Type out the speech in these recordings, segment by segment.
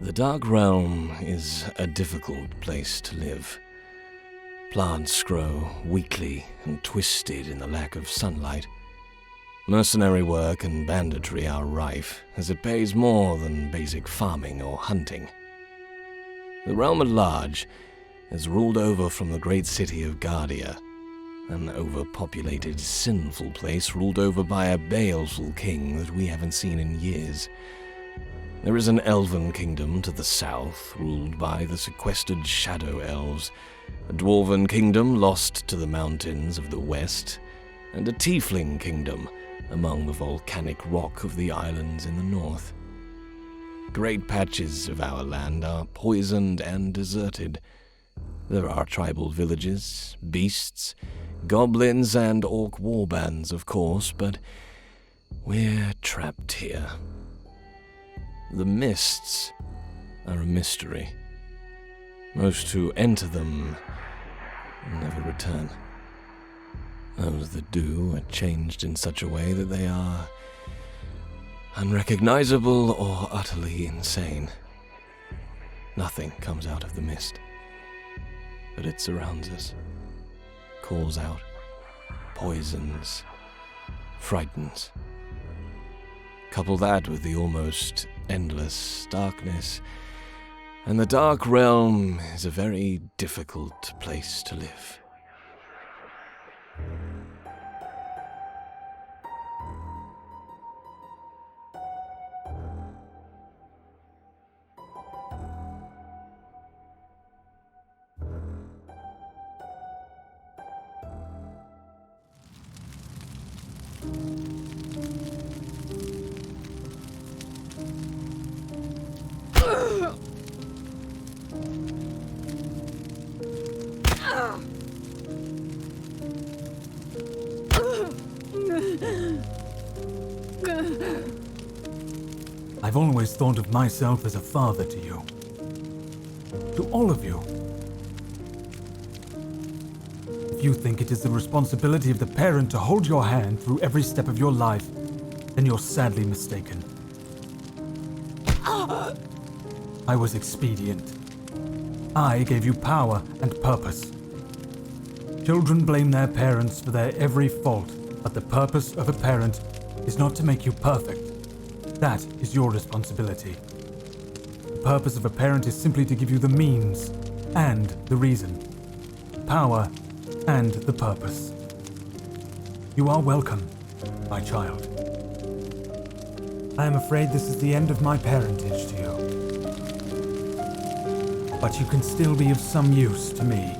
The Dark Realm is a difficult place to live. Plants grow weakly and twisted in the lack of sunlight. Mercenary work and banditry are rife, as it pays more than basic farming or hunting. The realm at large is ruled over from the great city of Guardia, an overpopulated, sinful place ruled over by a baleful king that we haven't seen in years. There is an elven kingdom to the south, ruled by the sequestered shadow elves, a dwarven kingdom lost to the mountains of the west, and a tiefling kingdom among the volcanic rock of the islands in the north. Great patches of our land are poisoned and deserted. There are tribal villages, beasts, goblins, and orc warbands, of course, but we're trapped here. The mists are a mystery. Most who enter them never return. Those that do are changed in such a way that they are unrecognizable or utterly insane. Nothing comes out of the mist, but it surrounds us, calls out, poisons, frightens. Couple that with the almost endless darkness, and the Dark Realm is a very difficult place to live. I've always thought of myself as a father to you. To all of you. If you think it is the responsibility of the parent to hold your hand through every step of your life, then you're sadly mistaken. I was expedient. I gave you power and purpose. Children blame their parents for their every fault, but the purpose of a parent is not to make you perfect. That is your responsibility. The purpose of a parent is simply to give you the means and the reason, power and the purpose. You are welcome, my child. I am afraid this is the end of my parentage to you. But you can still be of some use to me.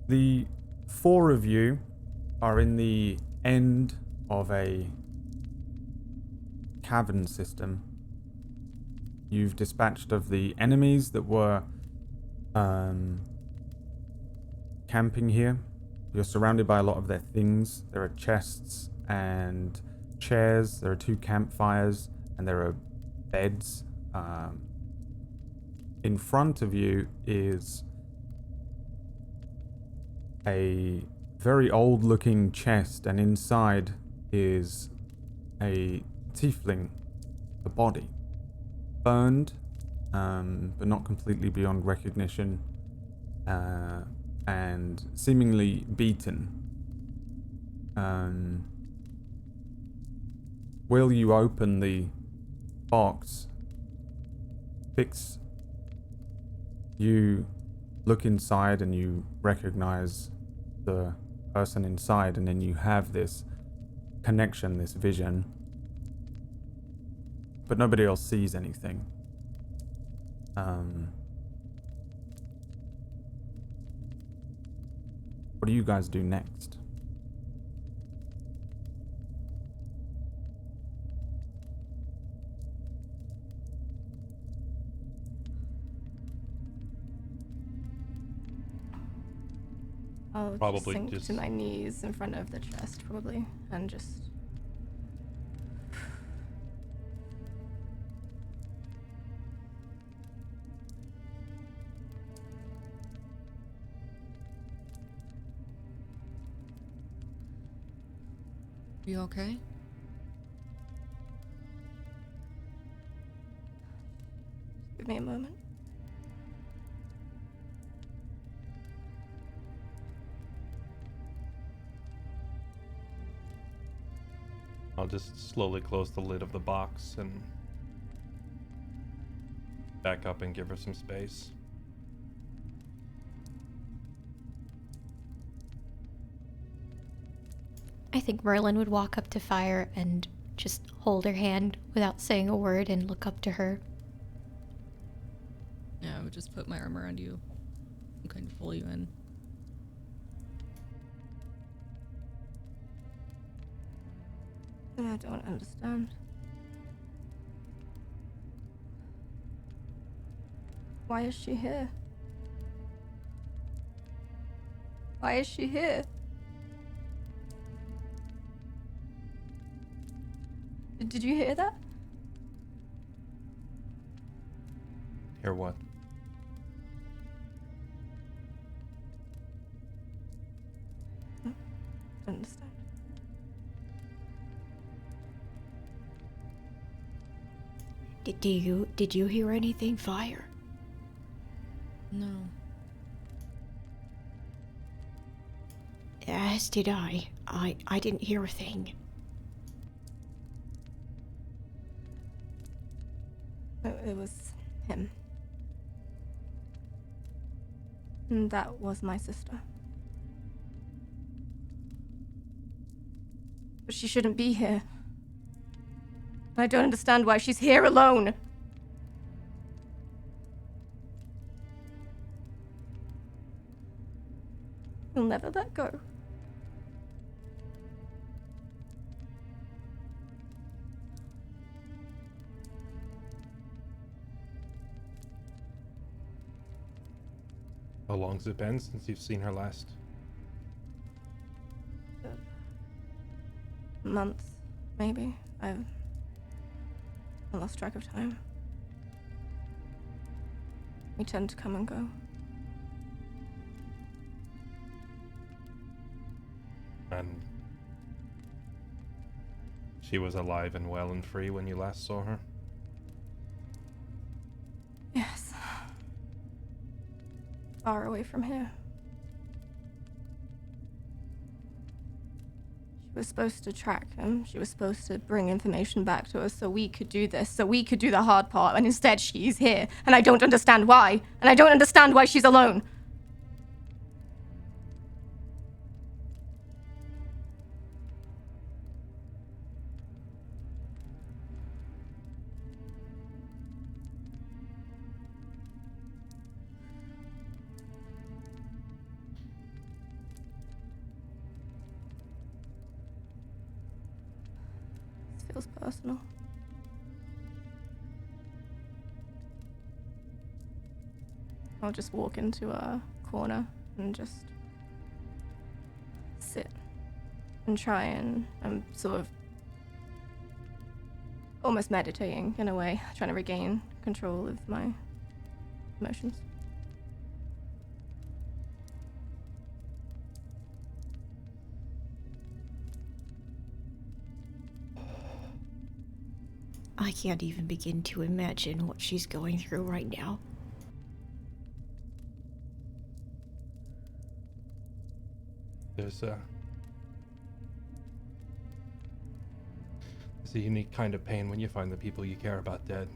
The four of you are in the end of a cavern system. You've dispatched of the enemies that were camping here. You're surrounded by a lot of their things. There are chests and chairs. There are 2 campfires, and there are beds. In front of you is a very old-looking chest, and inside is a tiefling, a body, burned, but not completely beyond recognition, and seemingly beaten. Will you open the box? Fix. You look inside and you recognize the person inside, and then you have this connection, this vision. But nobody else sees anything. What do you guys do next? I'll Probably sink just- to my knees in front of the chest, probably, and just... You okay? Give me a moment. I'll just slowly close the lid of the box and back up and give her some space. I think Merlin would walk up to Fire and just hold her hand without saying a word and look up to her. Yeah, I would just put my arm around you and kind of pull you in. I don't understand. Why is she here? Why is she here? Did you hear that? Hear what? Don't understand. Did you hear anything, Fire? No. As did I. I didn't hear a thing. It was him. And that was my sister. But she shouldn't be here. I don't understand why she's here alone. He'll never let go. How long's it been since you've seen her last? Months, maybe. I lost track of time. We tend to come and go. And she was alive and well and free when you last saw her? Yes. Far away from here. She was supposed to track him. She was supposed to bring information back to us so we could do this, so we could do the hard part, and instead she's here. And I don't understand why. And I don't understand why she's alone. This feels personal. I'll just walk into a corner and just sit and try and I'm sort of almost meditating in a way, trying to regain control of my emotions. I can't even begin to imagine what she's going through right now. There's a unique kind of pain when you find the people you care about dead.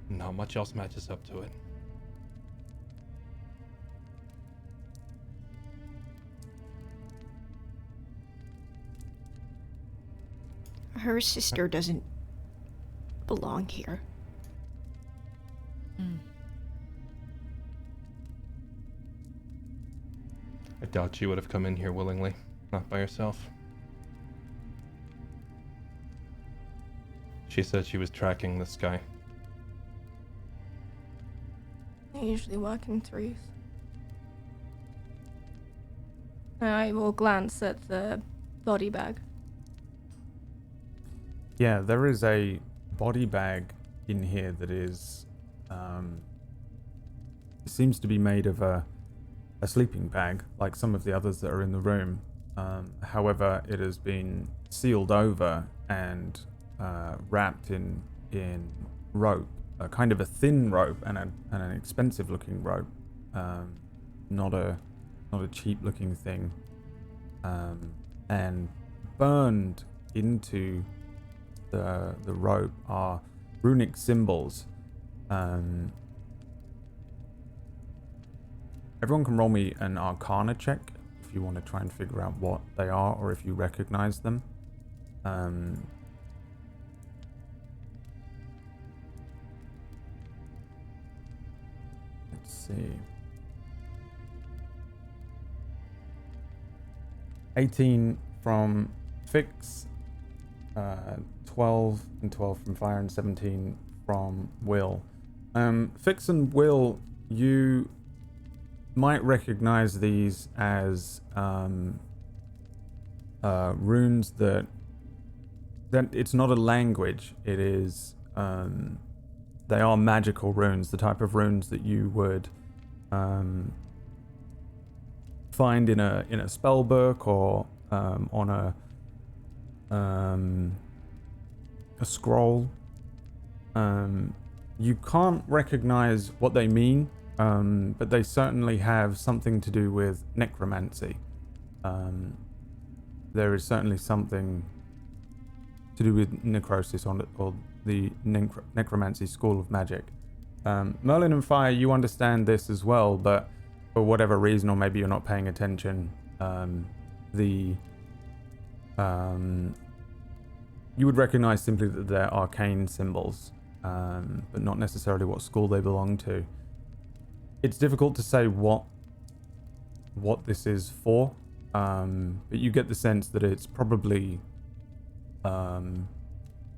Not much else matches up to it. Her sister doesn't belong here. I doubt she would have come in here willingly, not by herself. She said she was tracking this guy. I usually work in threes. I will glance at the body bag. Yeah, there is a body bag in here that is, it seems to be made of a sleeping bag, like some of the others that are in the room. However, it has been sealed over and wrapped in rope, a kind of a thin rope and an expensive looking rope, not a cheap looking thing, and burned into the rope are runic symbols. Everyone can roll me an Arcana check if you want to try and figure out what they are or if you recognize them. Let's see. 18 from Fix, 12 and 12 from Fire, and 17 from Will. Fix and Will, you might recognize these as runes that it's not a language. It is they are magical runes, the type of runes that you would find in a spell book or on a scroll. You can't recognize what they mean, but they certainly have something to do with necromancy. There is certainly something to do with necrosis or the necromancy school of magic. Merlin and Fire, you understand this as well, but for whatever reason, or maybe you're not paying attention, you would recognize simply that they're arcane symbols, but not necessarily what school they belong to. It's difficult to say what this is for, but you get the sense that it's probably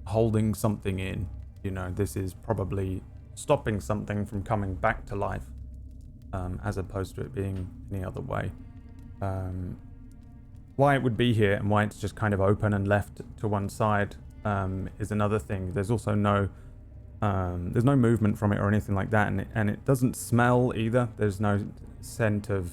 holding something in. You know, this is probably stopping something from coming back to life, as opposed to it being any other way. Why it would be here and why it's just kind of open and left to one side is another thing. There's also there's no movement from it or anything like that, and it doesn't smell either. There's no scent of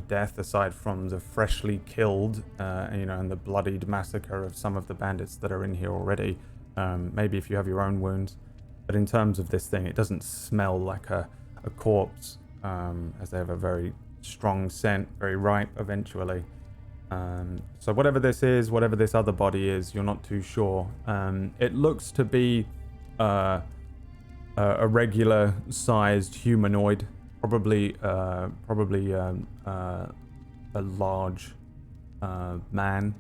death aside from the freshly killed, and the bloodied massacre of some of the bandits that are in here already. Maybe if you have your own wounds, but in terms of this thing, it doesn't smell like a corpse, as they have a very strong scent, very ripe eventually. So whatever this is, whatever this other body is, you're not too sure. It looks to be a regular sized humanoid, probably a large man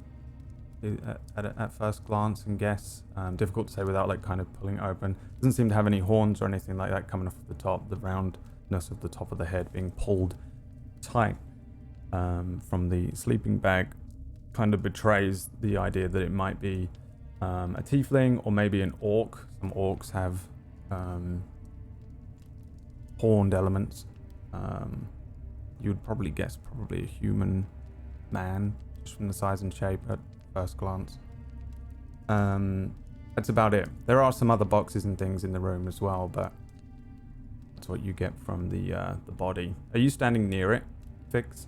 at first glance and guess. Difficult to say without kind of pulling it open. Doesn't seem to have any horns or anything like that coming off the top. The roundness of the top of the head being pulled tight from the sleeping bag kind of betrays the idea that it might be a tiefling or maybe an orc. Some orcs have horned elements. You would probably guess a human man, just from the size and shape at first glance. That's about it. There are some other boxes and things in the room as well, but that's what you get from the body. Are you standing near it, Fix?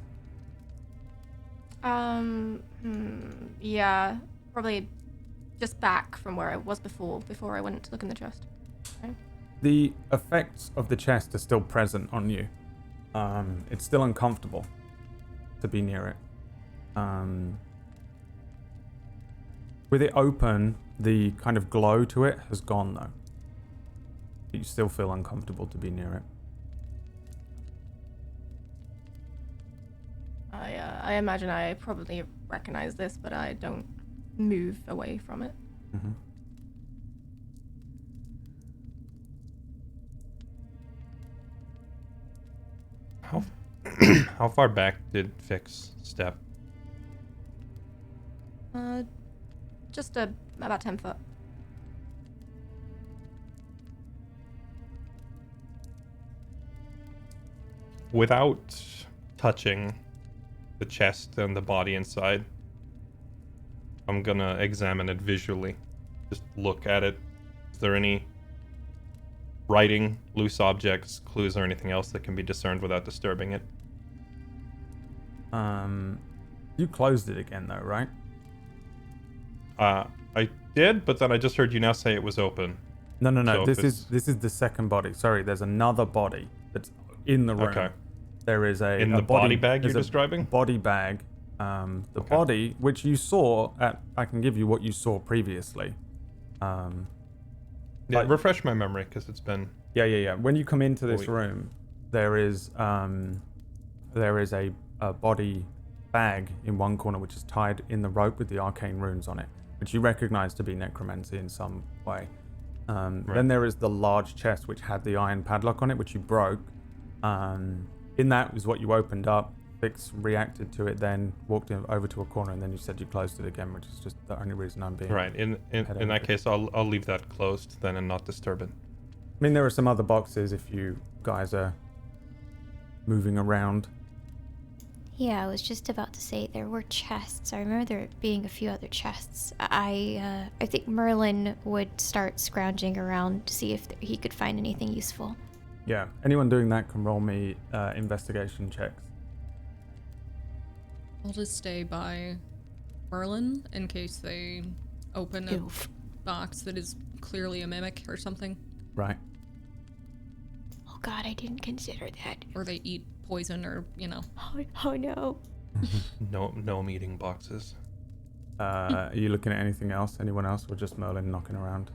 Yeah, probably just back from where I was before I went to look in the chest. Okay. The effects of the chest are still present on you. It's still uncomfortable to be near it. With it open, the kind of glow to it has gone though. You still feel uncomfortable to be near it. I imagine I probably recognize this, but I don't move away from it. Mm-hmm. How far back did Fix step? Just about 10 foot. Without touching the chest and the body inside. I'm gonna examine it visually. Just look at it. Is there any writing, loose objects, clues, or anything else that can be discerned without disturbing it? You closed it again though, right? I did, but then I just heard you now say it was open. No. So This if is the second body. Sorry, there's another body that's in the room. Okay. There is a In a the body bag there's you're a describing? Body bag. The body which you saw at. I can give you what you saw previously. Yeah, Like- refresh my memory, because it's been... Yeah. When you come into this Wait. room, there is a body bag in one corner which is tied in the rope with the arcane runes on it, which you recognize to be necromancy in some way. Then there is the large chest which had the iron padlock on it, which you broke. In that was what you opened up. Vix reacted to it, then walked over to a corner, and then you said you closed it again, which is just the only reason I'm being... Right, in that case, I'll leave that closed then and not disturb it. I mean, there are some other boxes if you guys are moving around. Yeah, I was just about to say there were chests. I remember there being a few other chests. I think Merlin would start scrounging around to see if he could find anything useful. Yeah, anyone doing that can roll me investigation checks. I'll just stay by Merlin in case they open a box that is clearly a mimic or something. Right. Oh god, I didn't consider that. Or they eat poison or, Oh no. No eating boxes. Are you looking at anything else? Anyone else? Or just Merlin knocking around?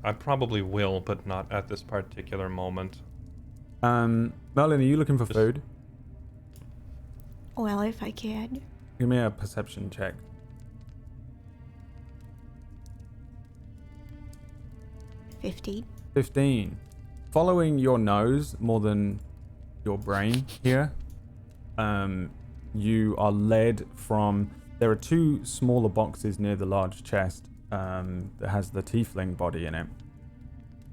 I probably will, but not at this particular moment. Merlin, are you looking for food? Well, if I can. Give me a perception check. 15. Following your nose more than your brain here, you are led from... There are two smaller boxes near the large chest that has the tiefling body in it.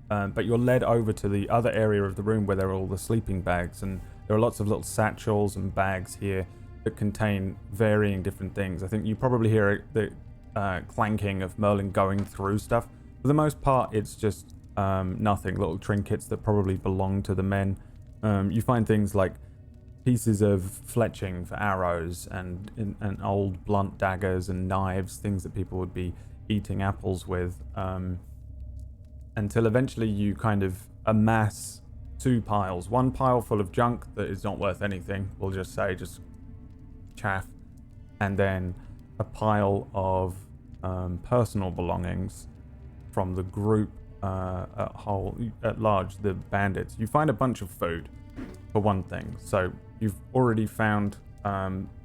But you're led over to the other area of the room where there are all the sleeping bags, and there are lots of little satchels and bags here that contain varying different things. I think you probably hear the clanking of Merlin going through stuff. For the most part, it's just nothing, little trinkets that probably belong to the men. You find things like pieces of fletching for arrows and old blunt daggers and knives, things that people would be eating apples with, until eventually you kind of amass two piles. One pile full of junk that is not worth anything, we'll just say, just chaff, and then a pile of personal belongings from the group at large, the bandits. You find a bunch of food, for one thing. So you've already found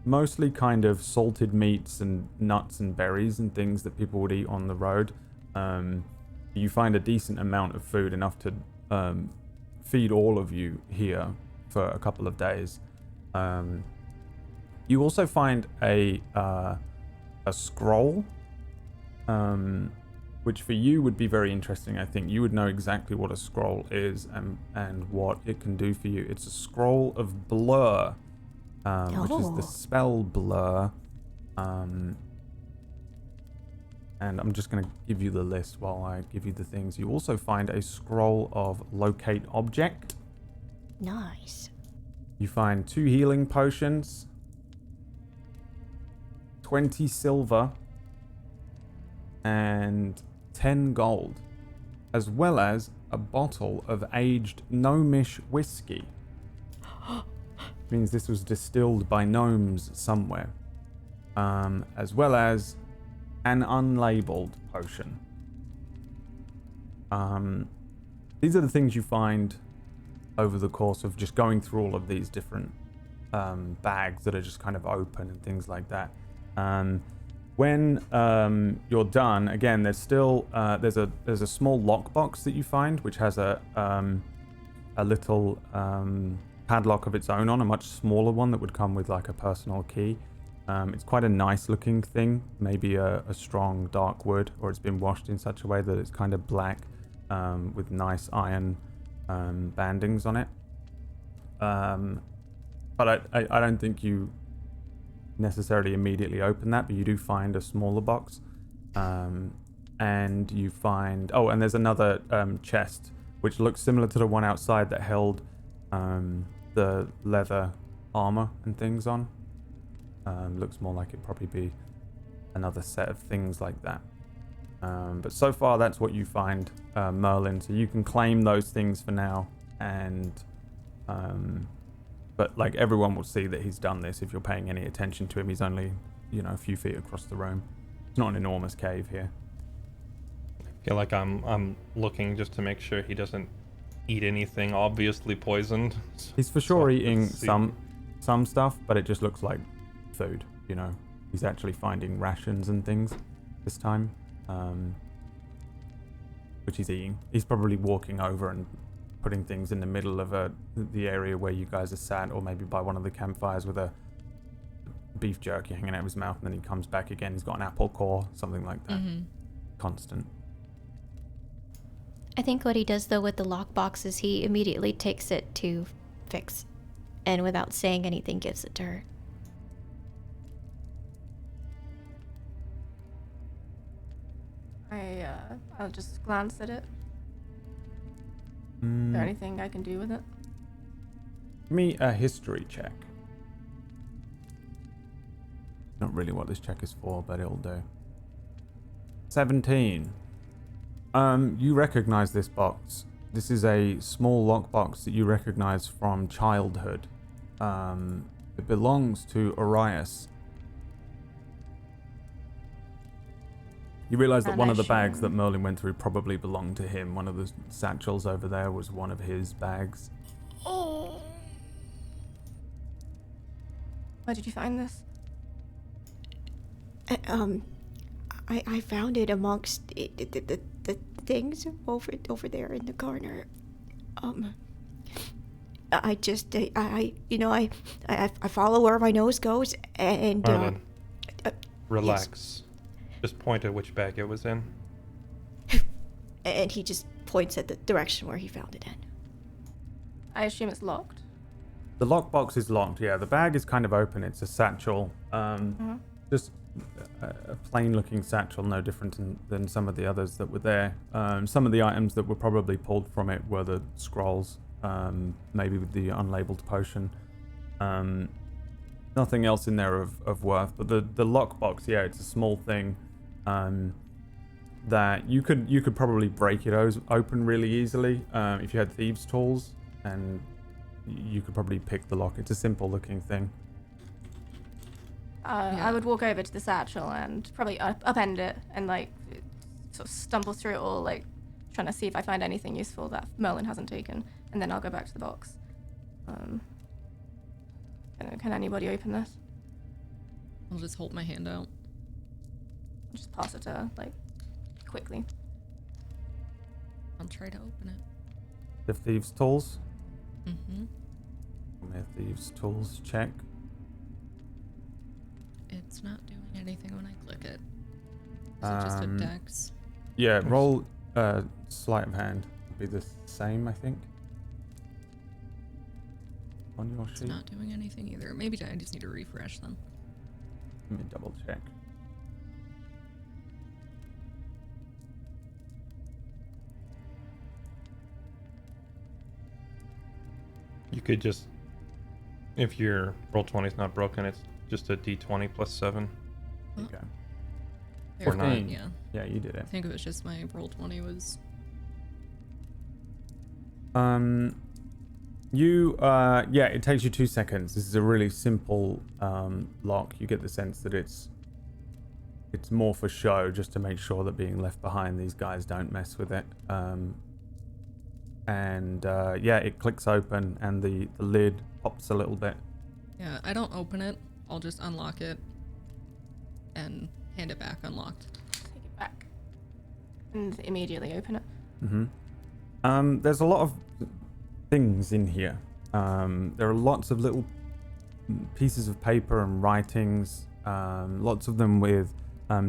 mostly kind of salted meats and nuts and berries and things that people would eat on the road. You find a decent amount of food, enough to feed all of you here for a couple of days. You also find a scroll, which for you would be very interesting. I think you would know exactly what a scroll is and what it can do for you. It's a scroll of blur, which is the spell blur. And I'm just going to give you the list while I give you the things. You also find a scroll of locate object. Nice. You find 2 healing potions, 20 silver, and 10 gold, as well as a bottle of aged gnomish whiskey. Means this was distilled by gnomes somewhere. As well as an unlabeled potion. These are the things you find over the course of just going through all of these different bags that are just kind of open and things like that. When you're done, again, there's still there's a small lockbox that you find, which has a little padlock of its own on, a much smaller one that would come with like a personal key. It's quite a nice looking thing, maybe a strong dark wood, or it's been washed in such a way that it's kind of black with nice iron bandings on it. But I don't think you necessarily immediately open that, but you do find a smaller box. And you find... Oh, and there's another chest, which looks similar to the one outside that held the leather armor and things on. Looks more like it'd probably be another set of things like that. But so far, that's what you find, Merlin. So you can claim those things for now, and... but like everyone will see that he's done this if you're paying any attention to him. He's only, a few feet across the room. It's not an enormous cave here. I feel like I'm looking just to make sure he doesn't eat anything obviously poisoned. He's for sure eating some stuff, but it just looks like food. He's actually finding rations and things this time, which he's eating. He's probably walking over and putting things in the middle of the area where you guys are sat, or maybe by one of the campfires with a beef jerky hanging out of his mouth, and then he comes back again. He's got an apple core, something like that. Constant. I think what he does though with the lockbox is he immediately takes it to fix, and without saying anything gives it to her. I'll just glance at it. Is there anything I can do with it? Give me a history check. Not really what this check is for, but it'll do. 17. You recognize this box. This is a small lockbox that you recognize from childhood. It belongs to Arias. You realize that one of the bags that Merlin went through probably belonged to him. One of the satchels over there was one of his bags. Oh. Where did you find this? I found it amongst the things over there in the corner. I follow where my nose goes, and Merlin, relax. Yes. Just point at which bag it was in. And he just points at the direction where he found it in. I assume it's locked. The lockbox is locked, yeah. The bag is kind of open. It's a satchel. Just a plain-looking satchel, no different than some of the others that were there. Some of the items that were probably pulled from it were the scrolls, maybe with the unlabeled potion. Nothing else in there of worth. But the lockbox, yeah, it's a small thing that you could probably break it open really easily if you had thieves' tools, and you could probably pick the lock. It's a simple-looking thing. I would walk over to the satchel and probably upend it and sort of stumble through it all, trying to see if I find anything useful that Merlin hasn't taken, and then I'll go back to the box. Can anybody open this? I'll just hold my hand out. Just pass it to her, quickly. I'll try to open it. The thieves' tools? Mm-hmm. Give me a thieves' tools check. It's not doing anything when I click it. Is it just a dex? Yeah, roll sleight of hand. Would be the same, I think. On your sheet. It's not doing anything either. Maybe I just need to refresh them. Let me double check. You could just, if your Roll20 is not broken, it's just a D20 plus 7. Okay. There, 14. Yeah. Yeah, you did it. I think it was just my Roll20 was... it takes you 2 seconds. This is a really simple lock. You get the sense that it's more for show, just to make sure that being left behind, these guys don't mess with it. It clicks open and the lid pops a little bit. Yeah, I don't open it. I'll just unlock it and hand it back unlocked. Take it back and immediately open it. Mm-hmm. There's a lot of things in here. There are lots of little pieces of paper and writings, lots of them with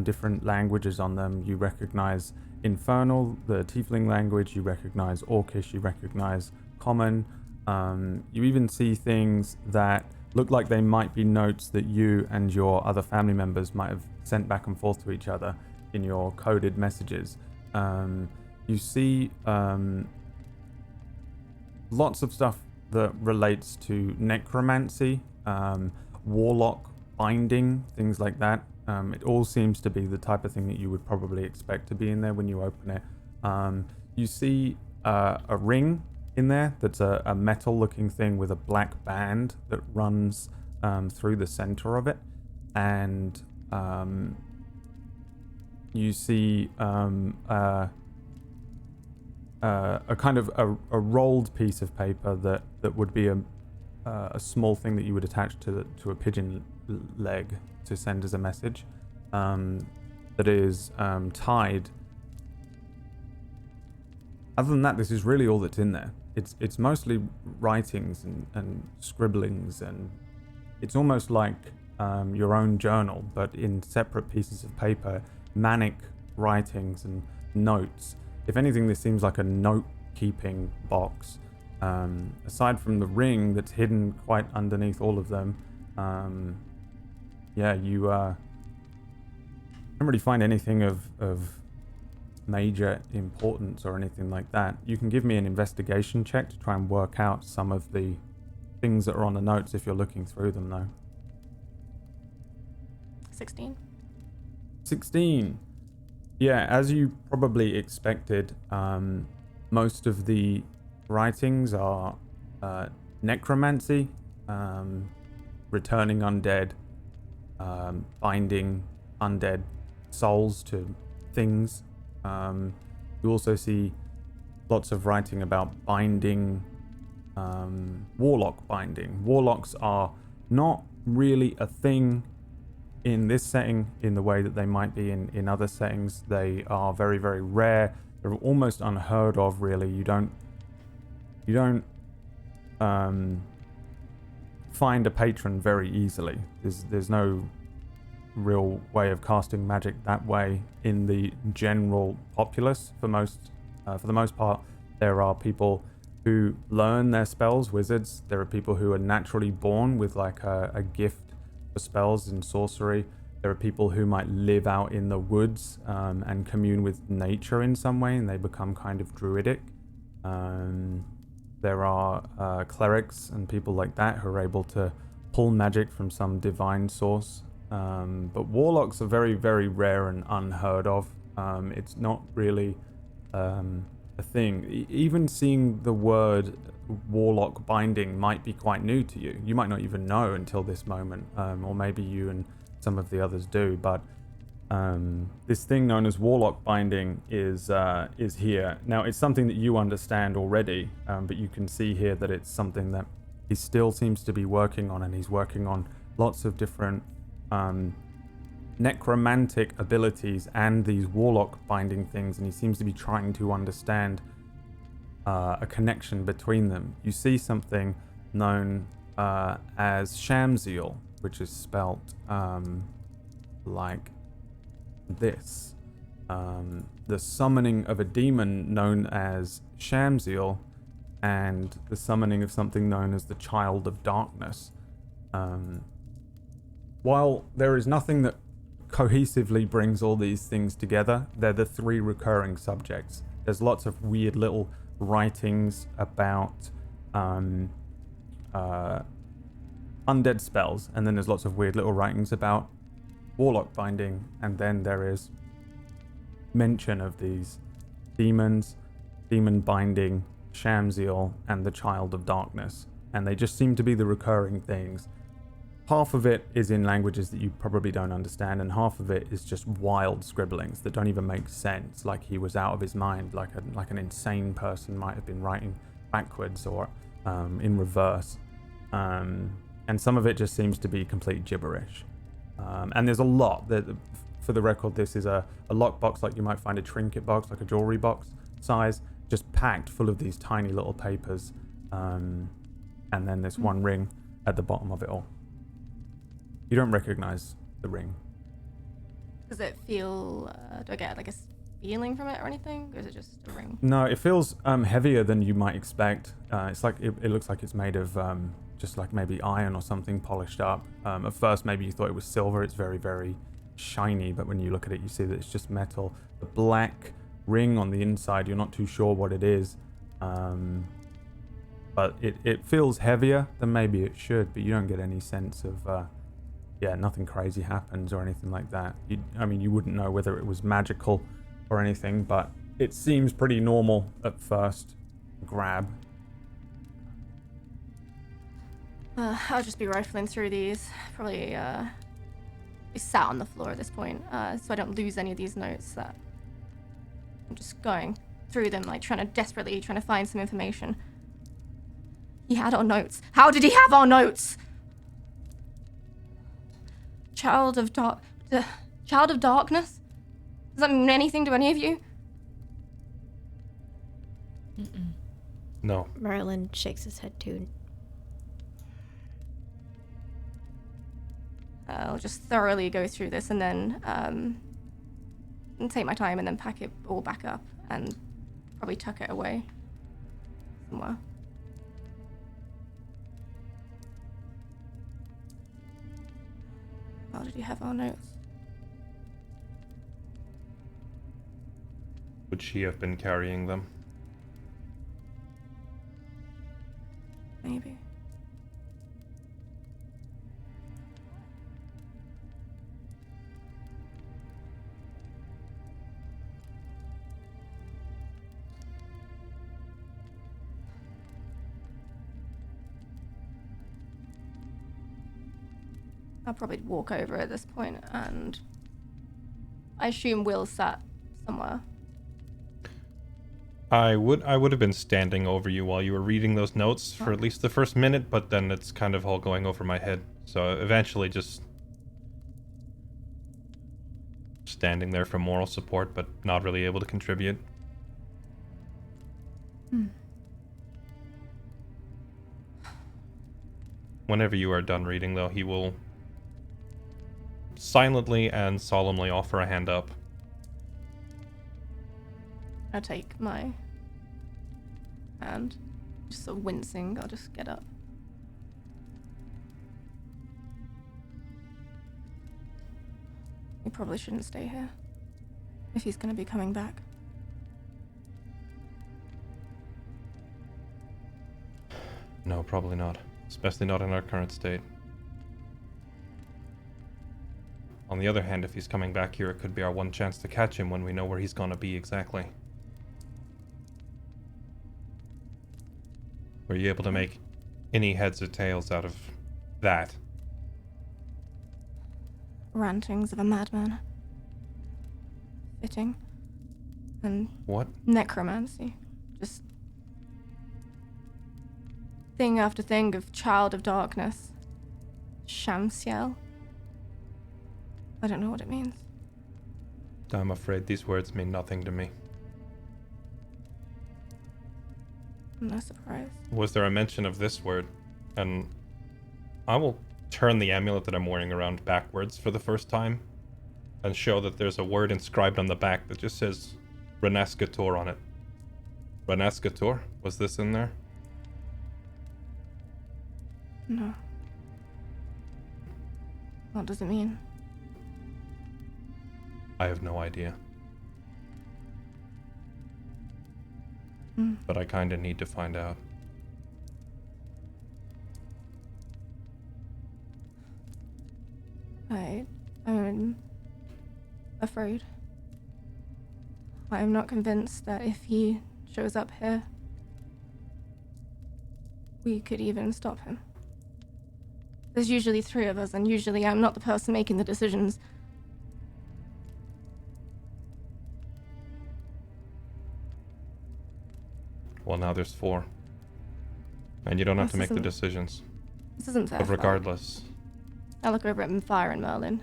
different languages on them. You recognize Infernal, the Tiefling language. You recognize Orcish. You recognize Common. You even see things that look like they might be notes that you and your other family members might have sent back and forth to each other in your coded messages. You see lots of stuff that relates to necromancy, warlock binding, things like that. It all seems to be the type of thing that you would probably expect to be in there when you open it. You see a ring in there that's a metal looking thing with a black band that runs through the center of it, and you see a kind of a rolled piece of paper that would be a small thing that you would attach to a pigeon leg to send as a message, that is tied. Other than that, this is really all that's in there. It's mostly writings and scribblings, and it's almost like your own journal, but in separate pieces of paper, manic writings and notes. If anything, this seems like a note-keeping box. Aside from the ring that's hidden quite underneath all of them, you don't really find anything of major importance or anything like that. You can give me an investigation check to try and work out some of the things that are on the notes if you're looking through them, though. 16. 16. Yeah, as you probably expected, most of the writings are necromancy, returning undead, binding undead souls to things. You also see lots of writing about binding, warlock binding. Warlocks are not really a thing in this setting in the way that they might be in other settings. They are very, very rare. They're almost unheard of, really. You don't find a patron very easily. There's no real way of casting magic that way in the general populace. For the most part, there are people who learn their spells, wizards. There are people who are naturally born with like a gift for spells and sorcery. There are people who might live out in the woods and commune with nature in some way, and they become kind of druidic. There are clerics and people like that who are able to pull magic from some divine source. But warlocks are very, very rare and unheard of. It's not really a thing. Even seeing the word warlock binding might be quite new to you. You might not even know until this moment, or maybe you and some of the others do. But this thing known as warlock binding is here now. It's something that you understand already, but you can see here that it's something that he still seems to be working on, and he's working on lots of different necromantic abilities and these warlock binding things, and he seems to be trying to understand a connection between them. You see something known as Shamsiel, which is spelt like this. The summoning of a demon known as Shamsiel, and the summoning of something known as the Child of Darkness. While there is nothing that cohesively brings all these things together, they're the three recurring subjects. There's lots of weird little writings about undead spells, and then there's lots of weird little writings about warlock binding, and then there is mention of these demons, demon binding, Shamsiel, and the Child of Darkness, and they just seem to be the recurring things. Half of it is in languages that you probably don't understand, and half of it is just wild scribblings that don't even make sense, like he was out of his mind, like an insane person might have been writing backwards or in reverse. And some of it just seems to be complete gibberish. And there's a lot. For the record, this is a lockbox like you might find a trinket box, like a jewelry box size, just packed full of these tiny little papers. And then there's one ring at the bottom of it all. You don't recognize the ring. Does it feel, do I get like a feeling from it or anything? Or is it just a ring? No, it feels heavier than you might expect. It's like, it looks like it's made of just like maybe iron or something polished up. At first, maybe you thought it was silver. It's very, very shiny, but when you look at it, you see that it's just metal. The black ring on the inside, you're not too sure what it is. But it feels heavier than maybe it should, but you don't get any sense of, nothing crazy happens or anything like that. You wouldn't know whether it was magical or anything, but it seems pretty normal at first grab. I'll just be rifling through these. Probably be sat on the floor at this point, so I don't lose any of these notes. That I'm just going through them, like desperately trying to find some information. He had our notes. How did he have our notes? Child of darkness? Does that mean anything to any of you? Mm-mm. No. Merlin shakes his head too. I'll just thoroughly go through this and then and take my time and then pack it all back up and probably tuck it away somewhere. How did you have our notes? Would she have been carrying them? Maybe. I'll probably walk over at this point, and I assume Will sat somewhere. I would have been standing over you while you were reading those notes for at least the first minute, but then it's kind of all going over my head. So eventually just standing there for moral support, but not really able to contribute. Whenever you are done reading, though, he will silently and solemnly offer a hand up. I take my hand, just sort of wincing. I'll just get up. You probably shouldn't stay here if he's going to be coming back. No, probably not. Especially not in our current state. On the other hand, if he's coming back here, it could be our one chance to catch him when we know where he's gonna be exactly. Were you able to make any heads or tails out of that? Rantings of a madman. Fitting. And What? necromancy. Just thing after thing of child of darkness. Shamsiel. I don't know what it means. I'm afraid these words mean nothing to me. I'm not surprised. Was there a mention of this word? And I will turn the amulet that I'm wearing around backwards for the first time and show that there's a word inscribed on the back that just says Renascator on it. Renascator? Was this in there? No. What does it mean? I have no idea. Mm. But I kinda need to find out. I'm afraid. I'm not convinced that if he shows up here, we could even stop him. There's usually 3 of us, and usually I'm not the person making the decisions. Well, now there's 4. And you don't have to make the decisions. This isn't fair. But regardless, I look over at Fire and Merlin.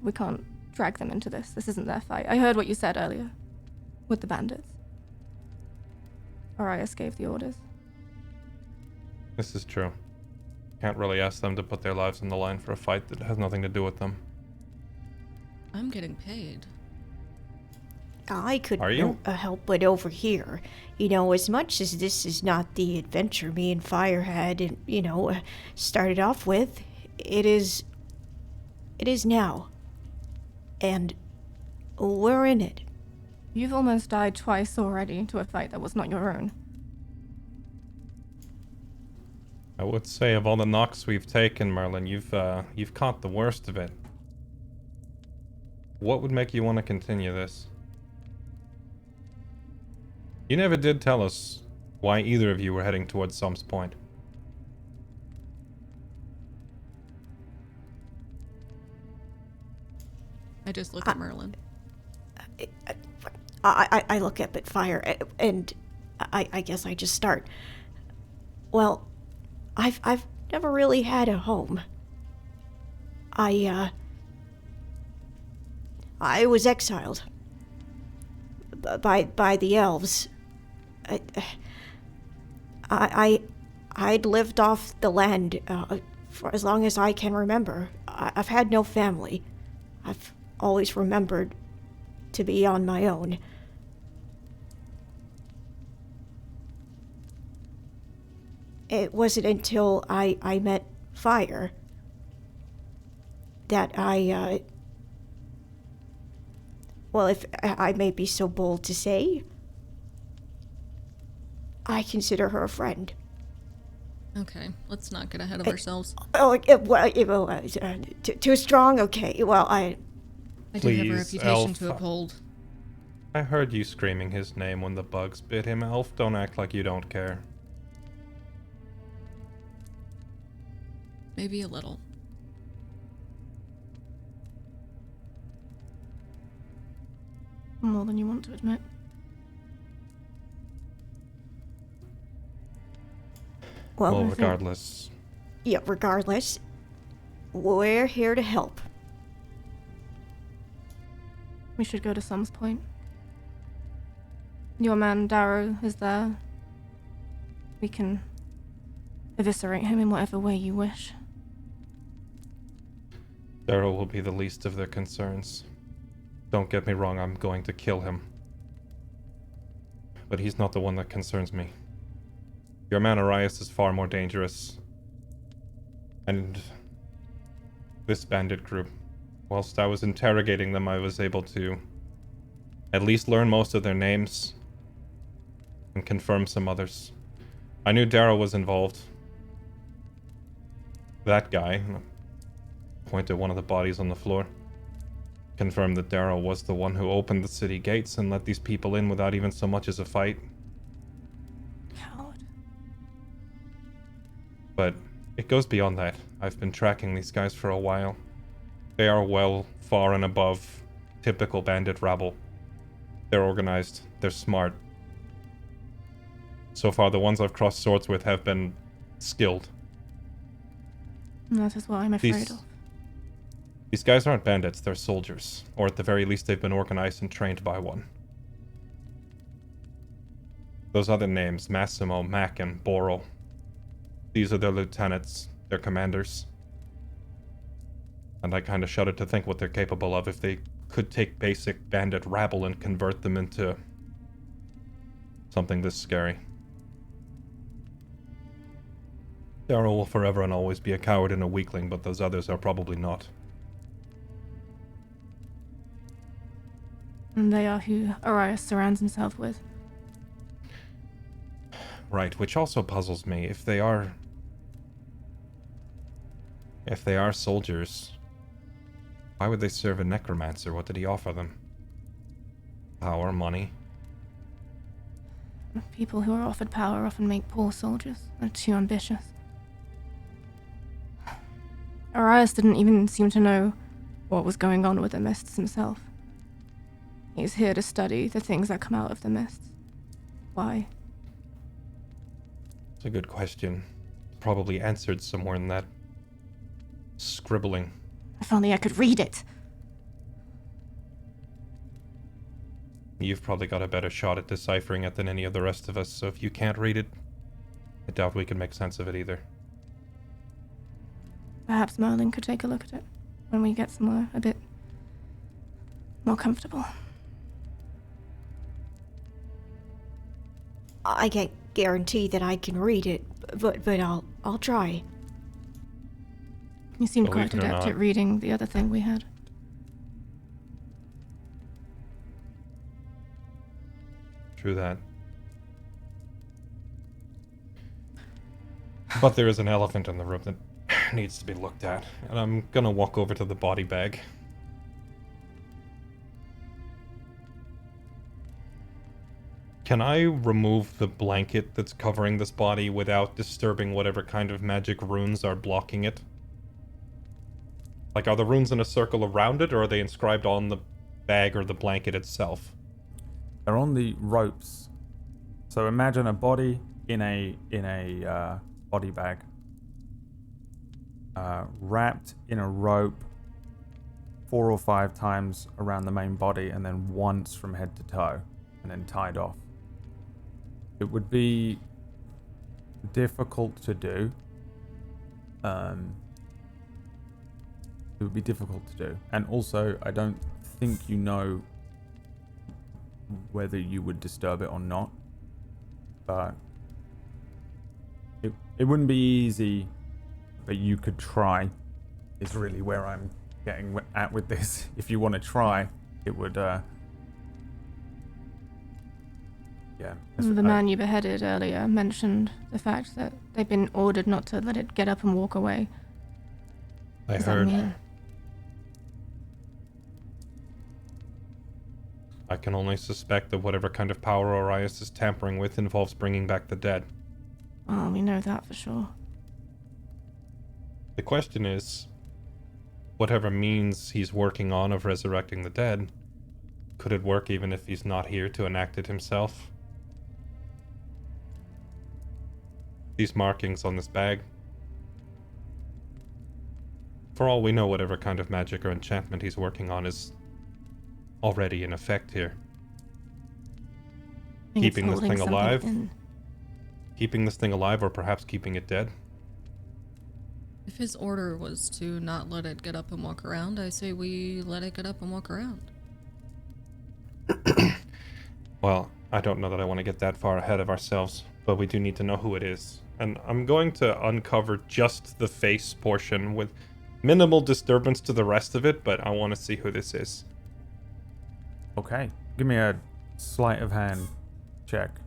We can't drag them into this. This isn't their fight. I heard what you said earlier. With the bandits. Arias gave the orders. this is true. Can't really ask them to put their lives on the line for a fight that has nothing to do with them. I'm getting paid. I could Are you? help but overhear. You know, as much as this is not the adventure me and Fire had, started off with, it is now. And we're in it. You've almost died twice already to a fight that was not your own. I would say of all the knocks we've taken, Merlin, you've caught the worst of it. What would make you want to continue this? You never did tell us why either of you were heading towards Sum's Point. I just look at Merlin. I look up at Fire, and I guess I just start. Well, I've never really had a home. I was exiled by the elves. I'd lived off the land for as long as I can remember. I've had no family. I've always remembered to be on my own. It wasn't until I met Fire that well, if I may be so bold to say, I consider her a friend. Okay, let's not get ahead of ourselves. Oh, well, too strong? Okay, well, I do have a Please, reputation Elf. to uphold. I heard you screaming his name when the bugs bit him, Elf. Don't act like you don't care. Maybe a little. More than you want to admit. Well, I think- regardless. Yeah, regardless, we're here to help. We should go to Sum's Point. Your man Darrow is there. We can eviscerate him in whatever way you wish. Daryl will be the least of their concerns. Don't get me wrong, I'm going to kill him. But he's not the one that concerns me. Your man Arias is far more dangerous. And this bandit group, whilst I was interrogating them, I was able to at least learn most of their names and confirm some others. I knew Daryl was involved. That guy, pointed at one of the bodies on the floor, confirmed that Daryl was the one who opened the city gates and let these people in without even so much as a fight. Coward. But it goes beyond that. I've been tracking these guys for a while. They are well far and above typical bandit rabble. They're organized, they're smart. So far, the ones I've crossed swords with have been skilled. And that is what I'm afraid of. These guys aren't bandits, they're soldiers. Or at the very least, they've been organized and trained by one. Those other names, Massimo, Mac, and Boral. These are their lieutenants, their commanders. And I kinda shudder to think what they're capable of if they could take basic bandit rabble and convert them into something this scary. Daryl will forever and always be a coward and a weakling, but those others are probably not. And they are who Arias surrounds himself with. Right, which also puzzles me. If they are soldiers, why would they serve a necromancer? What did he offer them? Power, money? People who are offered power often make poor soldiers. They're too ambitious. Arias didn't even seem to know what was going on with the mists himself. He's here to study the things that come out of the mists. Why? It's a good question. Probably answered somewhere in that scribbling. If only I could read it. You've probably got a better shot at deciphering it than any of the rest of us, so if you can't read it, I doubt we can make sense of it either. Perhaps Merlin could take a look at it when we get somewhere a bit more comfortable. I can't guarantee that I can read it, but I'll try. You seemed Believe quite it or adept not. at reading the other thing we had. True that. But there is an elephant in the room that needs to be looked at, and I'm gonna walk over to the body bag. Can I remove the blanket that's covering this body without disturbing whatever kind of magic runes are blocking it? Like, are the runes in a circle around it, or are they inscribed on the bag or the blanket itself? They're on the ropes. So imagine a body in a body bag, wrapped in a rope 4 or 5 times around the main body, and then once from head to toe, and then tied off. It would be difficult to do. It would be difficult to do, and also I don't think you know whether you would disturb it or not. But it wouldn't be easy, but you could try. Is really where I'm getting at with this. If you want to try, it would. Yeah. The man you beheaded earlier mentioned the fact that they've been ordered not to let it get up and walk away. I Does that heard. mean? I can only suspect that whatever kind of power Orias is tampering with involves bringing back the dead. Oh, we know that for sure. The question is, whatever means he's working on of resurrecting the dead, could it work even if he's not here to enact it himself? These markings on this bag. For all we know, whatever kind of magic or enchantment he's working on is already in effect here. I think it's Keeping this holding thing something alive? in. Keeping this thing alive, or perhaps keeping it dead? If his order was to not let it get up and walk around, I say we let it get up and walk around. Well, I don't know that I want to get that far ahead of ourselves, but we do need to know who it is. And I'm going to uncover just the face portion with minimal disturbance to the rest of it, but I want to see who this is. Okay. Give me a sleight of hand check.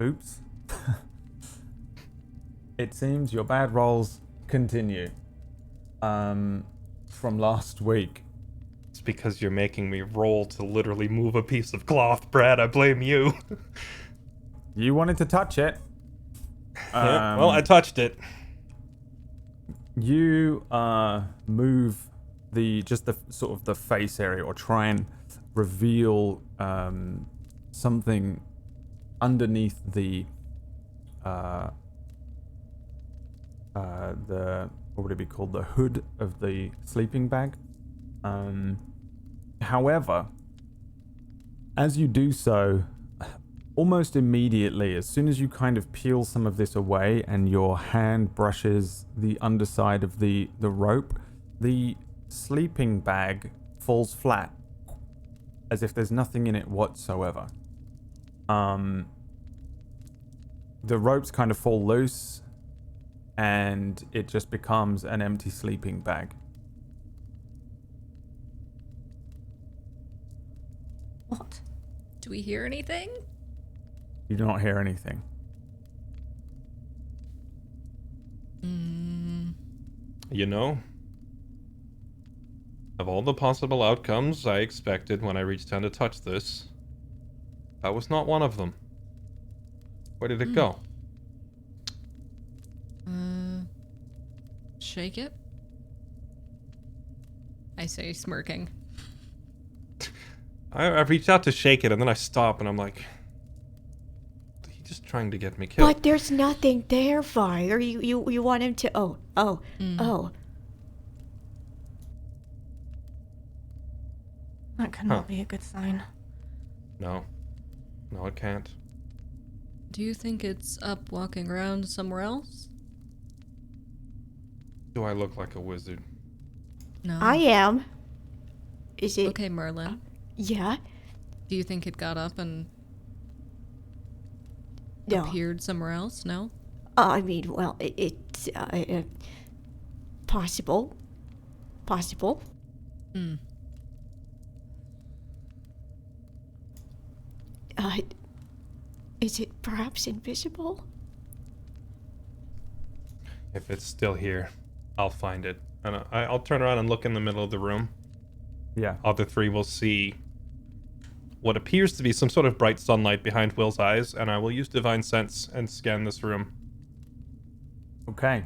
Oops. It seems your bad rolls continue. From last week. It's because you're making me roll to literally move a piece of cloth, Brad. I blame you. You wanted to touch it. Yeah, well, I touched it. You move the sort of the face area, or try and reveal something underneath the what would it be called, the hood of the sleeping bag. However, as you do so, almost immediately, as soon as you kind of peel some of this away and your hand brushes the underside of the rope, the sleeping bag falls flat, as if there's nothing in it whatsoever. The ropes kind of fall loose, and it just becomes an empty sleeping bag. What? Do we hear anything? You do not hear anything. You know, of all the possible outcomes I expected when I reached down to touch this, that was not one of them. Where did it go? Shake it? I say, smirking. I reached out to shake it, and then I stop, and I'm like, he's just trying to get me killed. But there's nothing there, Fire. You want him to... Oh. That cannot be a good sign. No, it can't. Do you think it's up walking around somewhere else? Do I look like a wizard? No. I am. Is it? Okay, Merlin. Yeah. Do you think it got up and No. appeared somewhere else? No? I mean, well, it's possible. Possible. Hmm. Is it perhaps invisible? If it's still here, I'll find it. And I'll turn around and look in the middle of the room. Yeah. Other three will see what appears to be some sort of bright sunlight behind Will's eyes, and I will use Divine Sense and scan this room. Okay.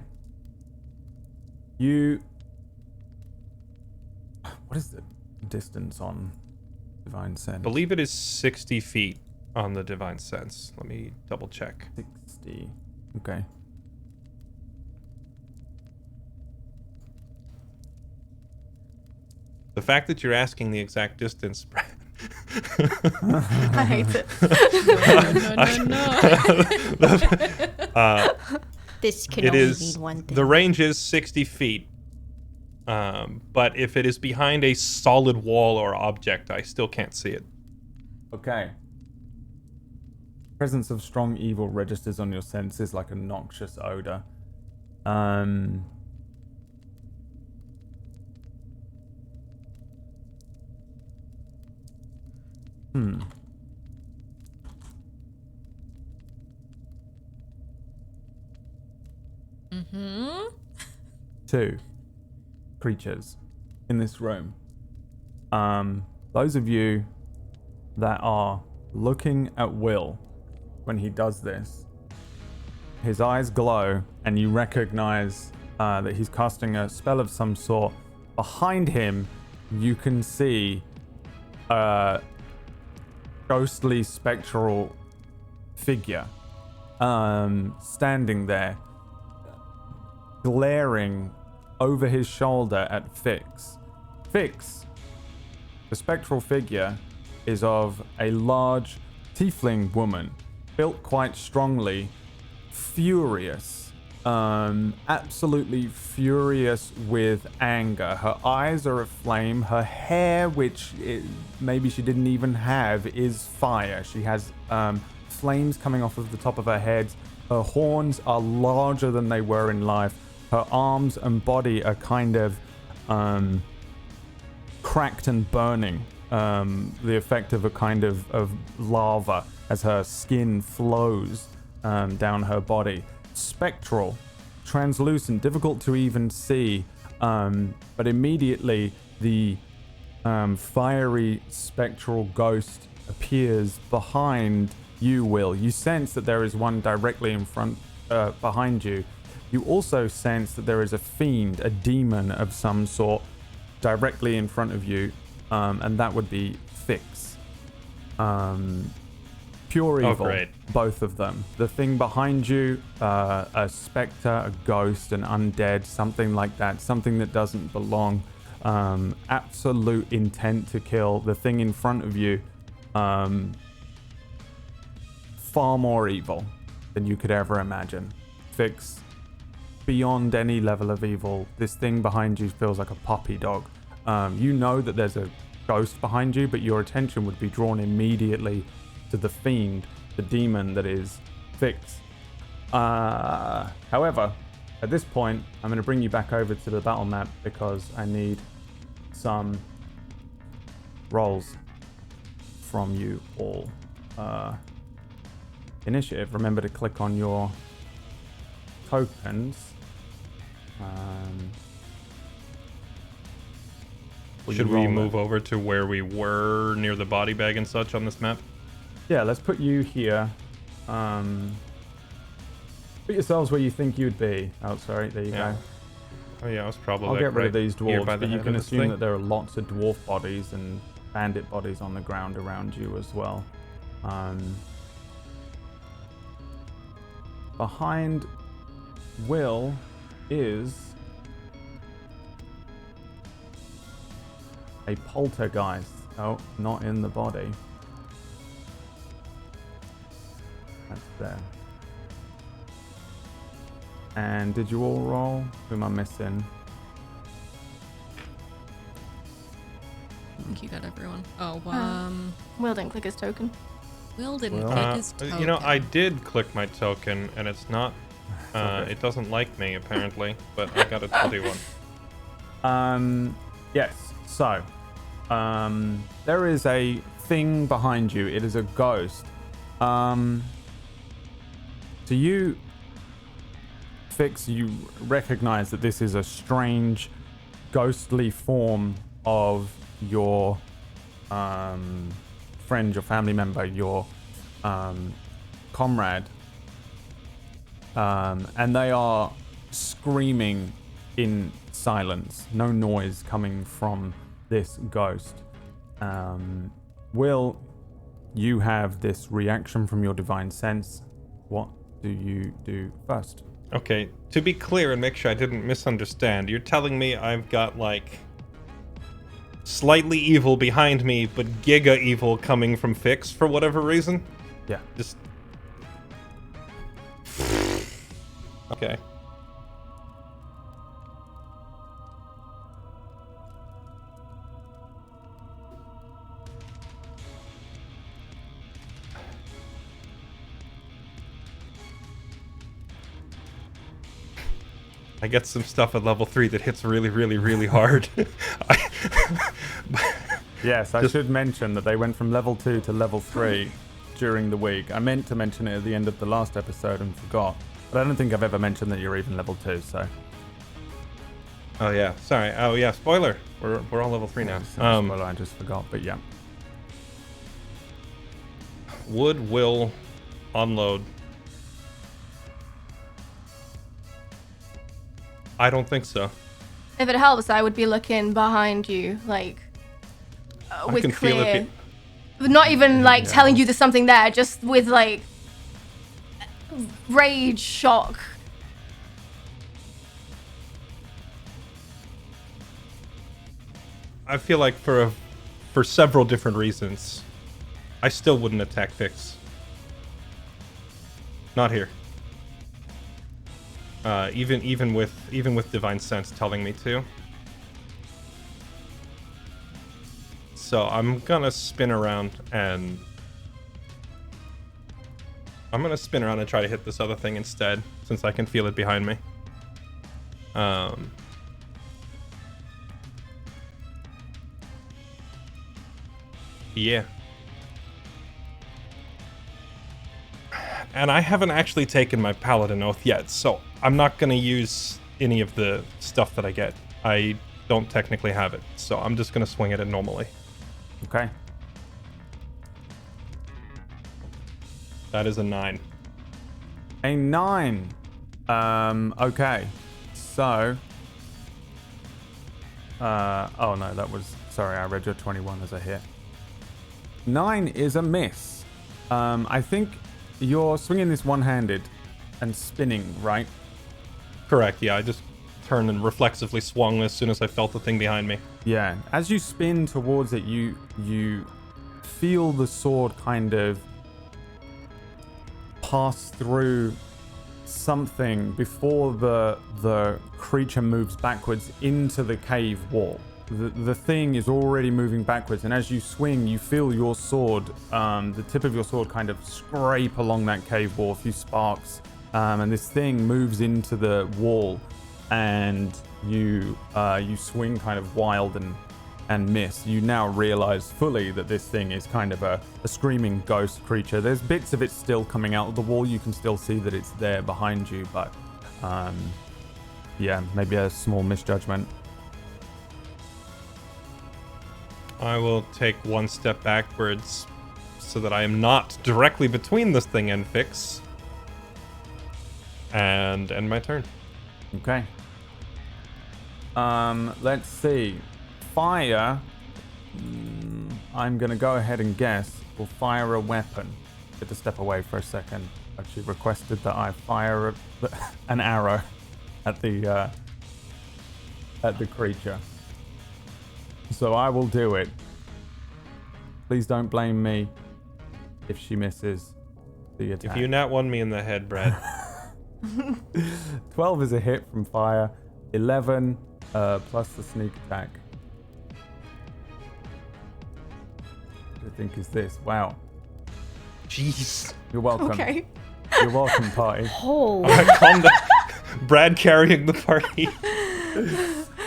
What is the distance on Divine Sense? I believe it is 60 feet on the Divine Sense. Let me double check. 60. Okay. The fact that you're asking the exact distance... I hate it. No. This can It only is... mean one thing. The range is 60 feet. But if it is behind a solid wall or object, I still can't see it. Okay. Presence of strong evil registers on your senses like a noxious odor. Mm-hmm. 2 creatures in this room. Those of you that are looking at Will when he does this, his eyes glow and you recognize that he's casting a spell of some sort. Behind him, you can see a ghostly spectral figure standing there, glaring over his shoulder at Fix. Fix, the spectral figure, is of a large tiefling woman, built quite strongly, furious, absolutely furious with anger. Her eyes are aflame. Her hair, which maybe she didn't even have, is fire. She has flames coming off of the top of her head. Her horns are larger than they were in life. Her arms and body are kind of cracked and burning. The effect of a kind of lava as her skin flows down her body. Spectral, translucent, difficult to even see, but immediately the fiery spectral ghost appears behind you, Will. You sense that there is one directly in front, behind you. You also sense that there is a fiend, a demon of some sort, directly in front of you, and that would be Fix. Pure evil, great. Both of them. The thing behind you, a specter, a ghost, an undead, something like that, something that doesn't belong. Absolute intent to kill. The thing in front of you, far more evil than you could ever imagine. Fix, beyond any level of evil. This thing behind you feels like a puppy dog. You know that there's a ghost behind you, but your attention would be drawn immediately to the fiend, the demon that is Fix. However, at this point, I'm going to bring you back over to the battle map because I need some rolls from you all. Initiative, remember to click on your tokens. Should we move over to where we were near the body bag and such on this map? Yeah, let's put you here. Put yourselves where you think you'd be. Oh, sorry, there you go. Oh yeah, I was probably I'll get rid of right these here dwarves, by the but you head can of this assume thing. that there are lots of dwarf bodies and bandit bodies on the ground around you as well. Behind Will is a poltergeist. Oh, not in the body. That's there. And did you all roll? Who am I missing? think you got everyone. Oh, Will didn't click his token. Will didn't click his token. You know, I did click my token, and it's not. It doesn't like me apparently, but I got a 21. Yes. So, there is a thing behind you. It is a ghost. So you, Fix, you recognize that this is a strange, ghostly form of your friend, your family member, your comrade. And they are screaming in silence. No noise coming from this ghost. Will, you have this reaction from your divine sense. What do you do first? Okay, to be clear and make sure I didn't misunderstand, you're telling me I've got, like, slightly evil behind me, but giga evil coming from Fix for whatever reason? Yeah. Just... Okay. I get some stuff at level 3 that hits really, really, really hard. Yes, I should mention that they went from level 2 to level 3 during the week. I meant to mention it at the end of the last episode and forgot. But I don't think I've ever mentioned that you're even level 2, so... Oh, yeah. Sorry. Oh, yeah. Spoiler. We're all level 3 now. Spoiler, I just forgot, but yeah. Would Will unload? I don't think so. If it helps, I would be looking behind you, like, with can feel clear... it Not even, like, telling you there's something there, just with, like, rage, shock. I feel like for several different reasons, I still wouldn't attack Fix. Not here. Even with Divine Sense telling me to. So I'm gonna spin around and try to hit this other thing instead, since I can feel it behind me. Yeah. And I haven't actually taken my Paladin Oath yet, so I'm not going to use any of the stuff that I get. I don't technically have it, so I'm just going to swing at it normally. Okay. That is a 9. A 9. Okay. So... oh no, that was... Sorry, I read your 21 as a hit. 9 is a miss. I think you're swinging this one-handed and spinning, right? Correct, yeah. I just turned and reflexively swung as soon as I felt the thing behind me. Yeah. As you spin towards it, you feel the sword kind of pass through something before the creature moves backwards into the cave wall. The thing is already moving backwards, and as you swing, you feel your sword, the tip of your sword kind of scrape along that cave wall, a few sparks, and this thing moves into the wall, and you swing kind of wild and miss. You now realize fully that this thing is kind of a screaming ghost creature. There's bits of it still coming out of the wall. You can still see that it's there behind you, but yeah, maybe a small misjudgment. I will take one step backwards so that I am not directly between this thing and Fix. And end my turn. Okay. Let's see. Fire. I'm going to go ahead and guess. We'll fire a weapon. Get to step away for a second. She requested that I fire an arrow at the creature. So I will do it. Please don't blame me if she misses the attack. If you nat one me in the head, Brad. 12 is a hit from fire. 11 plus the sneak attack. think is this. Wow. Jeez. You're welcome. Okay. You're welcome, party. Oh. Alright, calm down. Brad carrying the party.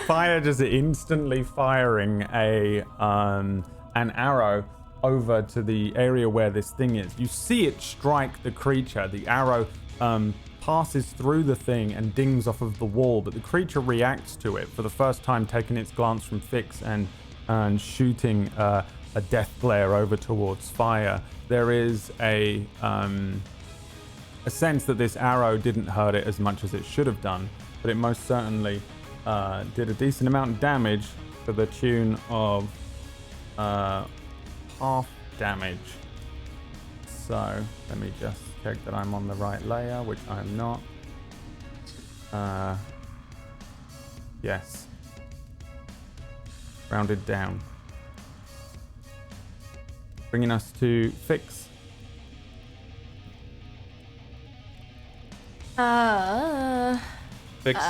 Fire just instantly firing an arrow over to the area where this thing is. You see it strike the creature. The arrow passes through the thing and dings off of the wall, but the creature reacts to it for the first time, taking its glance from Fix and shooting a death glare over towards Fire. There is a sense that this arrow didn't hurt it as much as it should have done, but it most certainly did a decent amount of damage to the tune of half damage. So let me just check that I'm on the right layer, which I'm not. Yes. Rounded down. Bringing us to Fix. Fix,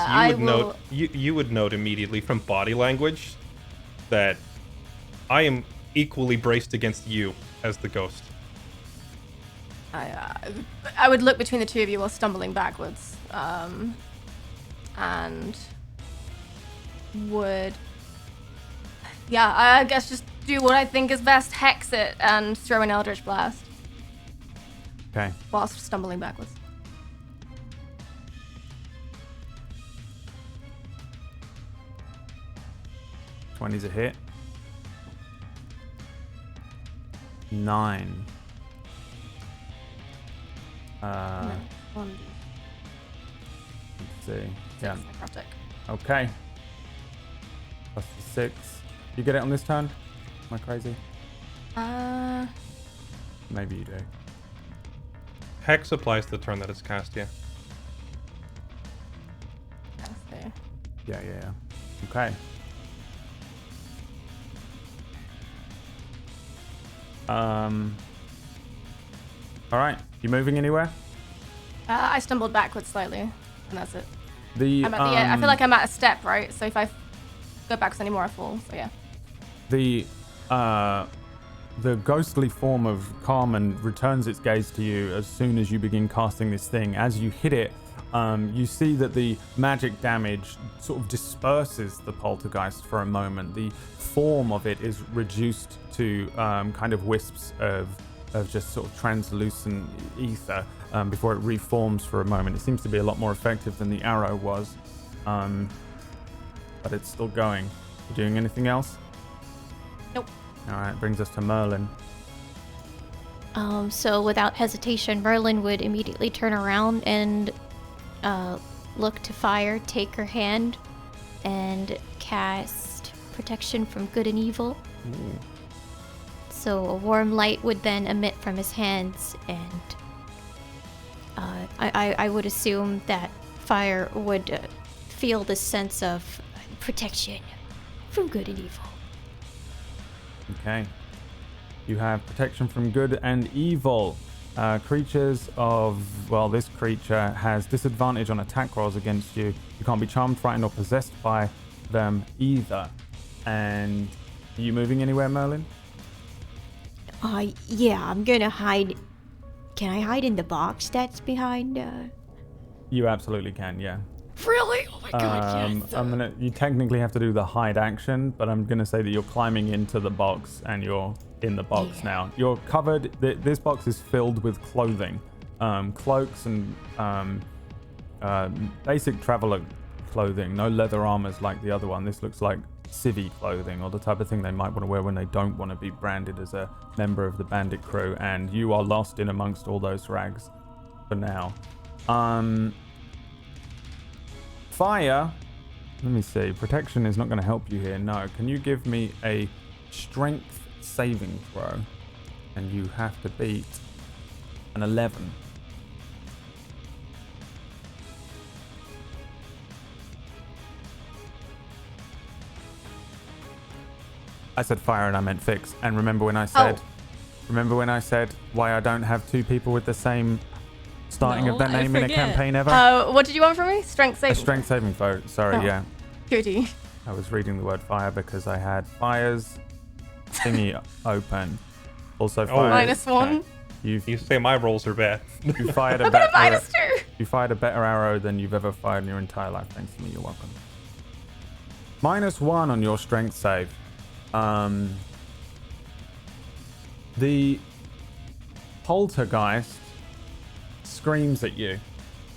you would note immediately from body language that I am equally braced against you as the ghost. I would look between the two of you while stumbling backwards, and would, I guess just do what I think is best, hex it, and throw an Eldritch Blast. Okay. Whilst stumbling backwards. Is a hit. 9. One. Let's see. Yeah. Necrotic. Okay. Plus the 6. You get it on this turn? Am I crazy? Maybe you do. Hex applies to the turn that it's cast, yeah. Yeah. Okay. All right. You moving anywhere? I stumbled backwards slightly, and that's it. I'm at the I feel like I'm at a step, right? So if I go backwards anymore, I fall. So yeah. The ghostly form of Carmen returns its gaze to you as soon as you begin casting this thing. As you hit it, you see that the magic damage sort of disperses the poltergeist for a moment. The form of it is reduced to kind of wisps of just sort of translucent ether before it reforms for a moment. It seems to be a lot more effective than the arrow was, but it's still going. You doing anything else? Nope. All right, brings us to Merlin. So without hesitation, Merlin would immediately turn around and look to Fire, take her hand, and cast Protection from Good and Evil. Ooh. So a warm light would then emit from his hands, and I would assume that Fire would feel this sense of protection from good and evil. Okay. You have protection from good and evil. Creatures of, well, this creature has disadvantage on attack rolls against you. You can't be charmed, frightened, or possessed by them either. And are you moving anywhere, Merlin? Yeah, I'm gonna hide. Can I hide in the box that's behind? You absolutely can, yeah. Really? Oh my god, yes. You technically have to do the hide action, but I'm gonna say that you're climbing into the box and you're in the box now. You're covered. This box is filled with clothing, cloaks and basic traveler clothing. No leather armors like the other one. This looks like civvy clothing, or the type of thing they might want to wear when they don't want to be branded as a member of the bandit crew. And you are lost in amongst all those rags for now. Fire. Let me see. Protection is not going to help you here. No. Can you give me a strength saving throw? And you have to beat an 11. I said Fire and I meant Fix. And remember when I said, why I don't have two people with the same starting of that name in a campaign ever? What did you want from me? Strength saving. A strength saving throw. Sorry, yeah. Goody. I was reading the word fire because I had Fire's thingy open. Also, -1. You say my rolls are bad. You fired a better -2. You fired a better arrow than you've ever fired in your entire life. Thanks to me. You're welcome. -1 on your strength save. The poltergeist screams at you.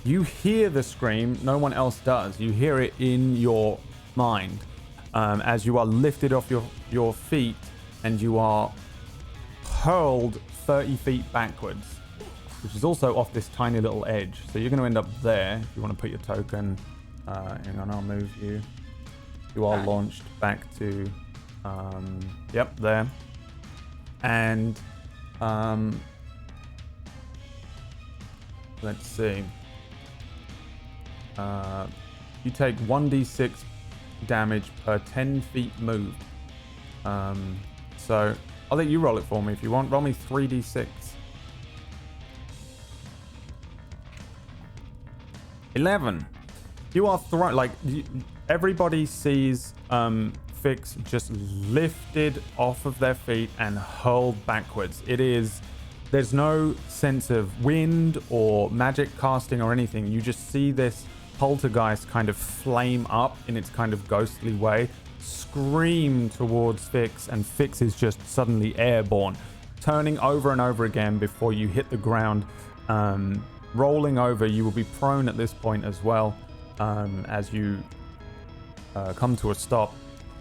You hear the scream. No one else does. You hear it in your mind as you are lifted off your feet and you are hurled 30 feet backwards, which is also off this tiny little edge. So you're going to end up there. If you want to put your token, hang on, I'll move you. You are launched back to, yep, there. And let's see. You take 1d6 damage per 10 feet moved. So I'll let you roll it for me if you want. Roll me 3d6. 11. You are thrown, like, everybody sees Fix just lifted off of their feet and hurled backwards. There's no sense of wind or magic casting or anything. You just see this poltergeist kind of flame up in its kind of ghostly way, scream towards Fix, and Fix is just suddenly airborne, turning over and over again before you hit the ground, rolling over. You will be prone at this point as well, as you come to a stop.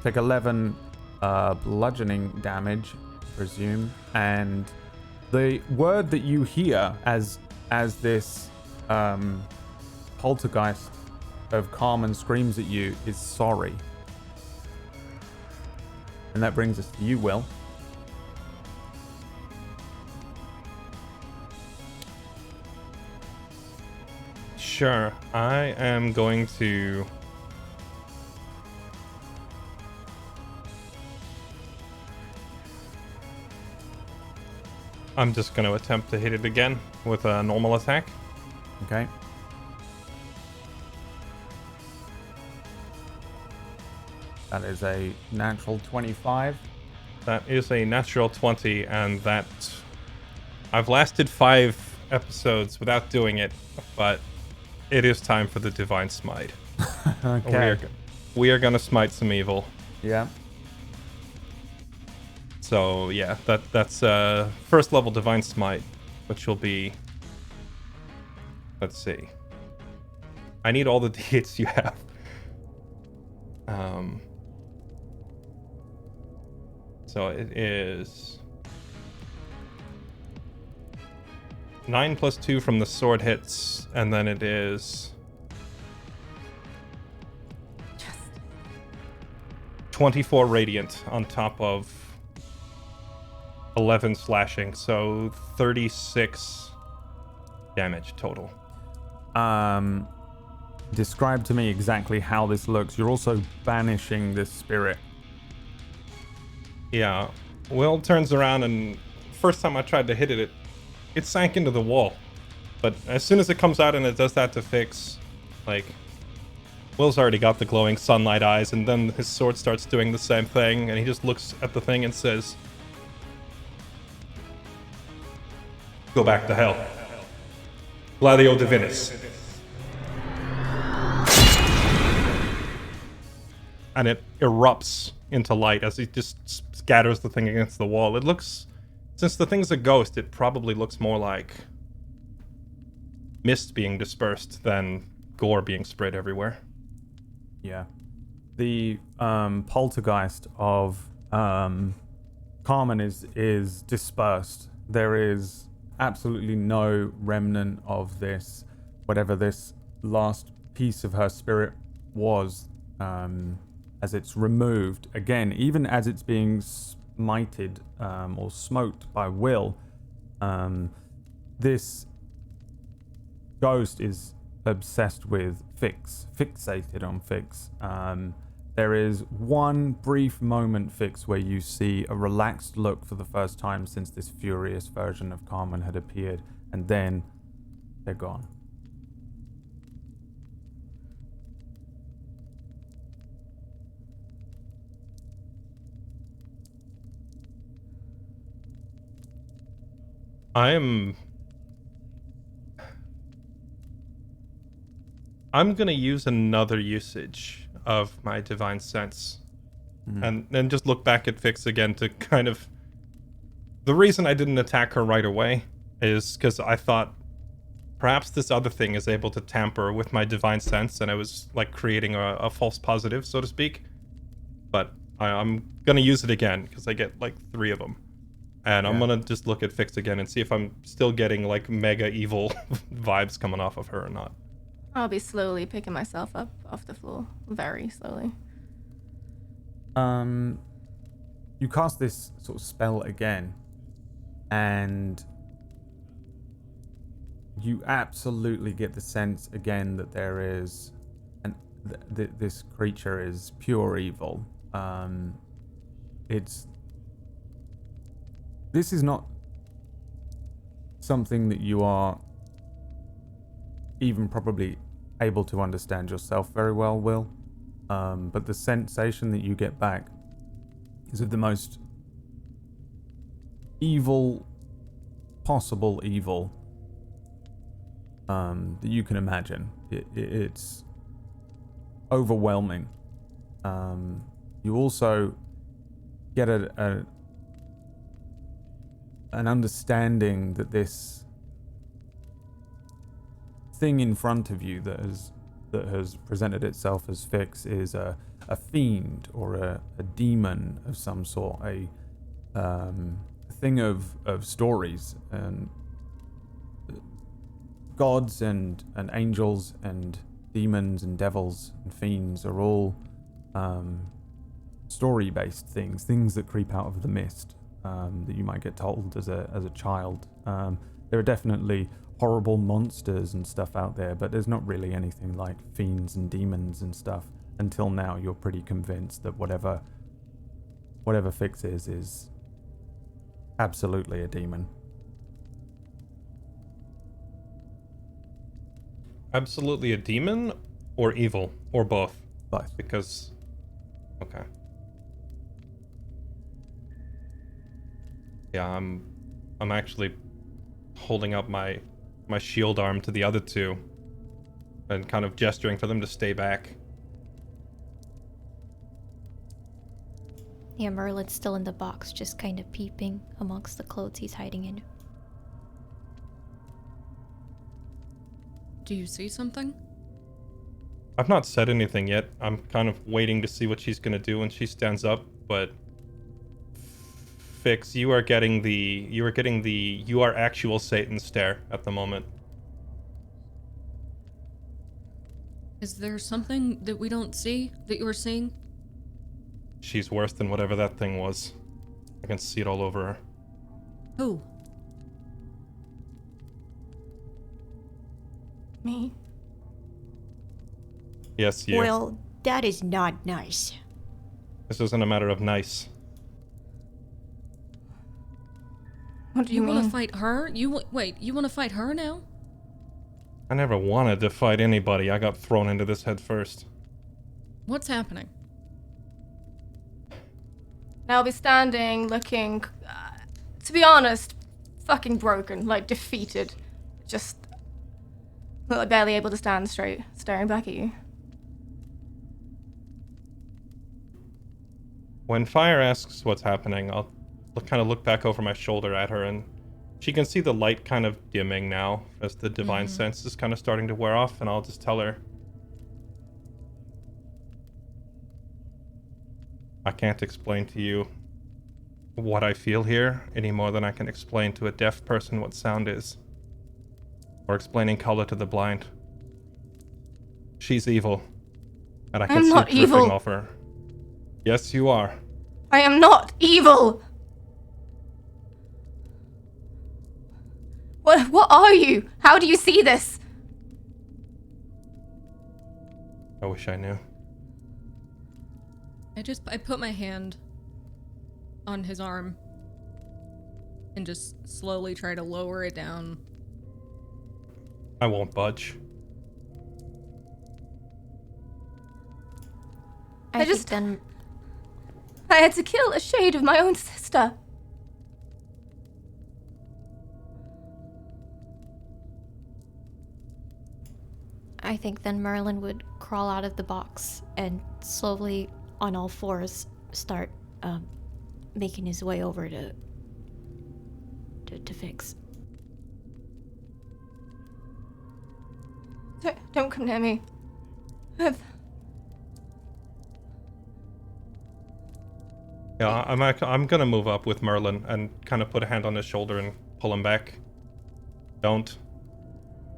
Take 11 bludgeoning damage, presume, and the word that you hear as this poltergeist of Carmen screams at you is sorry. And that brings us to you, Will. Sure, I am going to... I'm just going to attempt to hit it again with a normal attack. Okay. That is a natural 25. That is a natural 20, and that... I've lasted 5 episodes without doing it, but it is time for the Divine Smite. Okay. We are going to smite some evil. Yeah. So, yeah, that's first level Divine Smite, which will be... Let's see. I need all the d8s you have. So it is 9 plus 2 from the sword hits, and then it is 24 radiant on top of 11 slashing, so 36 damage total. Describe to me exactly how this looks. You're also banishing this spirit. Yeah. Will turns around, and first time I tried to hit it, it sank into the wall. But as soon as it comes out and it does that to Fix, like, Will's already got the glowing sunlight eyes, and then his sword starts doing the same thing, and he just looks at the thing and says, "Go back to hell. Gladio Divinis." And it erupts into light as he just scatters the thing against the wall. It looks, since the thing's a ghost, it probably looks more like mist being dispersed than gore being spread everywhere. Yeah. The poltergeist of Carmen is dispersed. There is absolutely no remnant of this, whatever this last piece of her spirit was, as it's removed. Again, even as it's being smited or smoked by Will, this ghost is obsessed with Fix, fixated on Fix. There is one brief moment, Fix, where you see a relaxed look for the first time since this furious version of Carmen had appeared, and then they're gone. I'm gonna use another usage of my divine sense, and then just look back at Fix again to kind of. The reason I didn't attack her right away is because I thought perhaps this other thing is able to tamper with my divine sense, and I was like creating a false positive, so to speak. But I'm gonna use it again because I get like 3 of them. And I'm gonna just look at Fix again and see if I'm still getting like mega evil vibes coming off of her or not. I'll be slowly picking myself up off the floor. Very slowly. You cast this sort of spell again, and you absolutely get the sense again that there is this creature is pure evil. This is not something that you are even probably able to understand yourself very well, Will. But the sensation that you get back is of the most evil, possible evil that you can imagine. It's overwhelming. You also get an understanding that this thing in front of you that has presented itself as Fix is a fiend or a demon of some sort, a thing of stories, and gods and angels and demons and devils and fiends are all story-based things that creep out of the mist, that you might get told as a child. There are definitely horrible monsters and stuff out there, but there's not really anything like fiends and demons and stuff. Until now, you're pretty convinced that whatever Fix is absolutely a demon. Absolutely a demon or evil or both? Both. Because okay. Yeah, I'm actually holding up my shield arm to the other 2 and kind of gesturing for them to stay back. Yeah, Merlin's still in the box, just kind of peeping amongst the clothes he's hiding in. Do you see something? I've not said anything yet. I'm kind of waiting to see what she's gonna do when she stands up, but Fix, you are getting the you are actual Satan stare at the moment. Is there something that we don't see that you're seeing? She's worse than whatever that thing was. I can see it all over her. Who? Me? Yes, you. Well, that is not nice. This isn't a matter of nice. What do you want to mean? fight her? You want to fight her now? I never wanted to fight anybody. I got thrown into this head first. What's happening? Now I'll be standing, looking, to be honest, fucking broken, like defeated. Just like barely able to stand straight, staring back at you. When Fire asks what's happening, I'll kind of look back over my shoulder at her, and she can see the light kind of dimming now as the divine sense is kind of starting to wear off, and I'll just tell her, I can't explain to you what I feel here any more than I can explain to a deaf person what sound is, or explaining color to the blind. She's evil, and I can see it dripping off her. Yes, you are. I am not evil! What are you? How do you see this? I wish I knew. I put my hand on his arm and just slowly try to lower it down. I won't budge. I had to kill a shade of my own sister. I think then Merlin would crawl out of the box and slowly, on all fours, start making his way over to Fix. Don't come near me. Yeah, I'm gonna move up with Merlin and kind of put a hand on his shoulder and pull him back. Don't.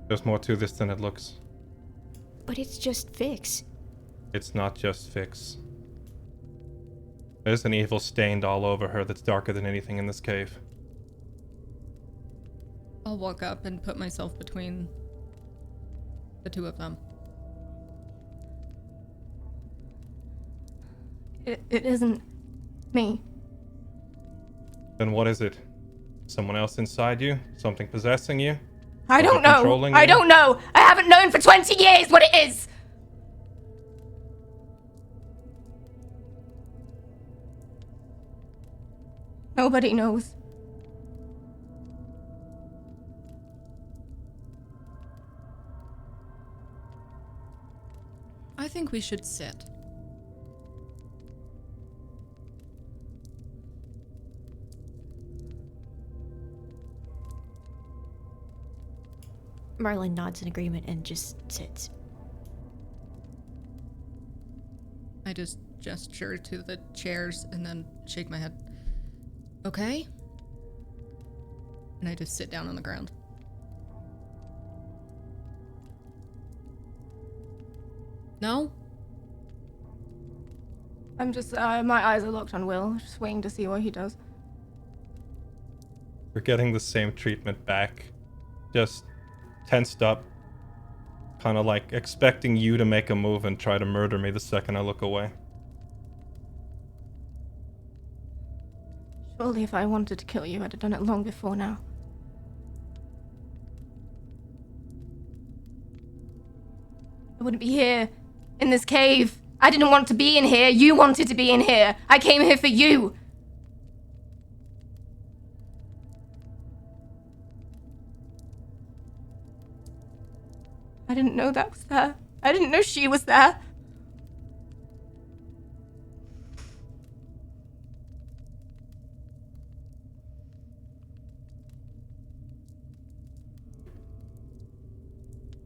There's more to this than it looks. But it's just Fix. It's not just Fix. There's an evil stained all over her that's darker than anything in this cave. I'll walk up and put myself between the two of them. It isn't me. Then what is it? Someone else inside you? Something possessing you? I don't know. Controlling I you? don't know. I haven't known for 20 years what it is. Nobody knows. I think we should sit. Merlin nods in agreement and just sits. I just gesture to the chairs and then shake my head. Okay? And I just sit down on the ground. No? I'm just, my eyes are locked on Will, just waiting to see what he does. We're getting the same treatment back. Just tensed up. Kind of like expecting you to make a move and try to murder me the second I look away. Surely if I wanted to kill you, I'd have done it long before now. I wouldn't be here, in this cave. I didn't want to be in here. You wanted to be in here. I came here for you. I didn't know that was there. I didn't know she was there.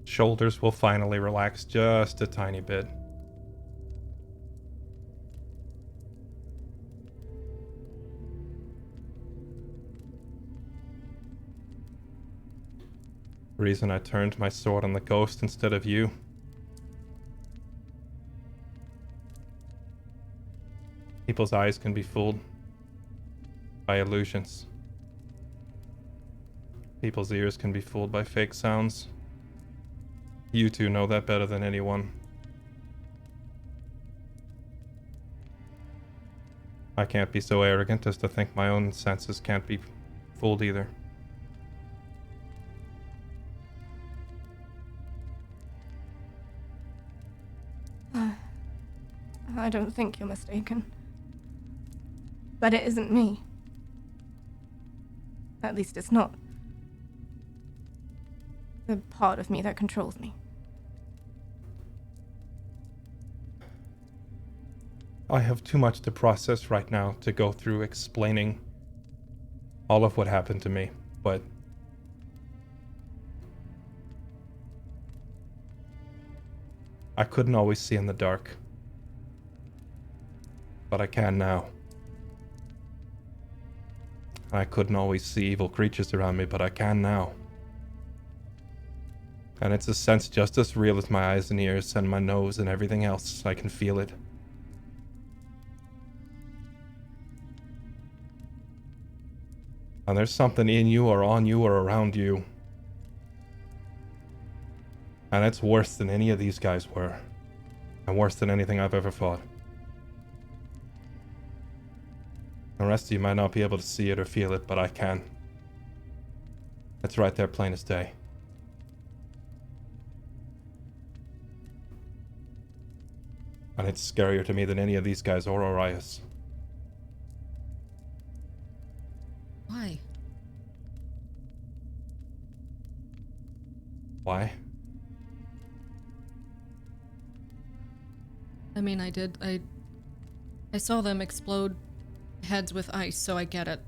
Shoulders will finally relax just a tiny bit. The reason I turned my sword on the ghost instead of you. People's eyes can be fooled by illusions. People's ears can be fooled by fake sounds. You two know that better than anyone. I can't be so arrogant as to think my own senses can't be fooled either. I don't think you're mistaken. But it isn't me. At least it's not the part of me that controls me. I have too much to process right now to go through explaining all of what happened to me, but I couldn't always see in the dark. But I can now. I couldn't always see evil creatures around me, but I can now. And it's a sense just as real as my eyes and ears and my nose and everything else. I can feel it. And there's something in you or on you or around you. And it's worse than any of these guys were. And worse than anything I've ever fought. The rest of you might not be able to see it or feel it, but I can. It's right there plain as day. And it's scarier to me than any of these guys or Orias. Why? Why? I mean, I did. I saw them explode heads with ice, so I get it.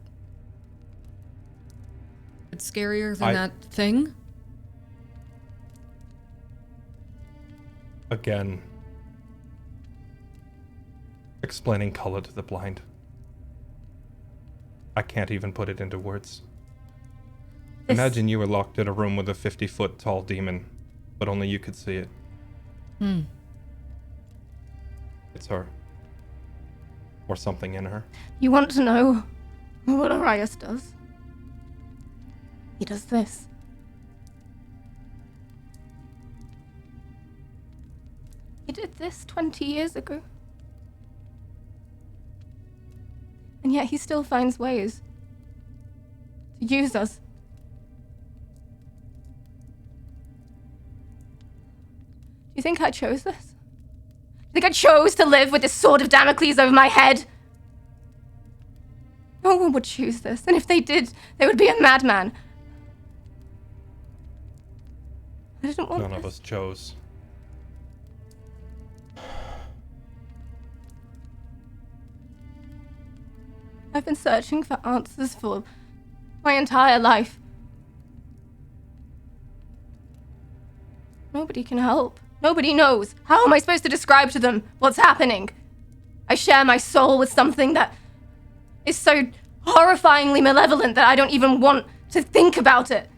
It's scarier than that thing. Again, explaining color to the blind. I can't even put it into words. Imagine you were locked in a room with a 50-foot tall demon, but only you could see it. It's her. Or something in her. You want to know what Arias does? He does this. He did this 20 years ago. And yet he still finds ways to use us. Do you think I chose this? Do you think I chose to live with this sword of Damocles over my head? No one would choose this, and if they did, they would be a madman. I didn't want None of us chose. I've been searching for answers for my entire life. Nobody can help. Nobody knows. How am I supposed to describe to them what's happening? I share my soul with something that is so horrifyingly malevolent that I don't even want to think about it.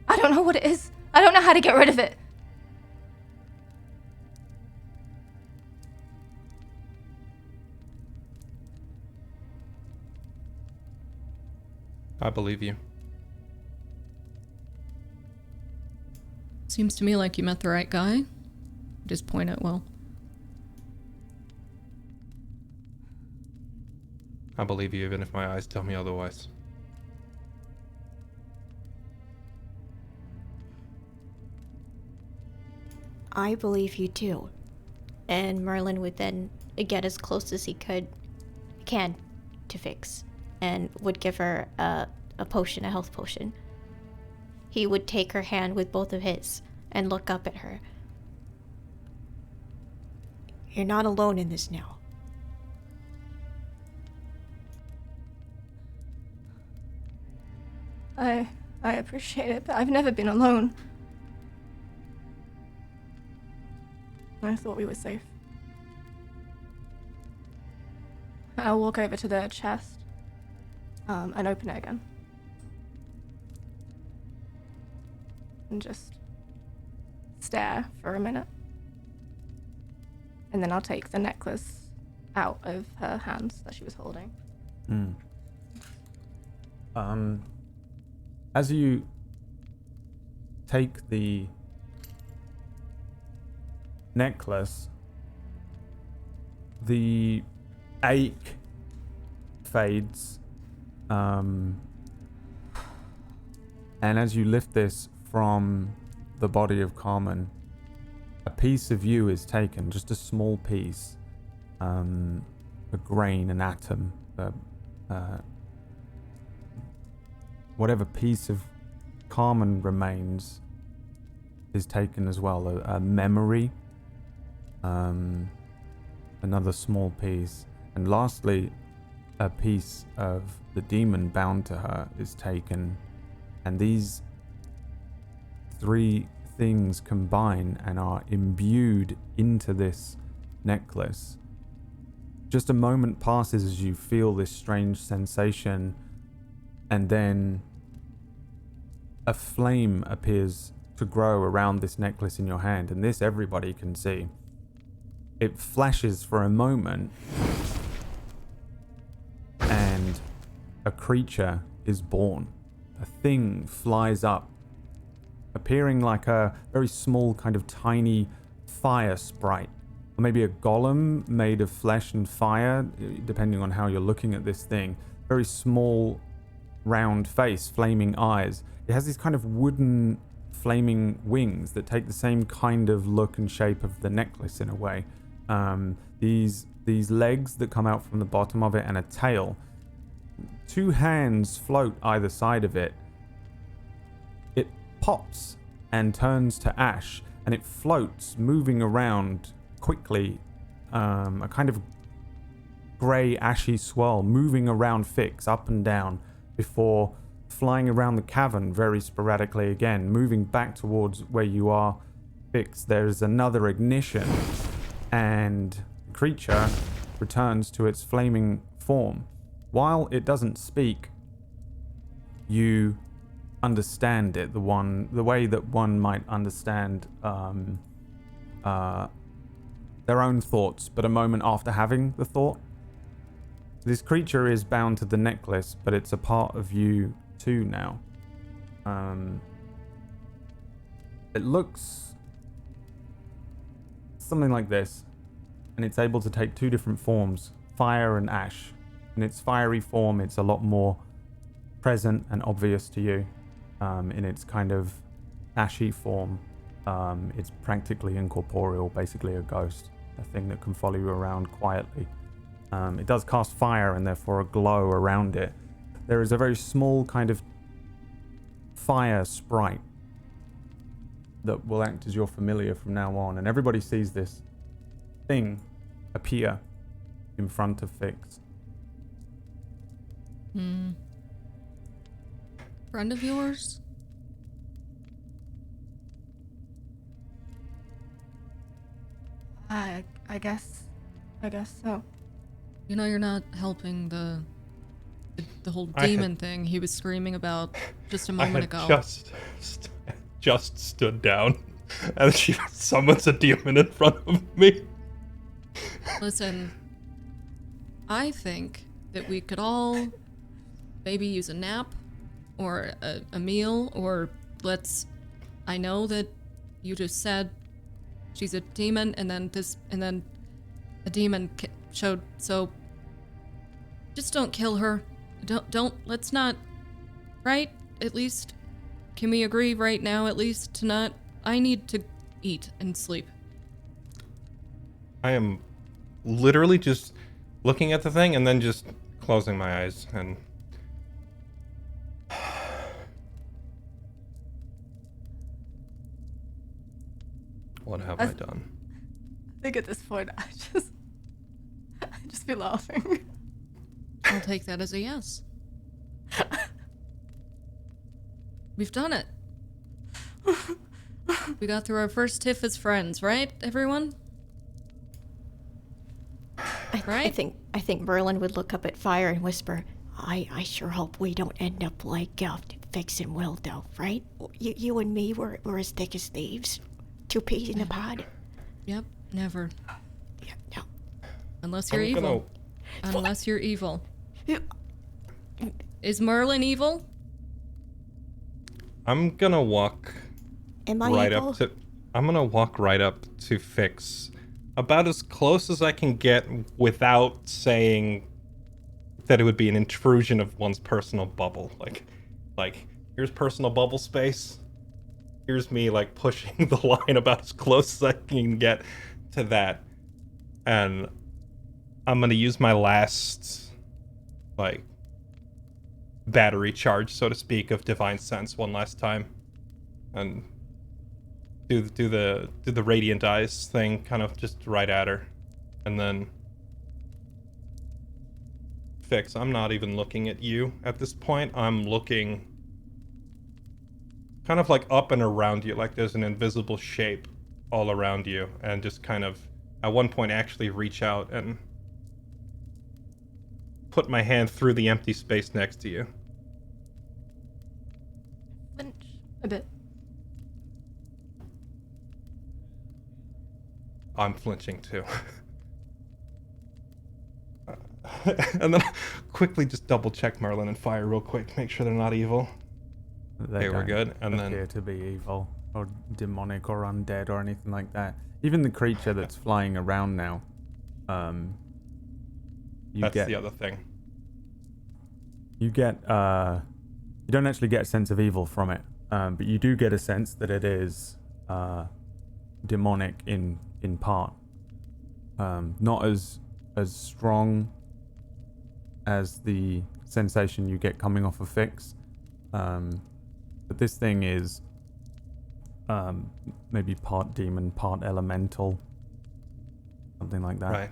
I don't know what it is. I don't know how to get rid of it. I believe you. Seems to me like you met the right guy. Just point at Will. I believe you even if my eyes tell me otherwise. I believe you too. And Merlin would then get as close as he can to Fix, and would give her a potion, a health potion. He would take her hand with both of his and look up at her. You're not alone in this now. I appreciate it, but I've never been alone. I thought we were safe. I'll walk over to the chest and open it again. And just stare for a minute. And then I'll take the necklace out of her hands that she was holding. As you take the necklace, the ache fades, and as you lift this from the body of Carmen, a piece of you is taken, just a small piece, a grain, an atom, whatever piece of Carmen remains is taken as well. A memory, another small piece, and lastly, a piece of the demon bound to her is taken, and these three things combine and are imbued into this necklace. Just a moment passes as you feel this strange sensation, and then a flame appears to grow around this necklace in your hand, and this everybody can see. It flashes for a moment, and a creature is born. A thing flies up, appearing like a very small, kind of tiny fire sprite, or maybe a golem made of flesh and fire, depending on how you're looking at this thing. Very small, round face, flaming eyes. It has these kind of wooden flaming wings that take the same kind of look and shape of the necklace in a way. These legs that come out from the bottom of it, and a tail. Two hands float either side of it. It pops and turns to ash, and it floats, moving around quickly a kind of grey ashy swirl moving around Fix up and down before flying around the cavern very sporadically again, moving back towards where you are, Fix. There's another ignition, and the creature returns to its flaming form. While it doesn't speak, you understand it the way that one might understand their own thoughts, but a moment after having the thought. This creature is bound to the necklace, but it's a part of you too now. It looks something like this, and it's able to take two different forms, fire and ash. In its fiery form, it's a lot more present and obvious to you. In its kind of ashy form, it's practically incorporeal, basically a ghost, a thing that can follow you around quietly. It does cast fire and therefore a glow around it. There is a very small kind of fire sprite that will act as your familiar from now on, and everybody sees this thing appear in front of Fix. Friend of yours? I guess so. You know, you're not helping the whole demon thing he was screaming about just a moment ago. Just stood down, and she summons a demon in front of me. Listen, I think that we could all maybe use a nap or a meal, or I know that you just said she's a demon, and then a demon showed, so just don't kill her. Let's not, right? At least, can we agree right now at least to not, I need to eat and sleep. I am literally just looking at the thing and then just closing my eyes and what have I done? I think at this point I just be laughing. I'll take that as a yes. We've done it. We got through our first tiff as friends, right, everyone? I think Merlin would look up at Fire and whisper, I sure hope we don't end up like Fix and Wildo, right? You and me, we're as thick as thieves. 2 peas in a pod. Yep, never. Yeah, no. Unless you're evil. Unless you're evil. Is Merlin evil? I'm gonna walk Am I right evil? up to. I'm gonna walk right up to Fix, about as close as I can get without saying that it would be an intrusion of one's personal bubble. Like here's personal bubble space. Here's me like pushing the line about as close as I can get to that, and I'm gonna use my last like battery charge, so to speak, of Divine Sense one last time, and do the Radiant Eyes thing, kind of just right at her, and then Fix. I'm not even looking at you at this point. I'm looking kind of like up and around you, like there's an invisible shape all around you, and just kind of at one point actually reach out and put my hand through the empty space next to you. Flinch a bit. I'm flinching too. And then quickly just double check Merlin and Fire real quick, make sure they're not evil. They we're good. And appear then to be evil or demonic or undead or anything like that. Even the creature that's flying around now. that's the other thing. You get you don't actually get a sense of evil from it, but you do get a sense that it is demonic in part. Not as strong as the sensation you get coming off of Fix, but this thing is maybe part demon, part elemental. something like that. Right.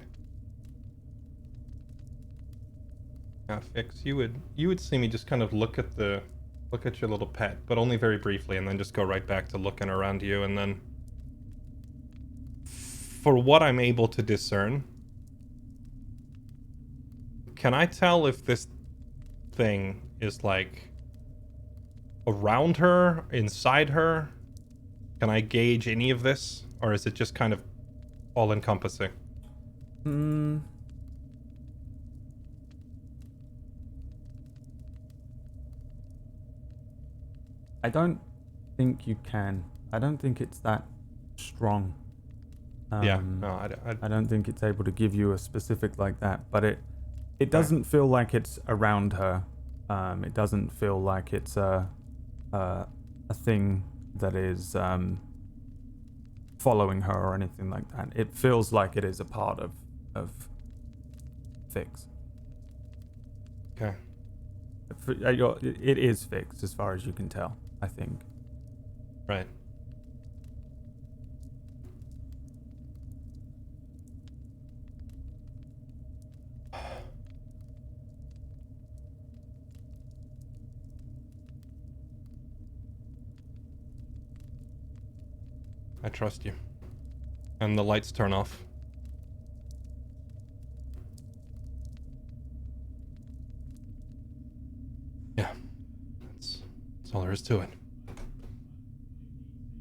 Now, Fix, you would see me just kind of look at your little pet, but only very briefly, and then just go right back to looking around you, and then for what I'm able to discern, can I tell if this thing is like around her, inside her? Can I gauge any of this, or is it just kind of all encompassing? I don't think you can. I don't think it's that strong. Yeah, no, I don't think it's able to give you a specific like that, but it doesn't feel like it's around her. It doesn't feel like it's a thing that is following her or anything like that. It feels like it is a part of Fix. Okay. It is Fix as far as you can tell, I think. Right. I trust you. And the lights turn off. Yeah. That's all there is to it.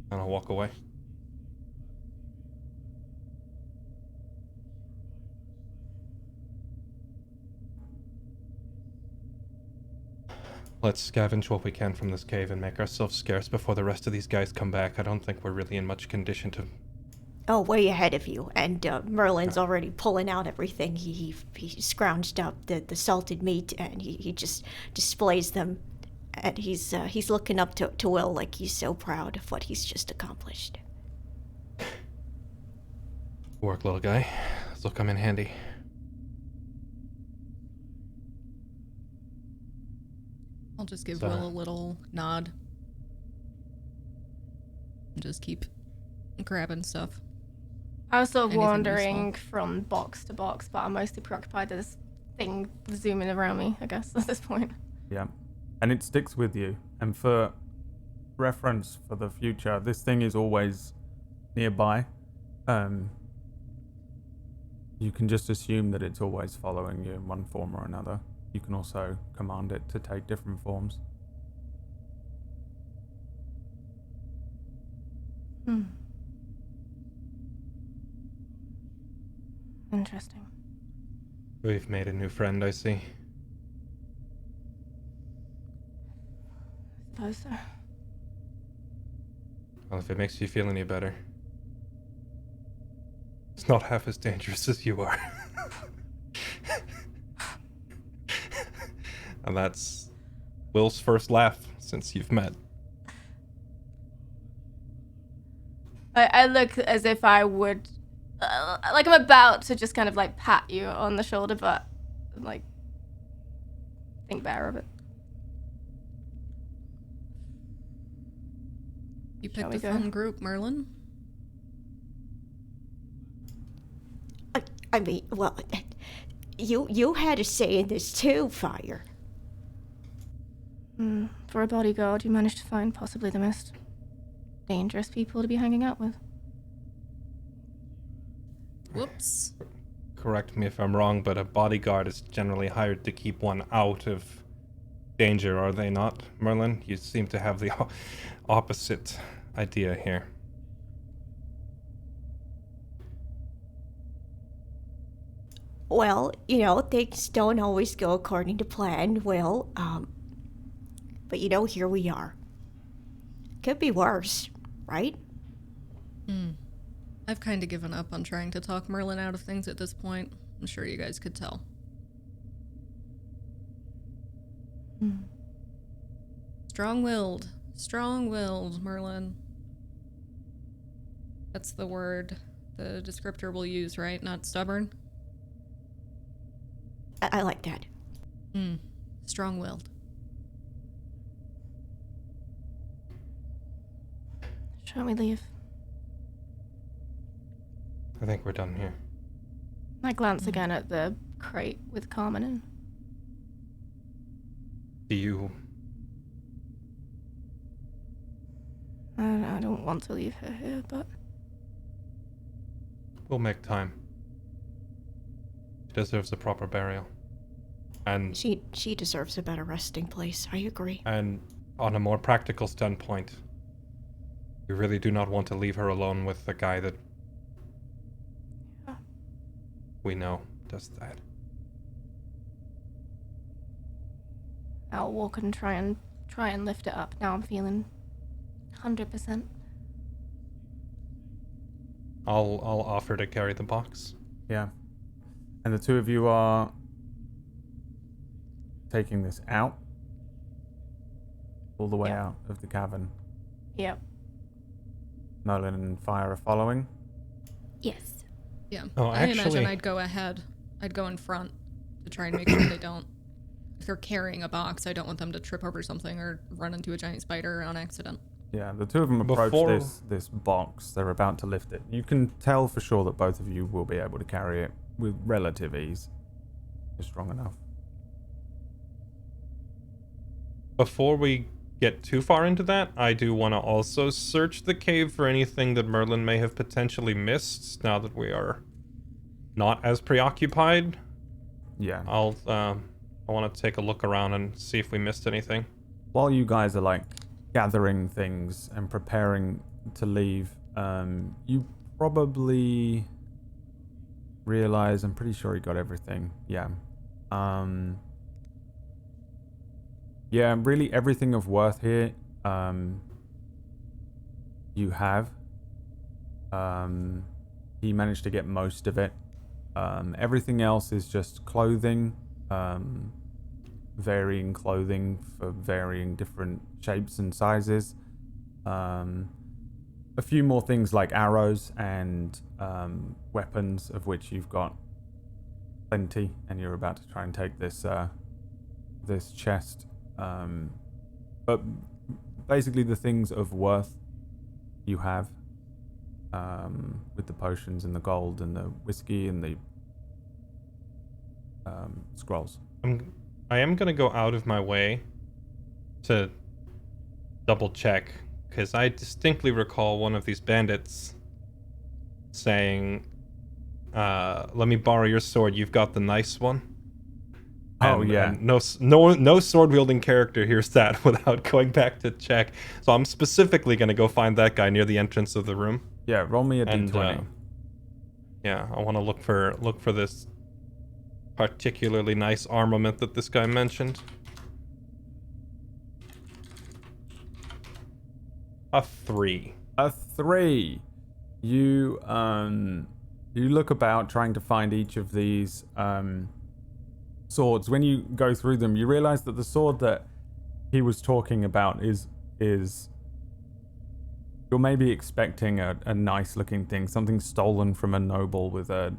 And I'll walk away. Let's scavenge what we can from this cave and make ourselves scarce before the rest of these guys come back. I don't think we're really in much condition to... Oh, way ahead of you. And Merlin's already pulling out everything. He scrounged up the salted meat, and he just displays them. And he's looking up to Will like he's so proud of what he's just accomplished. Work, little guy. This will come in handy. I'll just give Will a little nod. And just keep grabbing stuff. I was sort of Anything wandering useful. from box to box, but I'm mostly preoccupied with this thing zooming around me, I guess, at this point. Yeah. And it sticks with you. And for reference for the future, this thing is always nearby. You can just assume that it's always following you in one form or another. You can also command it to take different forms. Interesting. We've made a new friend, I see. Suppose so. Well, if it makes you feel any better. It's not half as dangerous as you are. And that's Will's first laugh since you've met. I look as if I would, like I'm about to just kind of like pat you on the shoulder, but like think better of it. You Shall picked we a go? fun group, Merlin. I mean, well, you had a say in this too, Fire. For a bodyguard, you managed to find possibly the most dangerous people to be hanging out with. Whoops. Correct me if I'm wrong, but a bodyguard is generally hired to keep one out of danger, are they not, Merlin? You seem to have the opposite idea here. Well, things don't always go according to plan, Will. But here we are. Could be worse, right? I've kind of given up on trying to talk Merlin out of things at this point. I'm sure you guys could tell. Strong-willed. Strong-willed, Merlin. That's the word the descriptor will use, right? Not stubborn? I like that. Strong-willed. Shall we leave? I think we're done here. I glance again at the crate with Carmen in. Do you... I don't want to leave her here, but We'll make time. She deserves a proper burial. And She deserves a better resting place. I agree. And on a more practical standpoint, we really do not want to leave her alone with the guy that we know does that. I'll walk and try and lift it up. Now I'm feeling 100%. I'll offer to carry the box. Yeah. And the two of you are taking this out. All the way out of the cavern. Yep. Nolan and Fire are following. Yes. Yeah. Oh, I imagine actually- I'd go ahead. I'd go in front to try and make sure they don't. If they're carrying a box, I don't want them to trip over something or run into a giant spider on accident. Yeah, the two of them approach Before- this box. They're about to lift it. You can tell for sure that both of you will be able to carry it with relative ease. You're strong enough. Before we get too far into that, I do want to also search the cave for anything that Merlin may have potentially missed now that we are not as preoccupied. Yeah. I want to take a look around and see if we missed anything. While you guys are like gathering things and preparing to leave, you probably realize, I'm pretty sure he got everything. Yeah. Yeah, really everything of worth here, you have. He managed to get most of it. Everything else is just clothing, varying clothing for varying different shapes and sizes. A few more things like arrows and weapons, of which you've got plenty, and you're about to try and take this this chest. But basically the things of worth you have, with the potions and the gold and the whiskey and the scrolls. I am going to go out of my way to double check, because I distinctly recall one of these bandits saying, let me borrow your sword, you've got the nice one. Oh, And- yeah. and no sword wielding character hears that without going back to check. So I'm specifically going to go find that guy near the entrance of the room. Yeah, roll me a And, d20. Yeah, I want to look for this particularly nice armament that this guy mentioned. A 3. A 3. You look about trying to find each of these swords. When you go through them, you realize that the sword that he was talking about is you're maybe expecting a nice looking thing, something stolen from a noble with a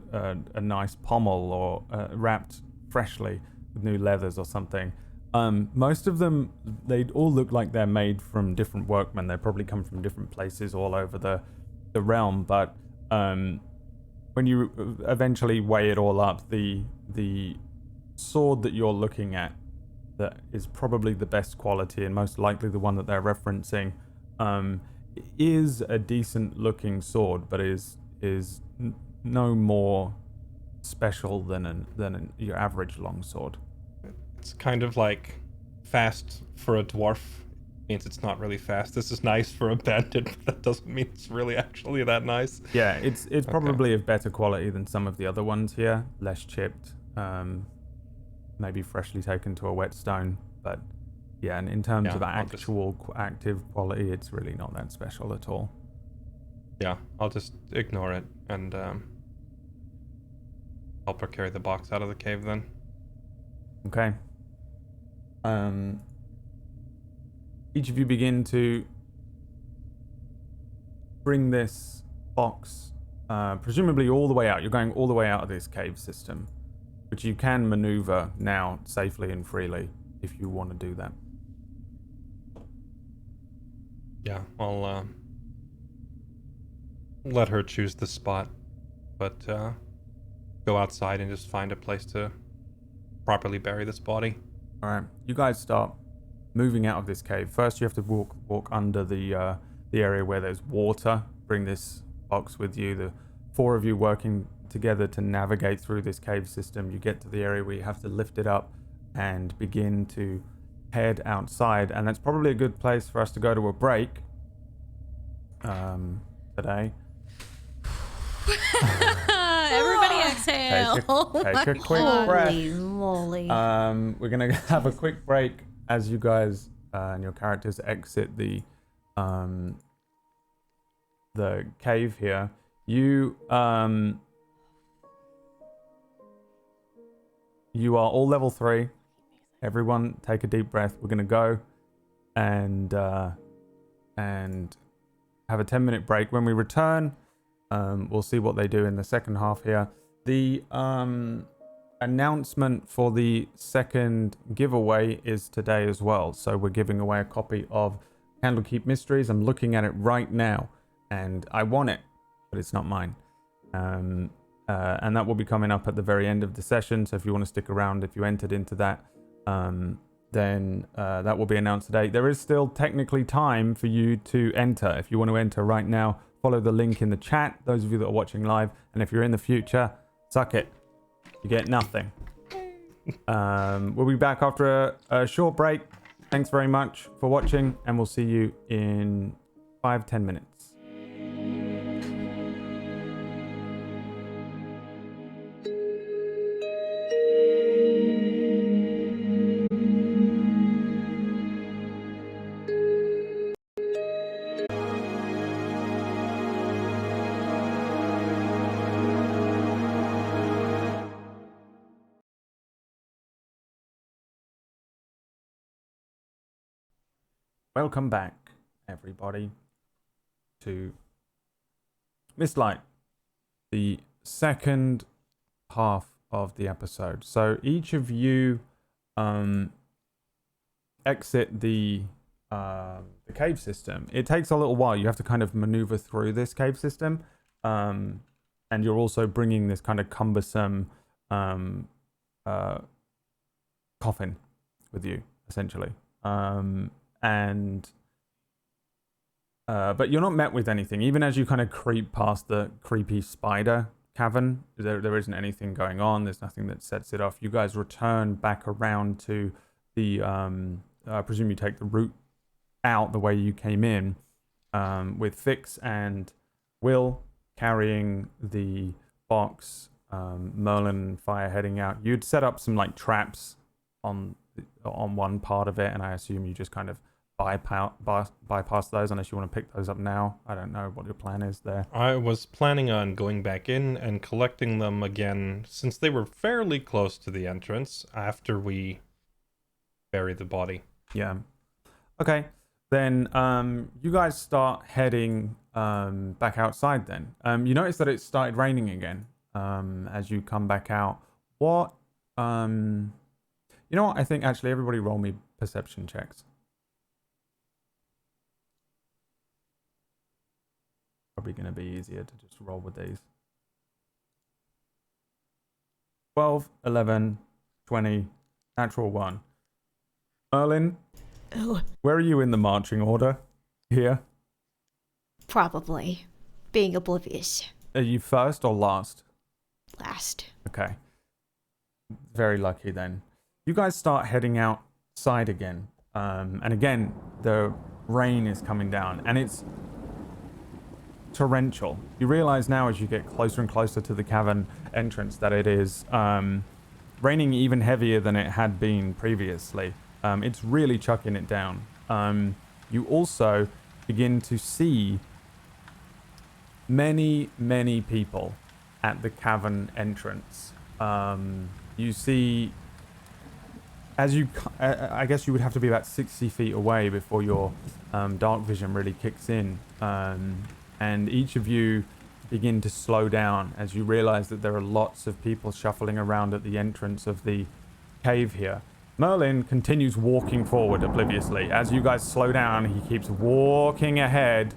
nice pommel or wrapped freshly with new leathers or something. Most of them, they all look like they're made from different workmen. They probably come from different places all over the realm, but when you eventually weigh it all up, the sword that you're looking at that is probably the best quality and most likely the one that they're referencing, is a decent looking sword, but is no more special than your average longsword. It's kind of like fast for a dwarf means it's not really fast. This is nice for a bandit, but that doesn't mean it's really actually that nice. Yeah, it's probably of better quality than some of the other ones here. Less chipped, maybe freshly taken to a whetstone, but yeah, and in terms of actual active quality, it's really not that special at all. Yeah, I'll just ignore it and help her carry the box out of the cave then. Okay. Each of you begin to bring this box, presumably all the way out. You're going all the way out of this cave system, which you can maneuver now safely and freely if you want to do that. Yeah, I'll let her choose the spot, but go outside and just find a place to properly bury this body. All right, you guys start moving out of this cave. First, you have to walk under the area where there's water. Bring this box with you. The 4 of you working together to navigate through this cave system. You get to the area where you have to lift it up and begin to head outside. And that's probably a good place for us to go to a break today. Everybody exhale. Take a quick Holy breath. moly. We're gonna have a quick break as you guys and your characters exit the cave here. You are all level 3. Everyone, take a deep breath. We're gonna go and have a 10-minute break. When we return, we'll see what they do in the second half here. The announcement for the second giveaway is today as well. So we're giving away a copy of Candlekeep Mysteries. I'm looking at it right now, and I want it, but it's not mine. And that will be coming up at the very end of the session. So if you want to stick around, if you entered into that, then that will be announced today. There is still technically time for you to enter. If you want to enter right now, follow the link in the chat, those of you that are watching live. And if you're in the future, suck it. You get nothing. We'll be back after a short break. Thanks very much for watching, and we'll see you in 5-10 minutes. Welcome back, everybody, to Mistlight, the second half of the episode. So each of you exit the cave system. It takes a little while. You have to kind of maneuver through this cave system, and you're also bringing this kind of cumbersome coffin with you, essentially. But you're not met with anything. Even as you kind of creep past the creepy spider cavern, there isn't anything going on. There's nothing that sets it off. You guys return back around to the, I presume you take the route out the way you came in, with Fix and Will carrying the box, Merlin and Fire heading out. You'd set up some like traps on one part of it, and I assume you just kind of bypass those unless you want to pick those up now. I don't know what your plan is there. I was planning on going back in and collecting them again, since they were fairly close to the entrance after we buried the body. Yeah. Okay. Then you guys start heading back outside then. You notice that it started raining again as you come back out. What... You know what? I think actually everybody roll me perception checks. Probably going to be easier to just roll with these. 12, 11, 20, natural 1. Merlin, where are you in the marching order here? Probably. Being oblivious. Are you first or last? Last. Okay. Very lucky then. You guys start heading outside again. And again, the rain is coming down, and it's torrential. You realize now as you get closer and closer to the cavern entrance that it is raining even heavier than it had been previously. It's really chucking it down. You also begin to see many people at the cavern entrance. You see... I guess you would have to be about 60 feet away before your dark vision really kicks in. And each of you begin to slow down as you realize that there are lots of people shuffling around at the entrance of the cave here. Merlin continues walking forward obliviously. As you guys slow down, he keeps walking ahead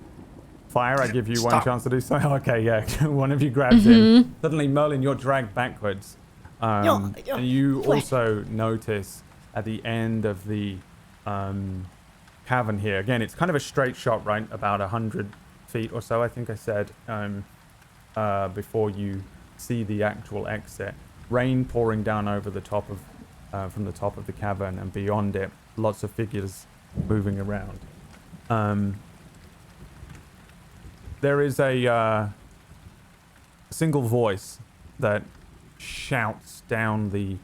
fire, I give you one Stop. chance to do so. Okay, yeah. One of you grabs him. Suddenly, Merlin, you're dragged backwards. And you also notice at the end of the cavern here, again, it's kind of a straight shot, right? About 100 feet or so, I think I said, before you see the actual exit. Rain pouring down over the top of, from the top of the cavern, and beyond it, lots of figures moving around. There is a single voice that shouts down the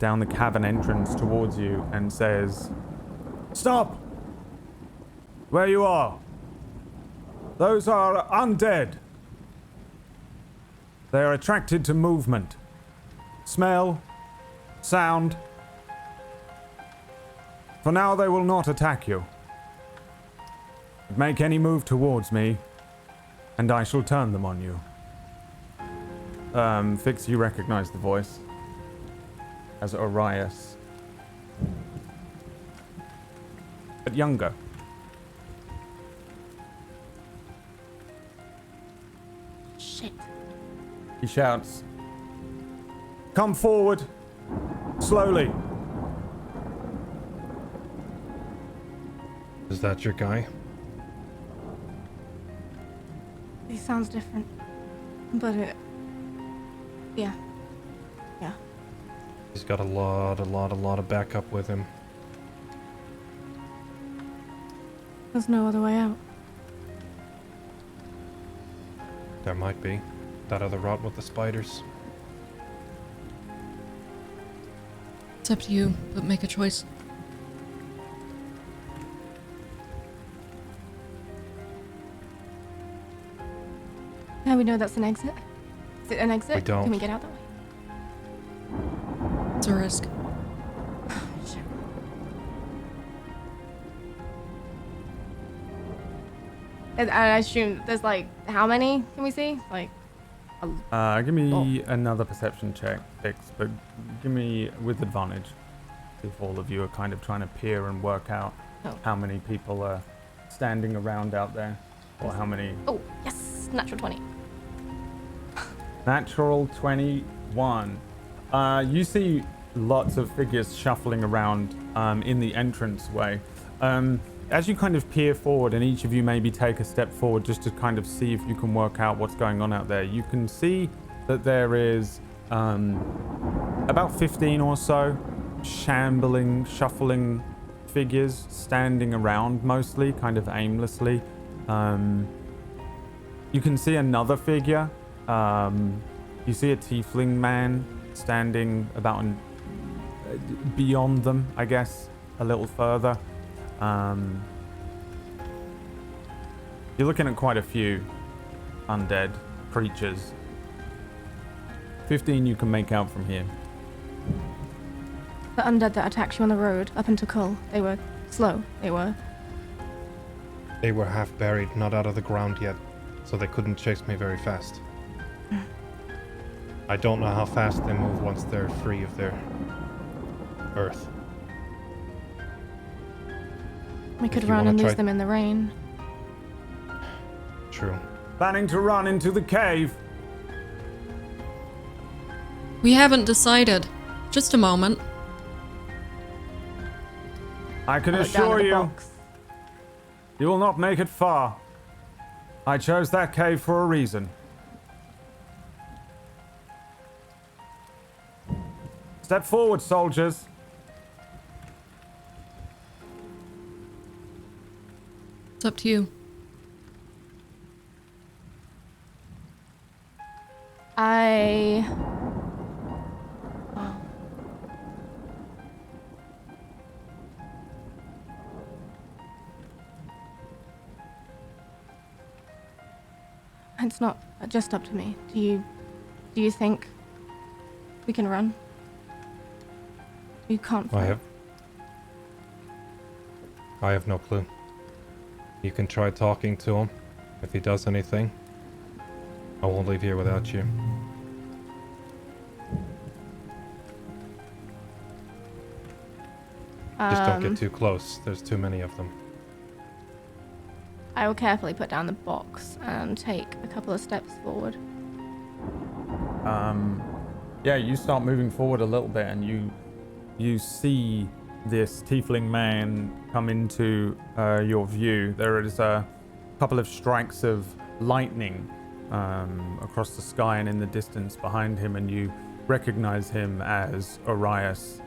cavern entrance towards you and says, "Stop! Where you are! Those are undead. They are attracted to movement, smell, sound. For now, they will not attack you. Make any move towards me, and I shall turn them on you." Fix, you recognize the voice as Orias, but younger. Shit. He shouts, "Come forward, slowly." Is that your guy? He sounds different. But yeah. Yeah. He's got a lot of backup with him. There's no other way out. There might be. That other route with the spiders. It's up to you, but make a choice. Now we know that's an exit. Is it an exit? We don't. Can we get out that way? It's a risk. Shit. And I assume there's like, how many can we see? Like, Give me another perception check, Fix, but give me with advantage. If all of you are kind of trying to peer and work out how many people are standing around out there, or how many. oh, yes, natural 20. Natural 21. You see lots of figures shuffling around in the entranceway. As you kind of peer forward, and each of you maybe take a step forward just to kind of see if you can work out what's going on out there, you can see that there is about 15 or so shambling, shuffling figures standing around, mostly kind of aimlessly. You can see another figure. You see a tiefling man standing about beyond them, I guess, a little further. You're looking at quite a few undead creatures. 15 you can make out from here. The undead that attacked you on the road up into Cull, they were slow. They were half buried, not out of the ground yet, so they couldn't chase me very fast. I don't know how fast they move once they're free of their earth. We could If you run wanna and lose try- them in the rain. True. Planning to run into the cave. We haven't decided. Just a moment. I can Put it down in assure the you, box. you will not make it far. I chose that cave for a reason. Step forward, soldiers. It's up to you. It's not just up to me. Do you think we can run? You can't fight. I have no clue. You can try talking to him. If he does anything, I won't leave here without you. Just don't get too close. There's too many of them. I will carefully put down the box and take a couple of steps forward. Yeah, you start moving forward a little bit, and you see this tiefling man come into your view. There is a couple of strikes of lightning across the sky and in the distance behind him, and you recognize him as Arias,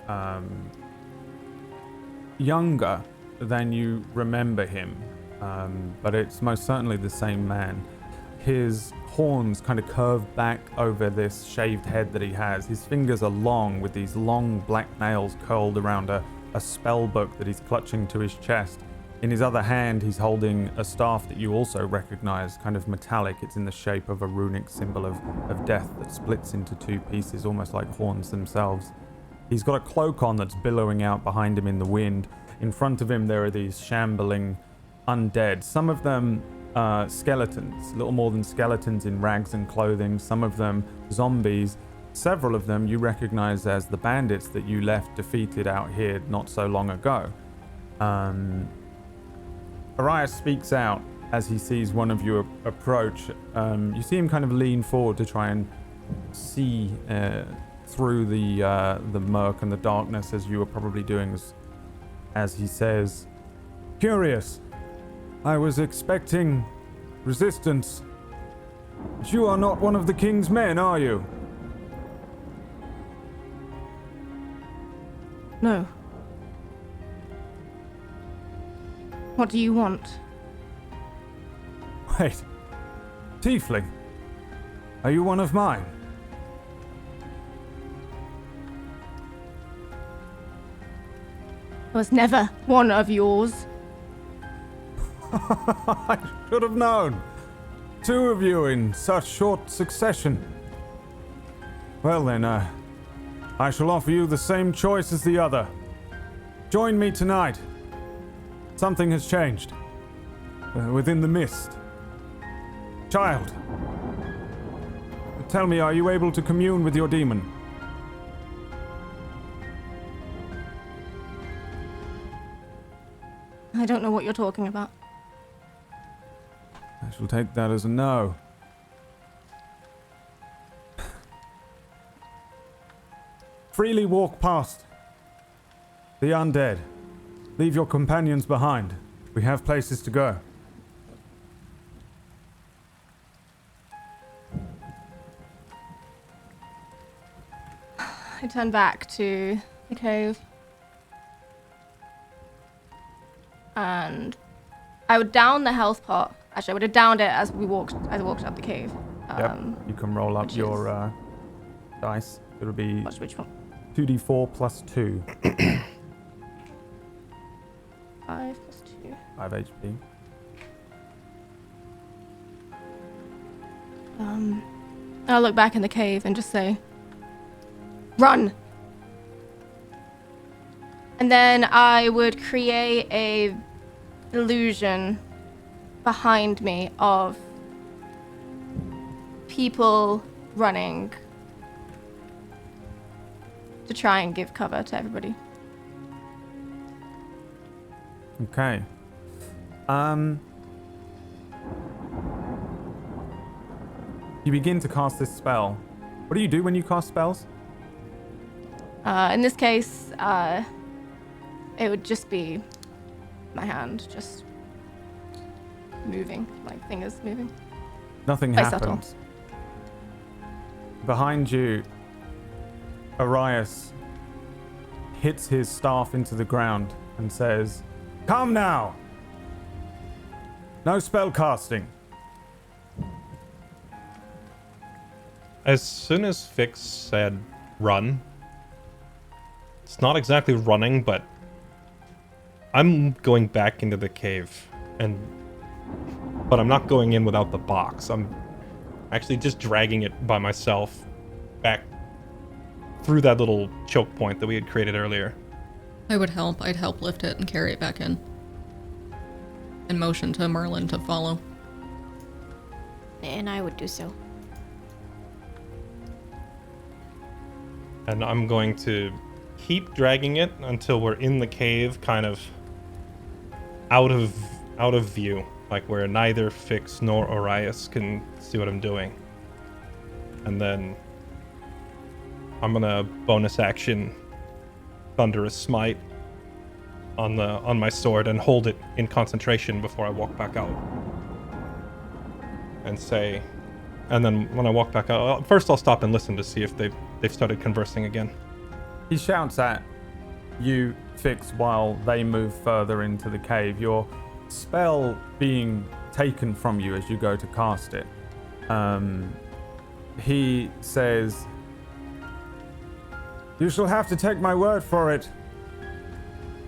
younger than you remember him, but it's most certainly the same man. His horns kind of curve back over this shaved head that he has. His fingers are long, with these long black nails curled around a spell book that he's clutching to his chest. In his other hand, he's holding a staff that you also recognize, kind of metallic. It's in the shape of a runic symbol of death that splits into two pieces, almost like horns themselves. He's got a cloak on that's billowing out behind him in the wind. In front of him, there are these shambling undead. Some of them skeletons, little more than skeletons in rags and clothing. Some of them zombies. Several of them you recognize as the bandits that you left defeated out here not so long ago. Arias speaks out as he sees one of you approach. You see him kind of lean forward to try and see through the murk and the darkness, as you were probably doing, as he says, "Curious. I was expecting resistance. But you are not one of the king's men, are you?" No. What do you want? Wait. Tiefling. Are you one of mine? I was never one of yours. I should have known. Two of you in such short succession. Well then, I shall offer you the same choice as the other. Join me tonight. Something has changed. Within the mist. Child. Tell me, are you able to commune with your demon? I don't know what you're talking about. I shall take that as a no. Freely walk past the undead. Leave your companions behind. We have places to go. I turn back to the cave. And I would down the health pot. Actually, I would have downed it as I walked up the cave. Yep. You can roll up your dice. It'll be Which one? 2d4 plus 2. 5 plus 2. 5 HP. I'll look back in the cave and just say, "Run!" And then I would create a illusion behind me of people running to try and give cover to everybody. Okay. You begin to cast this spell. What do you do when you cast spells? In this case, it would just be my hand just moving, like fingers moving. Nothing Very subtle. happens. Behind you, Arias hits his staff into the ground and says, "Come now! No spell casting." As soon as Fix said run, it's not exactly running, but I'm going back into the cave, but I'm not going in without the box. I'm actually just dragging it by myself back through that little choke point that we had created earlier. I would help. I'd help lift it and carry it back in. And motion to Merlin to follow. And I would do so. And I'm going to keep dragging it until we're in the cave, kind of out of view. like where neither Fix nor Orias can see what I'm doing. And then I'm gonna bonus action Thunderous Smite on my sword and hold it in concentration before I walk back out. And say, and then when I walk back out, first I'll stop and listen to see if they've started conversing again. He shouts at you, Fix, while they move further into the cave. Your spell being taken from you as you go to cast it. He says, "You shall have to take my word for it.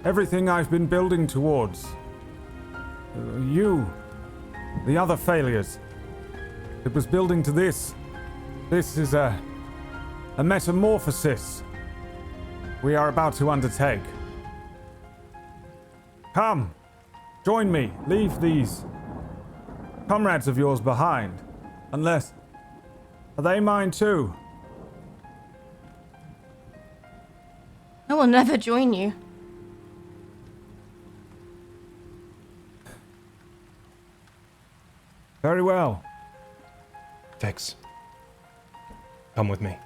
Everything I've been building towards. You, the other failures. It was building to this. This is a metamorphosis we are about to undertake. Come, join me. Leave these comrades of yours behind. Unless, are they mine too?" I will never join you. Very well. Fix, come with me.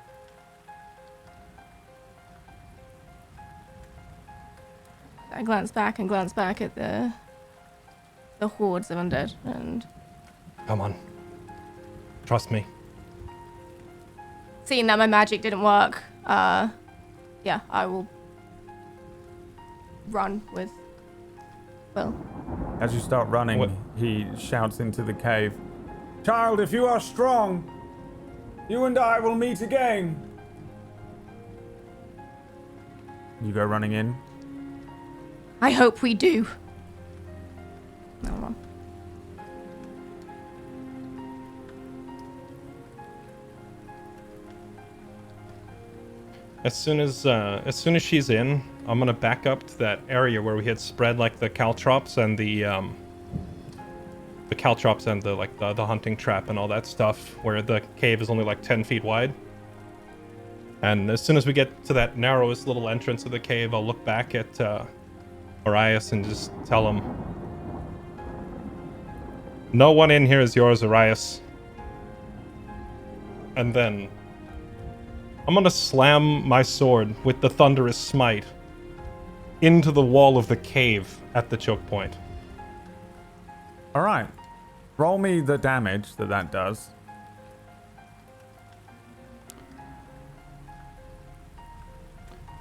I glance back at the hordes of undead, and Come on. Trust me. seeing that my magic didn't work, yeah, I will run with Will. As you start running, What? he shouts into the cave, "Child, if you are strong, you and I will meet again." You go running in. I hope we do. No, run. As soon as she's in, I'm gonna back up to that area where we had spread like the caltrops and the hunting trap and all that stuff, where the cave is only like 10 feet wide. And as soon as we get to that narrowest little entrance of the cave, I'll look back at Orias and just tell him, "No one in here is yours, Orias." And then I'm gonna slam my sword with the Thunderous Smite into the wall of the cave at the choke point. All right. Roll me the damage that does.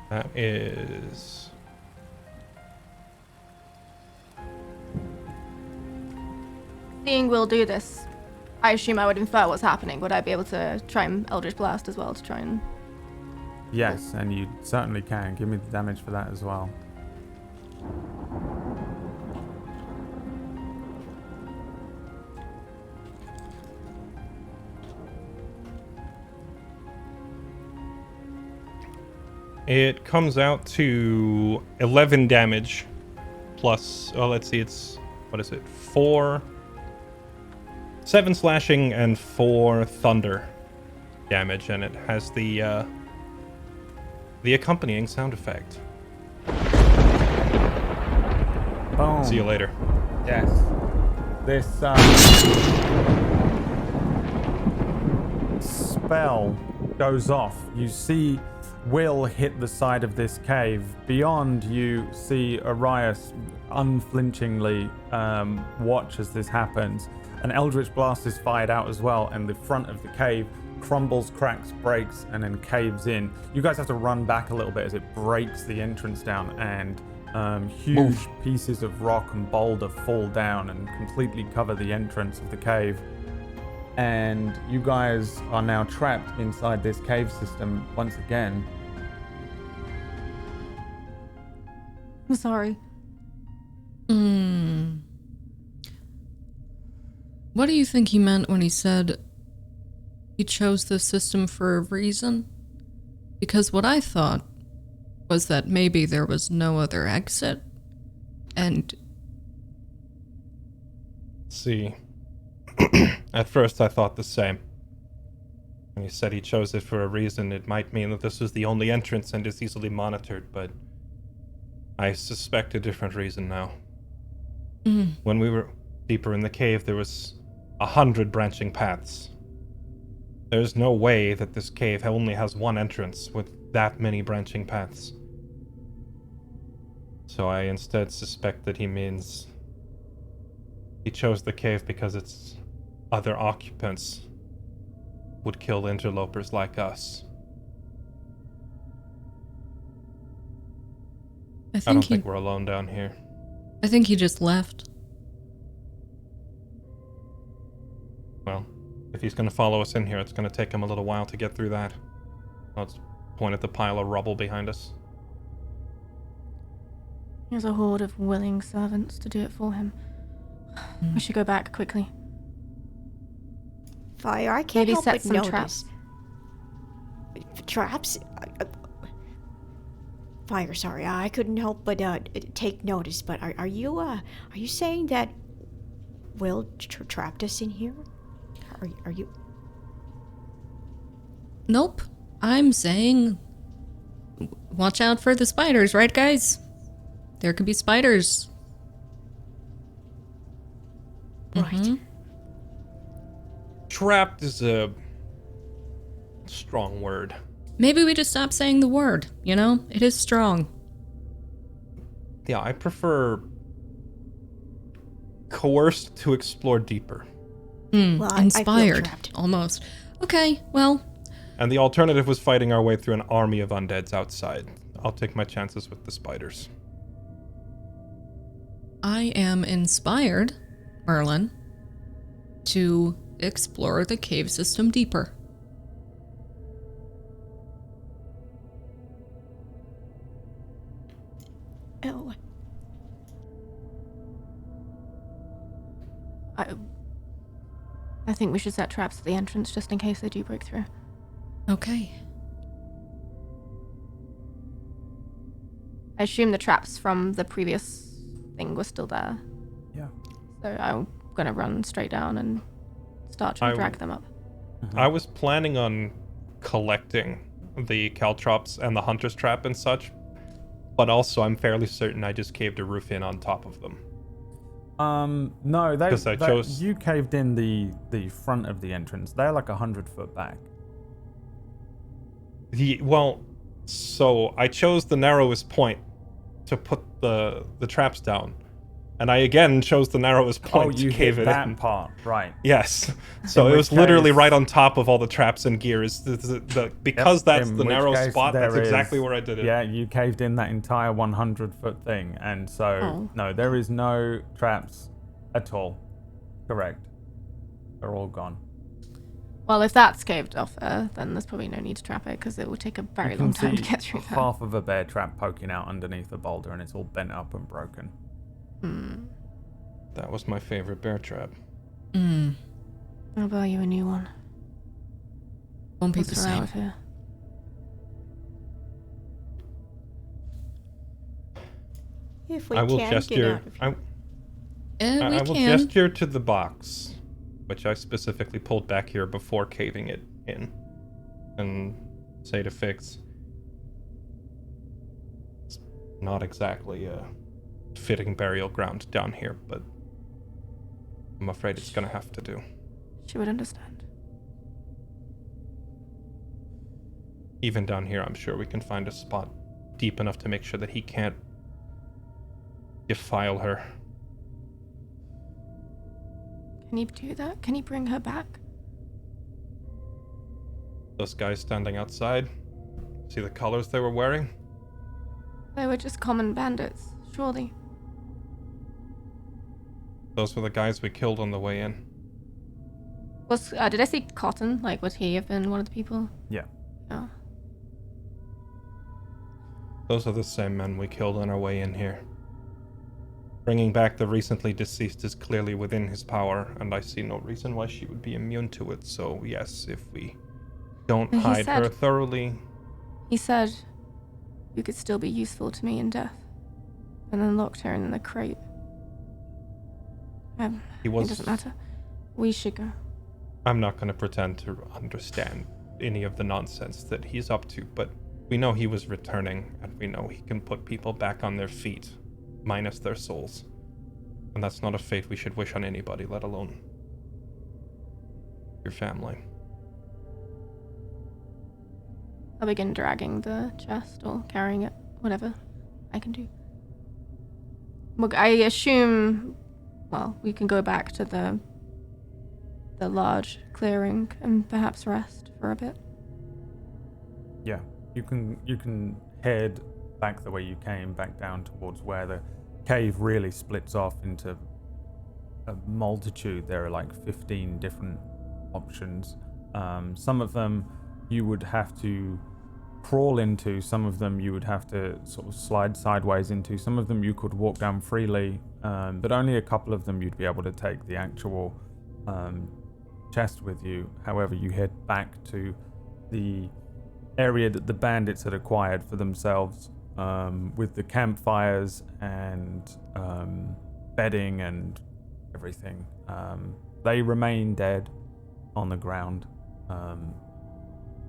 That is... Seeing Will do this, I assume I would infer what's happening. Would I be able to try and Eldritch Blast as well to try and... Yes, and you certainly can. Give me the damage for that as well. It comes out to 11 damage plus, oh, let's see, it's, what is it? 7 slashing and 4 thunder damage, and it has the accompanying sound effect. Boom. See you later. Yes. This spell goes off. You see Will hit the side of this cave. Beyond, you see Arias unflinchingly watch as this happens. An Eldritch Blast is fired out as well, and the front of the cave crumbles, cracks, breaks, and then caves in. You guys have to run back a little bit as it breaks the entrance down, and huge pieces of rock and boulder fall down and completely cover the entrance of the cave. And you guys are now trapped inside this cave system once again. I'm sorry. What do you think he meant when he said he chose this system for a reason? Because what I thought was that maybe there was no other exit, and... See. At first I thought the same. When he said he chose it for a reason, it might mean that this was the only entrance and is easily monitored, but I suspect a different reason now. When we deeper in the cave, there was 100 branching paths. There's no way that this cave only has one entrance with that many branching paths. So I instead suspect that he means he chose the cave because its other occupants would kill interlopers like us. I don't think we're alone down here. I think he just left. Well, if he's going to follow us in here, it's going to take him a little while to get through that. Let's point at the pile of rubble behind us. He has a horde of willing servants to do it for him. We should go back quickly. Fire, I can't Maybe help set but some notice. traps. Traps? Fire, sorry, I couldn't help but take notice. But are you saying that Will trapped us in here? Are you? Nope. I'm saying watch out for the spiders, right, guys? There could be spiders. Right. Mhm. Trapped is a strong word. Maybe we just stop saying the word, you know? It is strong. Yeah, I prefer coerced to explore deeper. Well, I feel Inspired, trapped. almost. Okay, well, And the alternative was fighting our way through an army of undeads outside. I'll take my chances with the spiders. I am inspired, Merlin, to explore the cave system deeper. Oh, I think we should set traps at the entrance just in case they do break through. Okay. I assume the traps from the previous thing were still there. Yeah. So I'm gonna run straight down and start to drag them up. I was planning on collecting the caltrops and the hunter's trap and such, but also I'm fairly certain I just caved a roof in on top of them. No, Because I chose- you caved in the front of the entrance. They're like 100 foot back. Well, so I chose the narrowest point to put the traps down, and I again chose the narrowest point you to cave hit it that in. part, right? Yes, so In it was which literally case- right on top of all the traps and gears. Because that's In the which narrow case spot, that's there is- exactly where I did it. Yeah, you caved in that entire 100-foot thing, and so Oh. no, there is no traps at all. Correct. They're all gone. Well, if that's caved off there, then there's probably no need to trap it because it will take a very You long can time to see get through that. half of a bear trap poking out underneath a boulder, and it's all bent up and broken. That was my favorite bear trap. I'll buy you a new one. Won't be Once the we're out same. of here. if we I will can gesture. get out of here. And we I will can. gesture to the box, which I specifically pulled back here before caving it in, and say to Fix, it's not exactly a fitting burial ground down here, but I'm afraid it's gonna have to do. She would understand. Even down here, I'm sure we can find a spot deep enough to make sure that he can't defile her. Can you do that? Can you bring her back? Those guys standing outside, see the colors they were wearing? They were just common bandits, surely. Those were the guys we killed on the way in. Did I see Cotton? Like, would he have been one of the people? Yeah. Oh. Those are the same men we killed on our way in here. Bringing back the recently deceased is clearly within his power, and I see no reason why she would be immune to it, so yes, if we don't But he hide her said- thoroughly... He said you could still be useful to me in death. And then locked her in the crate. He was... It doesn't matter. We should go. I'm not going to pretend to understand any of the nonsense that he's up to, but we know he was returning, and we know he can put people back on their feet, minus their souls. And that's not a fate we should wish on anybody, let alone your family. I'll begin dragging the chest or carrying it, whatever I can do. Look, I assume, well, we can go back to the large clearing and perhaps rest for a bit. Yeah, you can head back the way you came, back down towards where the cave really splits off into a multitude. There are like 15 different options. Some of them you would have to crawl into, some of them you would have to sort of slide sideways into, some of them you could walk down freely, but only a couple of them you'd be able to take the actual chest with you. However, you head back to the area that the bandits had acquired for themselves, with the campfires and bedding and everything. They remain dead on the ground,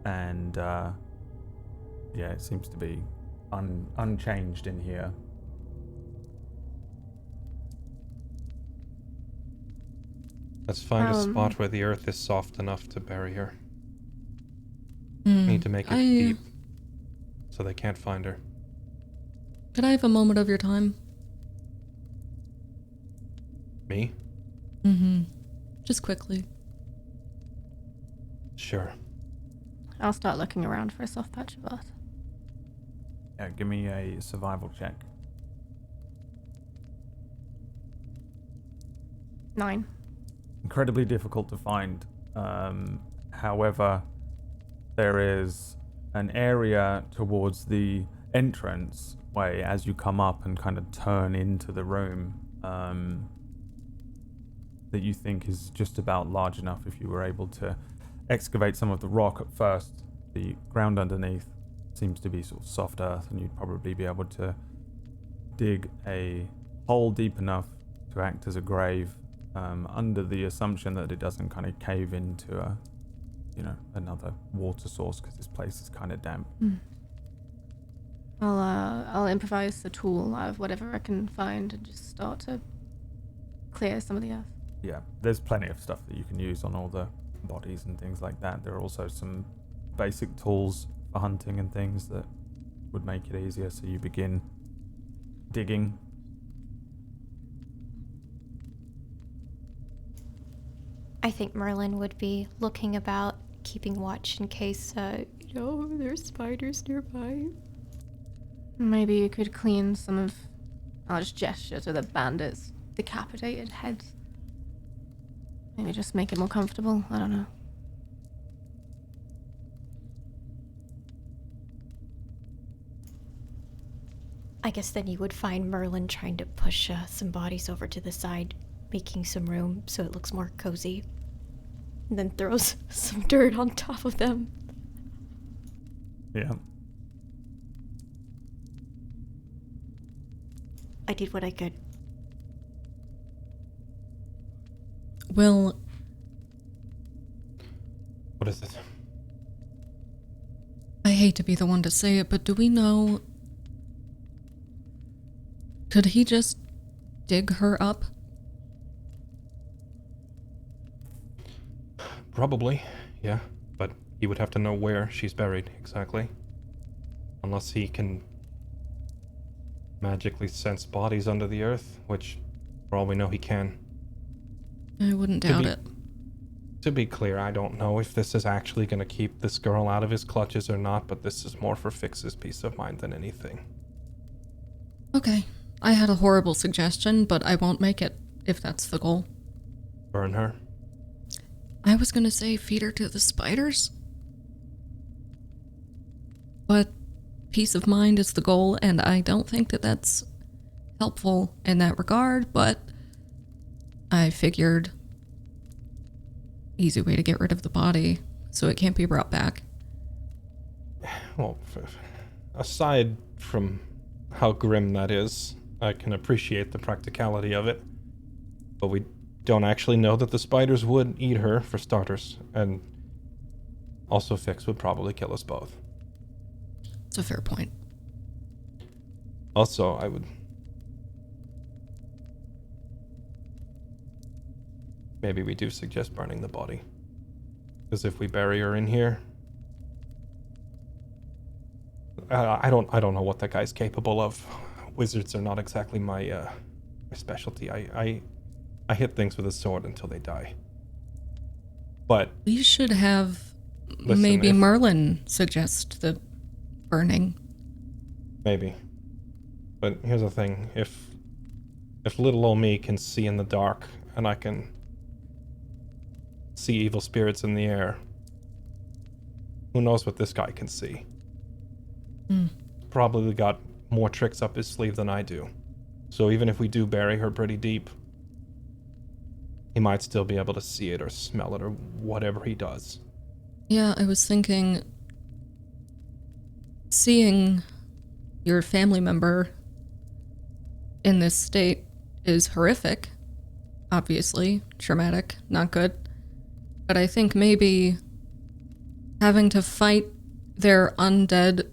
and yeah, it seems to be unchanged in here. Let's find a spot where the earth is soft enough to bury her. Hmm, Need to make it deep so they can't find her. Could I have a moment of your time? Me? Mm-hmm. Just quickly. Sure. I'll start looking around for a soft patch of earth. Yeah, give me a survival check. 9. Incredibly difficult to find. However, there is an area towards the entrance way as you come up and kind of turn into the room, that you think is just about large enough if you were able to excavate some of the rock at first. The ground underneath seems to be sort of soft earth, and you'd probably be able to dig a hole deep enough to act as a grave, under the assumption that it doesn't kind of cave into another water source, because this place is kind of damp. I'll improvise the tool out of whatever I can find and just start to clear some of the earth. Yeah, there's plenty of stuff that you can use on all the bodies and things like that. There are also some basic tools for hunting and things that would make it easier, so you begin digging. I think Merlin would be looking about, keeping watch in case, there's spiders nearby. Maybe you could clean some of... I'll just gesture to the bandits' decapitated heads. Maybe just make it more comfortable. I don't know. I guess then you would find Merlin trying to push some bodies over to the side, making some room so it looks more cozy. And then throws some dirt on top of them. Yeah. I did what I could. Well, What is it? I hate to be the one to say it, but do we know... Could he just dig her up? Probably, yeah. But he would have to know where she's buried, exactly. Unless he can magically sense bodies under the earth, which, for all we know, he can. I wouldn't doubt it. To be clear, I don't know if this is actually going to keep this girl out of his clutches or not, but this is more for Fix's peace of mind than anything. Okay. I had a horrible suggestion, but I won't make it, if that's the goal. Burn her? I was gonna say feed her to the spiders. But peace of mind is the goal, and I don't think that that's helpful in that regard, but I figured easy way to get rid of the body so it can't be brought back. Well, aside from how grim that is, I can appreciate the practicality of it. But we don't actually know that the spiders would eat her, for starters, and also Fix would probably kill us both. It's a fair point. Also, I would maybe we do suggest burning the body. Because if we bury her in here, I don't know what that guy's capable of. Wizards are not exactly my specialty. I hit things with a sword until they die. But We should have listen, maybe if- Merlin suggest the burning. maybe. But here's the thing: if little old me can see in the dark, and I can see evil spirits in the air, who knows what this guy can see? Probably got more tricks up his sleeve than I do. So even if we do bury her pretty deep, he might still be able to see it or smell it or whatever he does. Yeah, I was thinking seeing your family member in this state is horrific. Obviously, traumatic, not good. But I think maybe having to fight their undead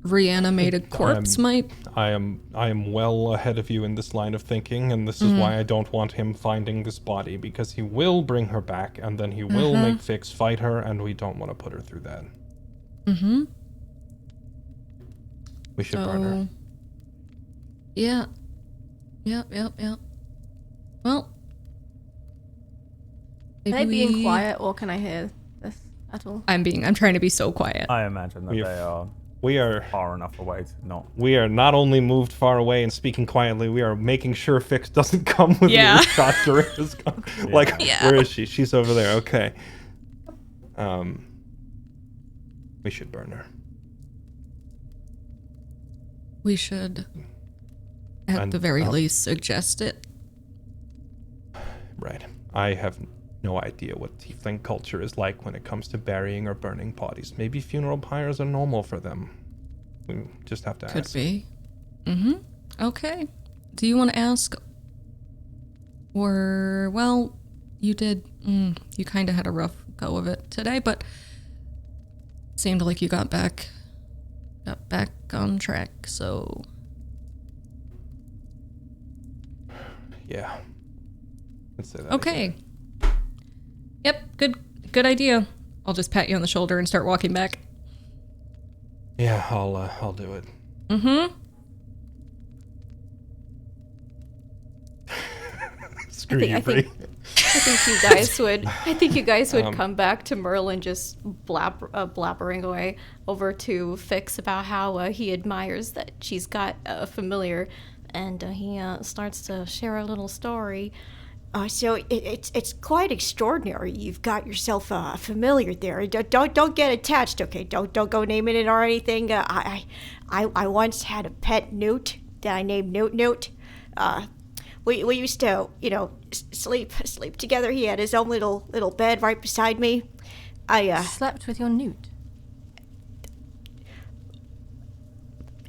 reanimated corpse might. I am well ahead of you in this line of thinking, and this is why I don't want him finding this body, because he will bring her back, and then he will make Fix fight her, and we don't want to put her through that. Mm-hmm. We should burn her. Yeah. Yep. Well. Can I maybe be in we- quiet, or can I hear this at all? I'm trying to be so quiet. I imagine that We they are are far enough away to not. we are not only moved far away and speaking quietly, we are making sure Fix doesn't come with Yeah. earshot during this. Like, Yeah. where is she? She's over there. Okay. We should burn her. We should, at And the very I'll- least, suggest it. Right. I have no idea what tiefling culture is like when it comes to burying or burning bodies. Maybe funeral pyres are normal for them. We just have to Could ask. be. Mm-hmm. Okay. Do you want to ask? Or, well, you did. You kind of had a rough go of it today, but seemed like you got back on track. So Yeah. Let's say that. okay. Yep. Good idea. I'll just pat you on the shoulder and start walking back. Yeah, I'll do it. Mm-hmm. Screw I you, think I think you guys would come back to Merlin just blabbering away over to Fix about how he admires that she's got a familiar, and he starts to share a little story. So it's quite extraordinary. You've got yourself a familiar there. Don't get attached, okay? Don't go naming it or anything. I once had a pet newt that I named Newt. We used to, sleep together. He had his own little bed right beside me. I Slept with your newt.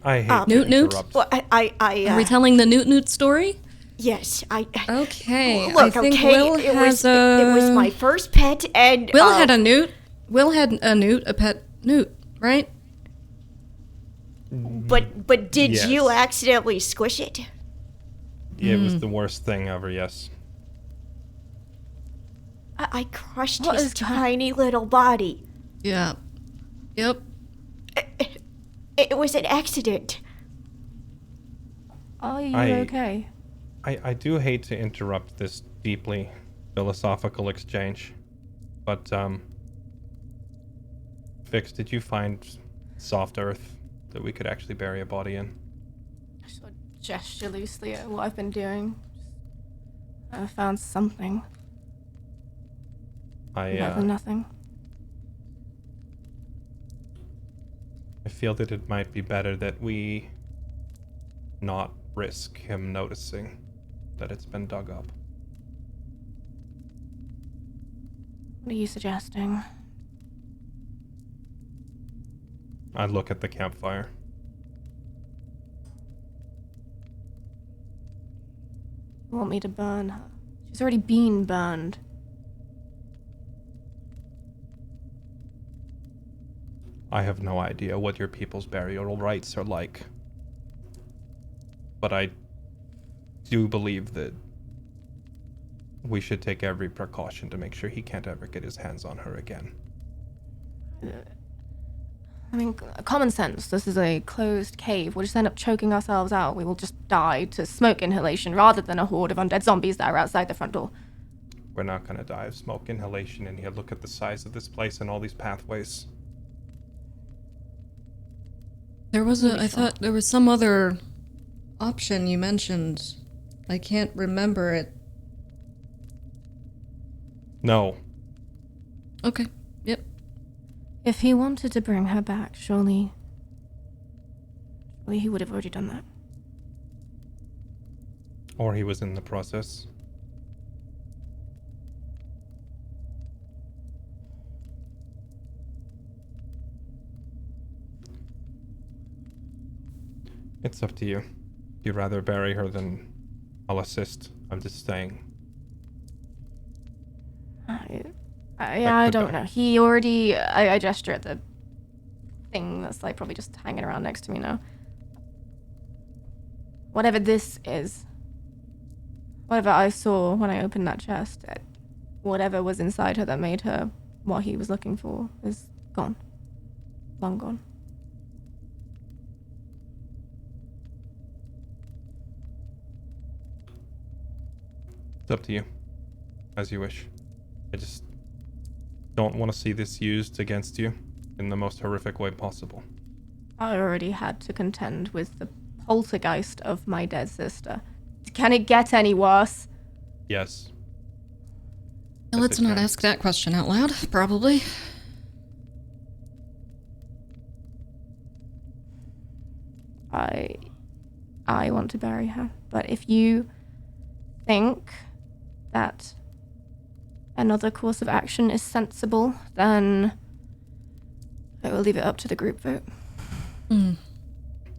I hate to Newt? interrupt. well, Are we telling the Newt story? yes, Okay. Look, I think okay, Will it has was my first pet, and Will had a newt. Will had a newt, a pet newt, right? But did Yes. you accidentally squish it? It was the worst thing ever, yes. I crushed What his is that? tiny little body. Yeah. Yep. It was an accident. Are you I- okay? I do hate to interrupt this deeply philosophical exchange, but, Fix, did you find soft earth that we could actually bury a body in? I sort of gesture loosely at what I've been doing. I found something. Never nothing. I feel that it might be better that we not risk him noticing that it's been dug up. What are you suggesting? I look at the campfire. You want me to burn her? She's already been burned. I have no idea what your people's burial rites are like, but I do believe that we should take every precaution to make sure he can't ever get his hands on her again. I mean, common sense. This is a closed cave. We'll just end up choking ourselves out. We will just die to smoke inhalation rather than a horde of undead zombies that are outside the front door. We're not gonna die of smoke inhalation in here. Look at the size of this place and all these pathways. I thought there was some other option you mentioned. I can't remember it. No. Okay, yep. If he wanted to bring her back, surely he would have already done that. Or he was in the process. It's up to you. If you'd rather bury her, then I'll assist. I'm just saying. I don't know. He already... I gesture at the thing that's like probably just hanging around next to me now. Whatever this is, whatever I saw when I opened that chest, whatever was inside her that made her what he was looking for is gone. Long gone. It's up to you. As you wish. I just don't want to see this used against you in the most horrific way possible. I already had to contend with the poltergeist of my dead sister. Can it get any worse? Yes. Well, let's it not can. ask that question out loud, probably. I want to bury her, but if you think that another course of action is sensible, then I will leave it up to the group vote.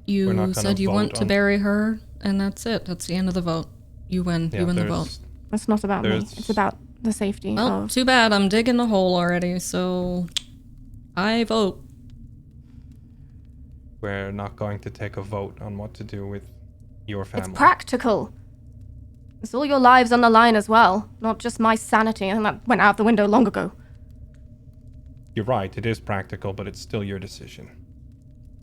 You said you want to bury her, and that's it. That's the end of the vote. You win. Yeah, You win the vote. It's not about me. It's about the safety Well, of... too bad. I'm digging the hole already, so I vote. We're not going to take a vote on what to do with your family. It's practical. It's all your lives on the line as well, not just my sanity, and that went out the window long ago. You're right, it is practical, but it's still your decision.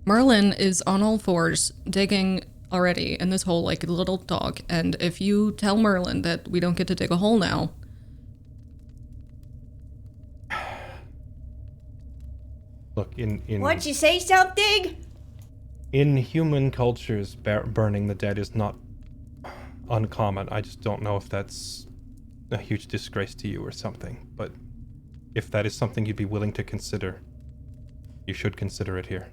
Merlin is on all fours, digging already in this hole like a little dog, and if you tell Merlin that we don't get to dig a hole now... Look, in What'd you say something? in human cultures, burning the dead is not uncommon. I just don't know if that's a huge disgrace to you or something. But if that is something you'd be willing to consider, you should consider it here.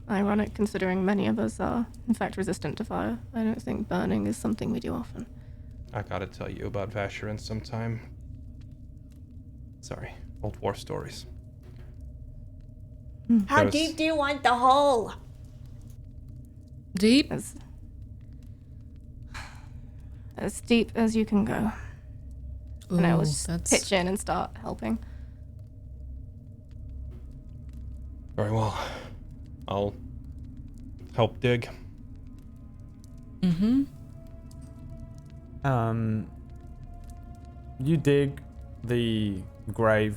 Ironic, considering many of us are, in fact, resistant to fire. I don't think burning is something we do often. I gotta tell you about Vasherin sometime. Sorry, old war stories. How There's- deep do you want the hole? Deep? As deep as you can go. And I will just that's... pitch in and start helping. Very well. I'll help dig. Mm-hmm. You dig the grave.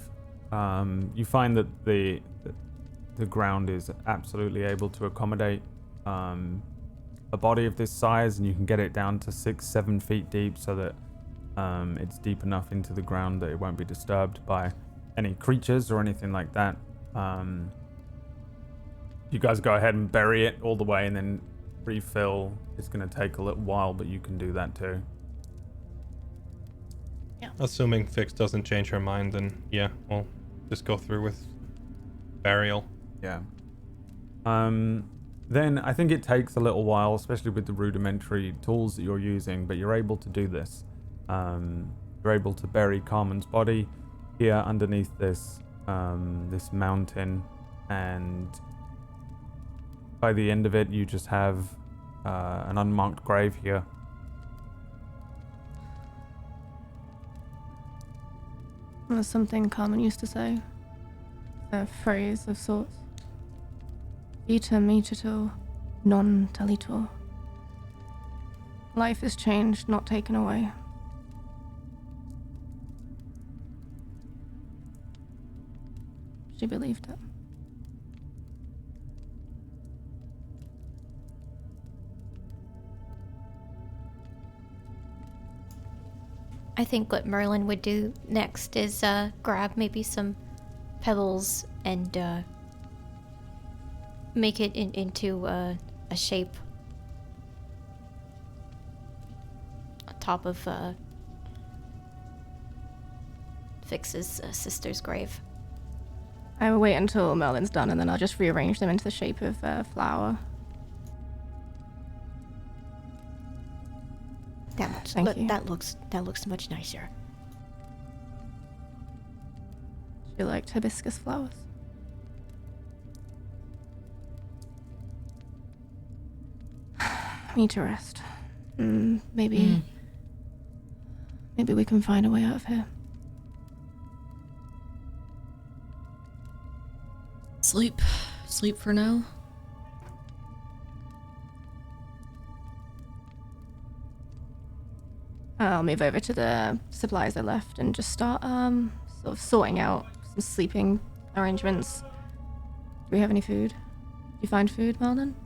You find that the ground is absolutely able to accommodate a body of this size, and you can get it down to 6-7 feet deep, so that it's deep enough into the ground that it won't be disturbed by any creatures or anything like that. You guys go ahead and bury it all the way, and then refill. It's going to take a little while, but you can do that too. Assuming Fix doesn't change her mind, then yeah, we'll just go through with burial. Yeah. Then I think it takes a little while, especially with the rudimentary tools that you're using, but you're able to do this. You're able to bury Carmen's body here underneath this this mountain, and by the end of it, you just have an unmarked grave here. That's something Carmen used to say. A phrase of sorts. Vita mitator, non talitor. Life is changed, not taken away. She believed it. I think what Merlin would do next is grab maybe some pebbles and make it into a shape on top of Fix's sister's grave. I will wait until Merlin's done, and then I'll just rearrange them into the shape of a flower. Thank you. That looks much nicer. She liked hibiscus flowers. I need to rest. Maybe we can find a way out of here. Sleep. Sleep for now. I'll move over to the supplies I left and just start sort of sorting out some sleeping arrangements. Do we have any food? Did you find food, Merlin?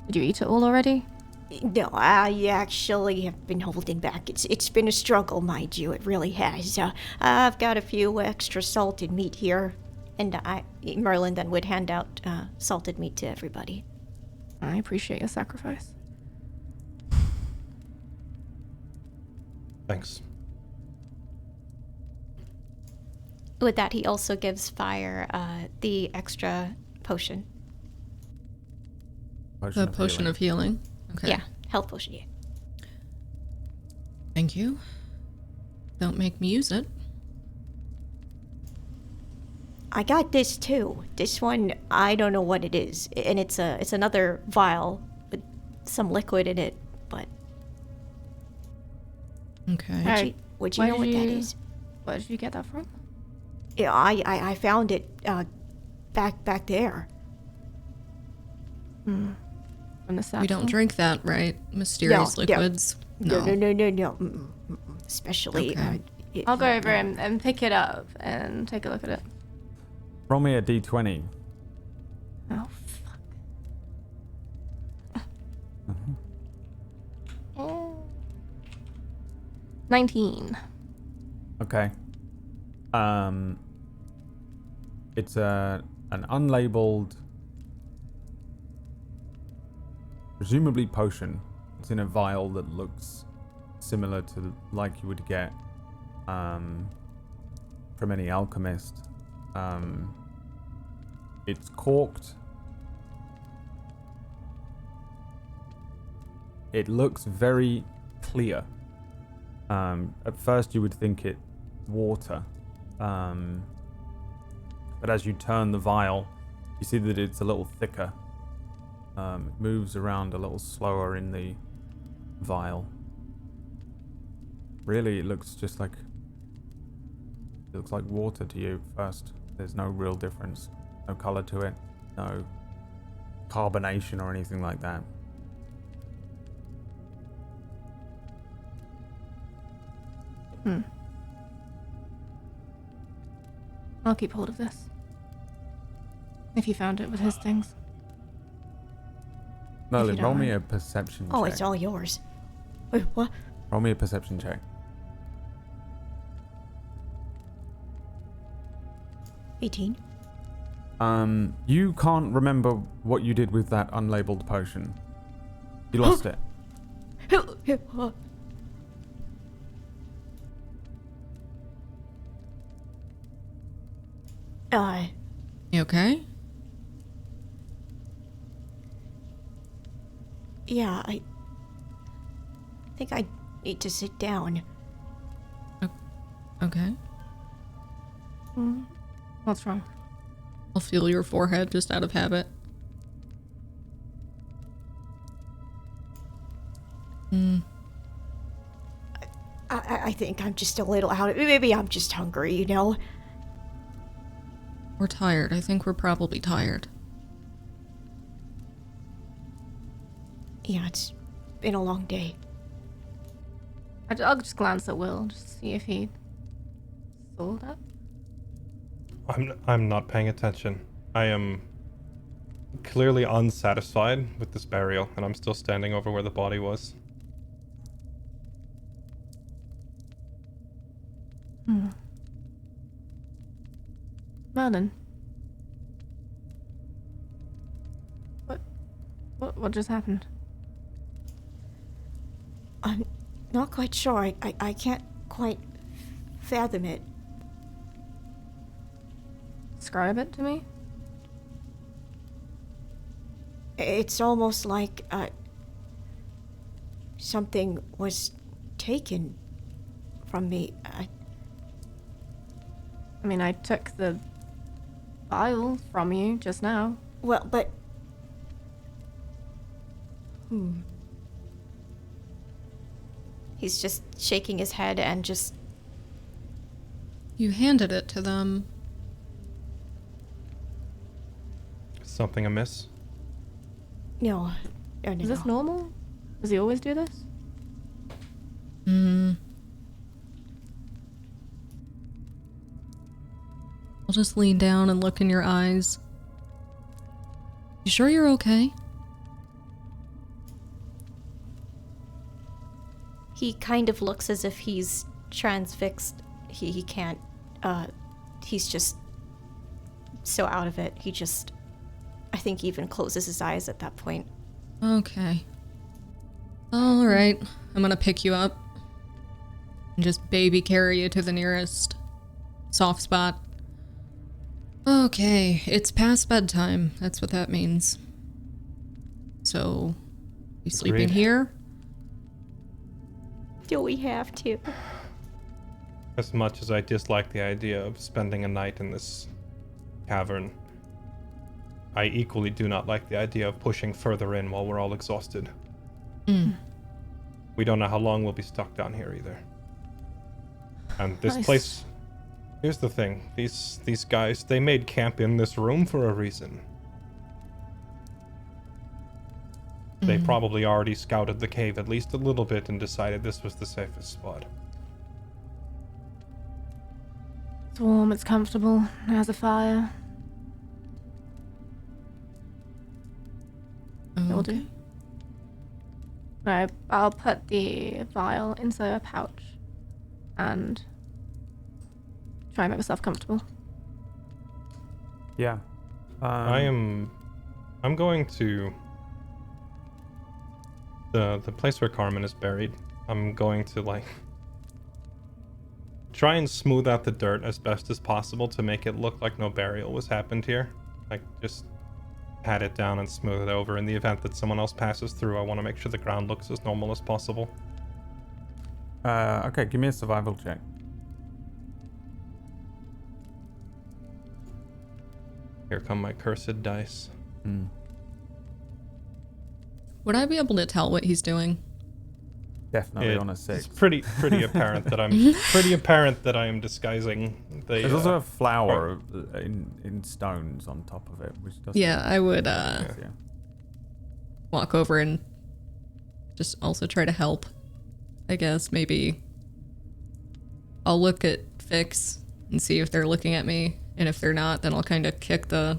Did you eat it all already? No, I actually have been holding back. It's been a struggle, mind you. It really has. I've got a few extra salted meat here, and Merlin then would hand out salted meat to everybody. I appreciate your sacrifice. Thanks. With that, he also gives Fire the extra potion. The potion of healing. Okay. Yeah, health potion, yeah. Thank you. Don't make me use it. I got this too. This one, I don't know what it is, and it's another vial with some liquid in it. But Okay. would you know what that is? Where did you get that from? Yeah, I found it back there. From the satchel? We don't drink that, right? Mysterious liquids. No. Especially. Okay. I'll go over and pick it up and take a look at it. Roll me a d20. Oh, fuck. 19. Okay. It's an unlabeled, presumably potion. It's in a vial that looks similar to like you would get from any alchemist. It's corked. It looks very clear. At first you would think it water, but as you turn the vial, you see that it's a little thicker. It moves around a little slower in the vial. Really, it looks like water to you at first. There's no real difference, no color to it, no carbonation or anything like that. I'll keep hold of this. If you found it with his things. Merlin, don't roll me mind. a perception check. Oh, it's all yours. Wait, what? Roll me a perception check. 18. You can't remember what you did with that unlabeled potion. You lost it. You okay? Yeah, I think I need to sit down. Okay. What's wrong? I'll feel your forehead just out of habit. I think I'm just a little out of... Maybe I'm just hungry, you know? We're tired. I think we're probably tired. Yeah, it's been a long day. I'll just glance at Will, just see if he saw that. I'm not paying attention. I am clearly unsatisfied with this burial, and I'm still standing over where the body was. Merlin. What just happened? I'm not quite sure. I can't quite fathom it. Describe it to me. It's almost like something was taken from me. I mean, I took the vial from you just now. Well, but... He's just shaking his head and just... You handed it to them. Something amiss? No. No. Is this normal? Does he always do this? I'll just lean down and look in your eyes. You sure you're okay? He kind of looks as if he's transfixed. He can't, he's just so out of it. He just, I think, even closes his eyes at that point. Okay. Alright, I'm gonna pick you up and just baby carry you to the nearest soft spot. Okay, it's past bedtime. That's what that means. So, you sleeping Agreed. here? Do we have to? As much as I dislike the idea of spending a night in this cavern, I equally do not like the idea of pushing further in while we're all exhausted. We don't know how long we'll be stuck down here either. And this Nice. place... Here's the thing. These guys, they made camp in this room for a reason. They probably already scouted the cave at least a little bit and decided this was the safest spot. It's warm, it's comfortable, it has a fire. It'll do. Right, I'll put the vial into a pouch and try and make myself comfortable. Yeah. I'm going to the place where Carmen is buried. I'm going to like try and smooth out the dirt as best as possible to make it look like no burial was happened here. Like just pat it down and smooth it over. In the event that someone else passes through, I want to make sure the ground looks as normal as possible. Okay, give me a survival check. Here come my cursed dice. Would I be able to tell what he's doing? Definitely on a 6. It's pretty apparent that I am disguising the. There's also a flower in stones on top of it, which does. Yeah, I would Yeah. walk over and just also try to help. I guess maybe I'll look at Fix and see if they're looking at me, and if they're not, then I'll kind of kick the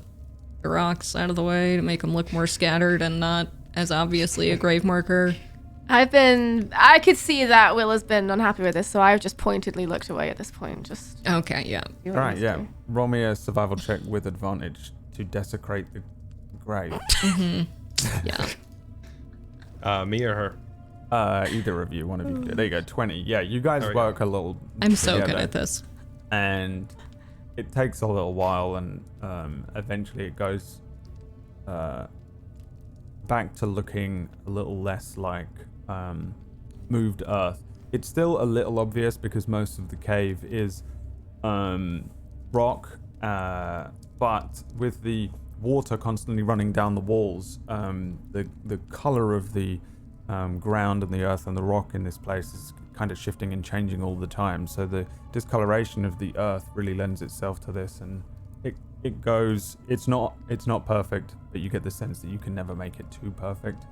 rocks out of the way to make them look more scattered and not as obviously a grave marker. I could see that Will has been unhappy with this, so I've just pointedly looked away at this point. Just Okay, yeah. see what All he right, has yeah. to do. Roll me a survival check with advantage to desecrate the grave. Yeah. Me or her? Either of you, one of you. There you go, 20. Yeah, you guys There we go. work a little. I'm so good together, at this. and it takes a little while, and eventually it goes back to looking a little less like moved earth. It's still a little obvious because most of the cave is rock, but with the water constantly running down the walls, the color of the ground and the earth and the rock in this place is kind of shifting and changing all the time. So the discoloration of the earth really lends itself to this, and it goes. It's not perfect, but you get the sense that you can never make it too perfect.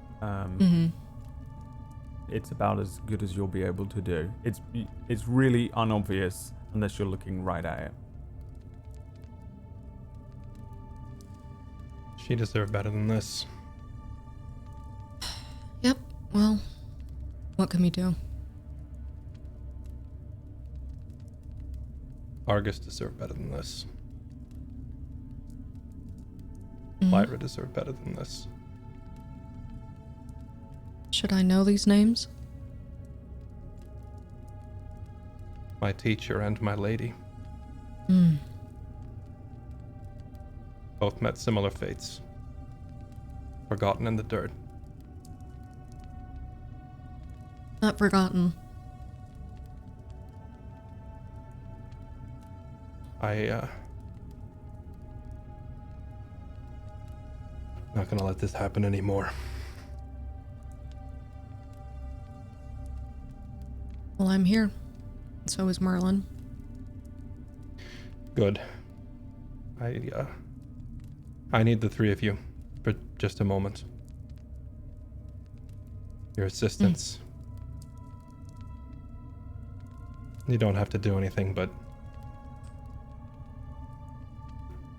It's about as good as you'll be able to do. It's really unobvious unless you're looking right at it. She deserved better than this. Yep, well, what can we do? Argus deserved better than this. Mm. Lyra deserved better than this. Should I know these names? My teacher and my lady. Hmm. Both met similar fates. Forgotten in the dirt. Not forgotten. Not gonna let this happen anymore. Well, I'm here. So is Merlin. Good. I need the three of you for just a moment. Your assistance. You don't have to do anything, but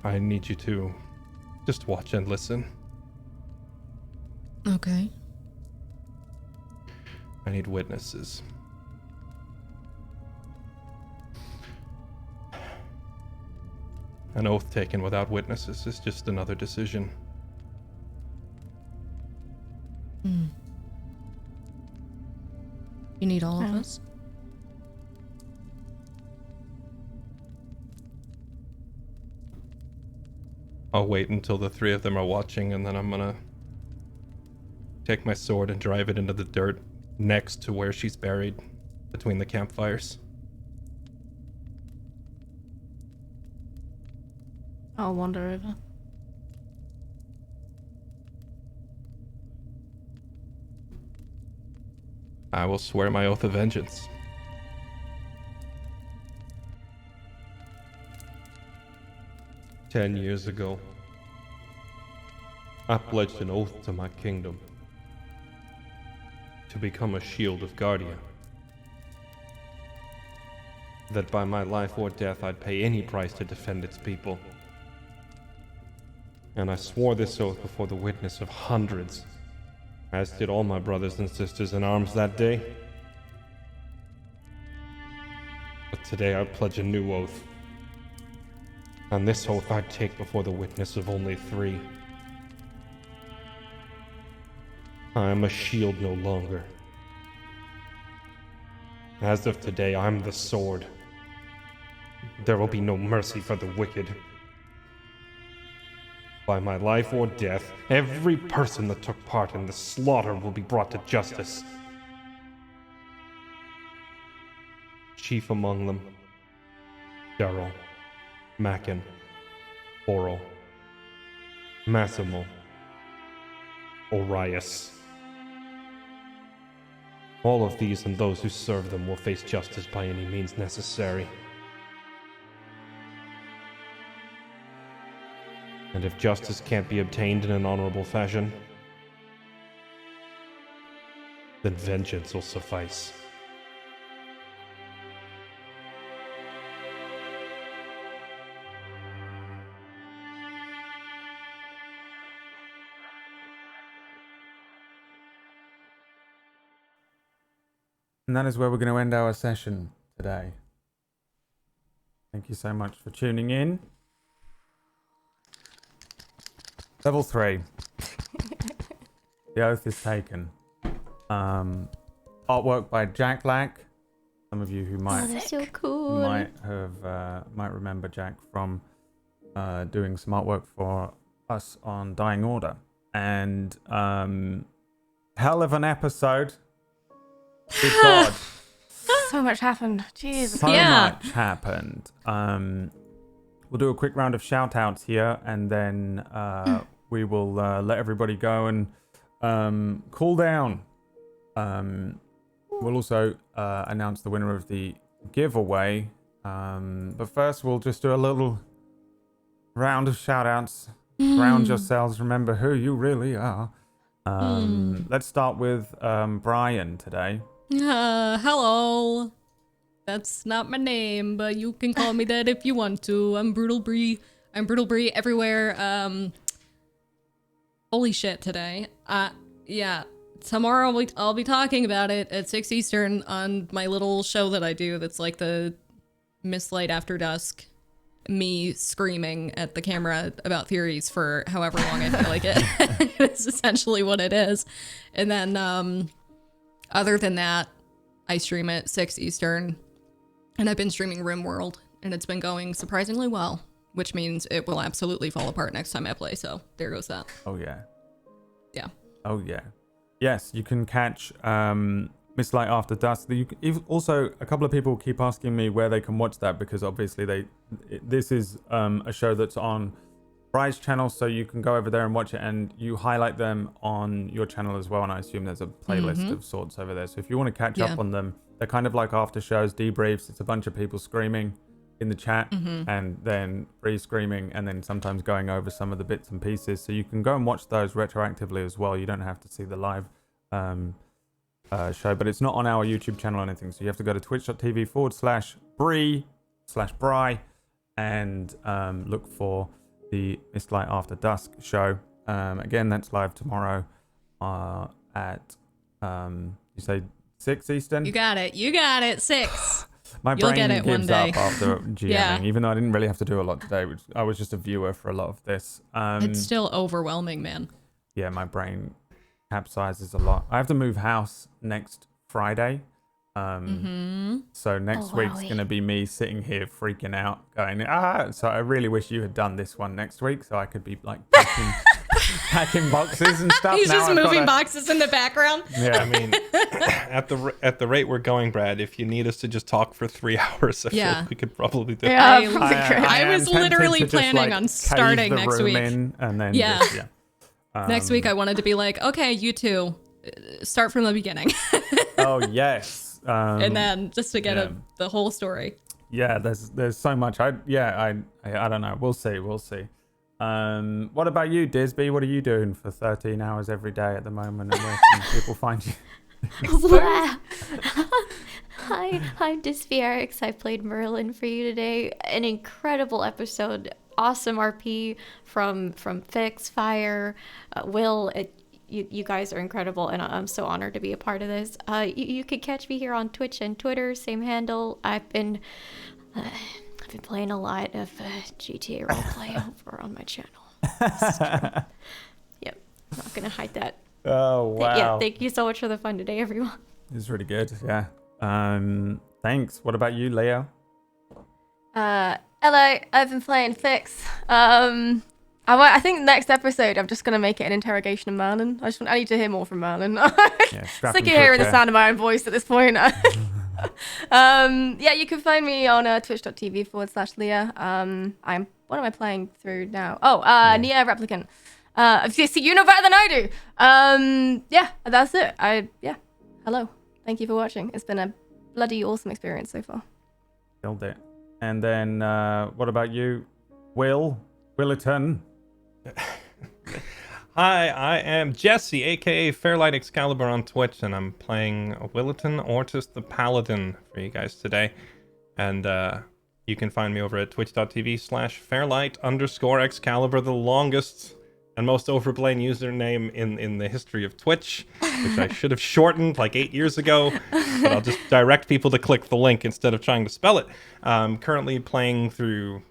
I need you to just watch and listen. Okay. I need witnesses. An oath taken without witnesses is just another decision. Hmm. You need all of us? I'll wait until the three of them are watching, and then I'm gonna take my sword and drive it into the dirt next to where she's buried, between the campfires. I'll wander over. I will swear my oath of vengeance. "10 years ago, I pledged an oath to my kingdom to become a shield of Guardia. That by my life or death I'd pay any price to defend its people. And I swore this oath before the witness of hundreds, as did all my brothers and sisters in arms that day. But today I pledge a new oath. And this oath I'd take before the witness of only 3. I am a shield no longer. As of today, I'm the sword. There will be no mercy for the wicked. By my life or death, every person that took part in the slaughter will be brought to justice. Chief among them, Daryl, Mackin, Boral, Massimo, Orias. All of these and those who serve them will face justice by any means necessary. And if justice can't be obtained in an honorable fashion, then vengeance will suffice." And that is where we're going to end our session today. Thank you so much for tuning in. Level 3. The oath is taken. Artwork by Jack Lack. Some of you who might that's so cool. might remember Jack from doing some artwork for us on Dying Order. And hell of an episode. Good God. So much happened. Jesus. So Yeah. much happened. We'll do a quick round of shout outs here, and then we will let everybody go and cool down. We'll also announce the winner of the giveaway. But first, we'll just do a little round of shout outs. Ground yourselves, remember who you really are. Let's start with Brian today. Hello. That's not my name, but you can call me that if you want to. I'm Brutal Bree. I'm Brutal Bree everywhere. Holy shit today. Yeah. Tomorrow I'll be talking about it at 6 Eastern on my little show that I do that's like the Mistlight After Dusk. Me screaming at the camera about theories for however long I feel like it. It's essentially what it is. And then other than that, I stream at 6 Eastern. And I've been streaming RimWorld, and it's been going surprisingly well, which means it will absolutely fall apart next time I play. So there goes that. Oh, yeah. Yeah. Oh, yeah. Yes, you can catch Mistlight After Dusk. Also, a couple of people keep asking me where they can watch that, because obviously this is a show that's on Bry's channel, so you can go over there and watch it, and you highlight them on your channel as well, and I assume there's a playlist of sorts over there. So if you want to catch up on them, they're kind of like after shows, debriefs. It's a bunch of people screaming in the chat, and then Bree screaming, and then sometimes going over some of the bits and pieces. So you can go and watch those retroactively as well. You don't have to see the live show, but it's not on our YouTube channel or anything. So you have to go to twitch.tv/Bree/Bry and look for the Mistlight After Dusk show. Again, that's live tomorrow at you say 6 Eastern? You got it. 6. My You'll brain get it one gives day. up after GMing, Yeah. even though I didn't really have to do a lot today. I was just a viewer for a lot of this. It's still overwhelming, man. Yeah, my brain capsizes a lot. I have to move house next Friday. So next week's wowie. going to be me sitting here freaking out, going, So I really wish you had done this one next week so I could be like packing boxes and stuff. He's Now just I've moving gotta- boxes in the background. Yeah, I mean, at the rate we're going, Brad, if you need us to just talk for 3 hours, I feel like we could probably do it. Yeah, I- probably great. I am was tempted literally to just, planning like, on cave starting the next room week. in and then Yeah. just, Next week, I wanted to be like, okay, you two, start from the beginning. Oh, yes. And then just to get yeah. the whole story. Yeah, there's so much. I don't know. We'll see. What about you, Disby? What are you doing for 13 hours every day at the moment, and where can people find you? Blah. Hi, I'm Dyspherics. I played Merlin for you today. An incredible episode. Awesome RP from Fix, Fire, Will. You guys are incredible, and I'm so honored to be a part of this. You can catch me here on Twitch and Twitter, same handle. I've been playing a lot of GTA roleplay over on my channel. Yep, I'm not gonna hide that. Oh, wow. Yeah, thank you so much for the fun today, everyone. It's really good. Yeah. Thanks. What about you, Leo? Hello, I've been playing Fix. I think next episode I'm just gonna make it an interrogation of Merlin. I need to hear more from Merlin. Strap Sick him of to a hearing the chair. sound of my own voice at this point. Yeah, you can find me on twitch.tv/Leah. What am I playing through now? Nier Replicant. See, you know better than I do. Yeah, that's it. Hello. Thank you for watching. It's been a bloody awesome experience so far. Killed it. And then what about you, Willerton? Hi, I am Jesse, aka Fairlight Excalibur on Twitch, and I'm playing Willerton Ortis the Paladin for you guys today. And you can find me over at twitch.tv/Fairlight_Excalibur, the longest and most overblamed username in the history of Twitch, which I should have shortened like 8 years ago, but I'll just direct people to click the link instead of trying to spell it. Currently playing through...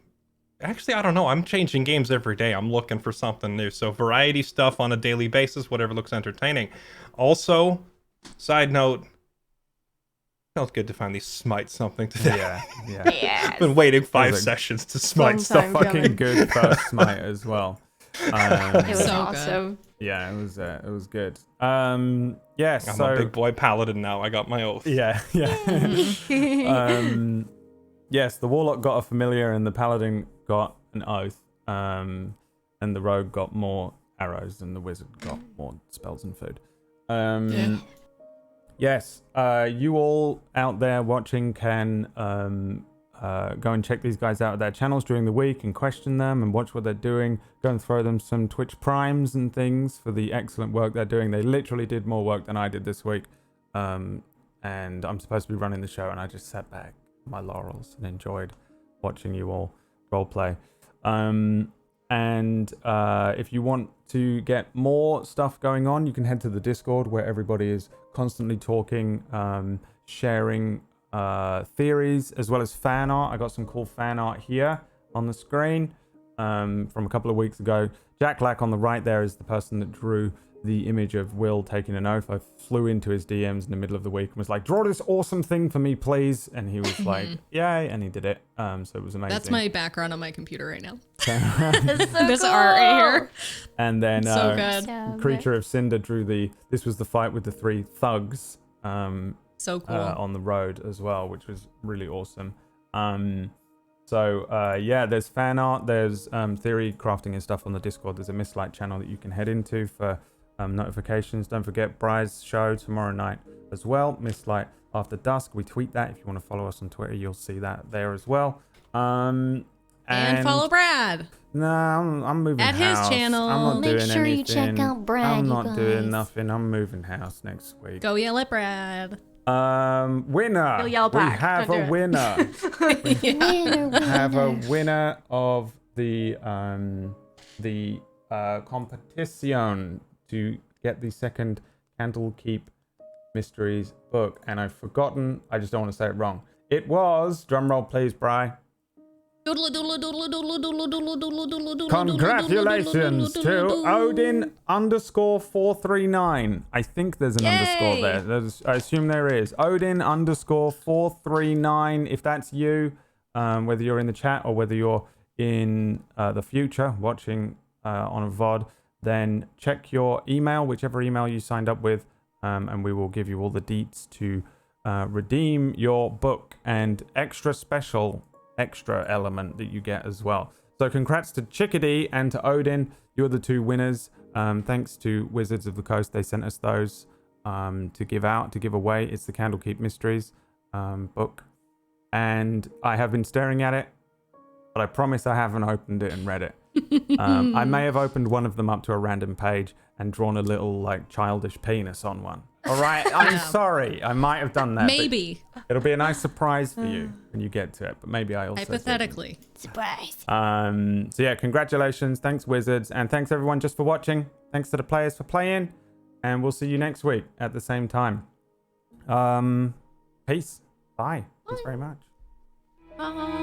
Actually, I don't know. I'm changing games every day. I'm looking for something new. So variety stuff on a daily basis, whatever looks entertaining. Also, side note, felt good to finally smite something today. Yeah. Yes. Been waiting 5 was a sessions to smite long stuff. time Fucking coming. good first smite as well. It was So awesome. Yeah, it was good. Yes, I'm a big boy paladin now. I got my oath. Yeah. Yes, the Warlock got a familiar and the Paladin got an oath. And the Rogue got more arrows and the Wizard got more spells and food. Yes, you all out there watching can go and check these guys out at their channels during the week and question them and watch what they're doing. Go and throw them some Twitch primes and things for the excellent work they're doing. They literally did more work than I did this week. And I'm supposed to be running the show, and I just sat back on my laurels and enjoyed watching you all roleplay. And And if you want to get more stuff going on, you can head to the Discord where everybody is constantly talking, sharing theories as well as fan art. I got some cool fan art here on the screen from a couple of weeks ago. Jack Lack on the right there is the person that drew the image of Will taking an oath. I flew into his DMs in the middle of the week and was like, draw this awesome thing for me, please. And he was like, yay. And he did it. So it was amazing. That's my background on my computer right now. It's so This cool. art right here. And then So good. So Creature of Cinder drew this was the fight with the 3 thugs So cool. on the road as well, which was really awesome. Yeah, there's fan art, there's theory crafting and stuff on the Discord. There's a Mistlight channel that you can head into for notifications. Don't forget Bry's show tomorrow night as well, Mistlight After Dusk. We tweet that. If you want to follow us on Twitter, you'll see that there as well. And follow Brad. No, I'm moving At house. his channel. I'm not Make doing sure you anything. check out Brad, I'm you not doing guys. nothing. I'm moving house next week. Go yell at Brad. Winner. He'll yell back. We have Don't a do winner. Winner, Have a winner. winner of the competition to get the second Candlekeep Mysteries book, and I've forgotten. I just don't want to say it wrong. It was, drumroll please, Bri. Congratulations to Odin_439. I think there's an underscore there. I assume there is. Odin_439. If that's you, whether you're in the chat or whether you're in the future watching on a VOD, then check your email, whichever email you signed up with, and we will give you all the deets to redeem your book and extra element that you get as well. So congrats to Chickadee and to Odin. You're the 2 winners. Thanks to Wizards of the Coast. They sent us those to give away. It's the Candlekeep Mysteries book. And I have been staring at it, but I promise I haven't opened it and read it. I may have opened one of them up to a random page and drawn a little like childish penis on one. All right, I'm sorry. I might have done that. Maybe. It'll be a nice surprise for you when you get to it, but maybe I also Hypothetically. Surprise. So yeah, congratulations. Thanks, Wizards. And thanks, everyone, just for watching. Thanks to the players for playing. And we'll see you next week at the same time. Peace. Bye. Thanks very much. Bye.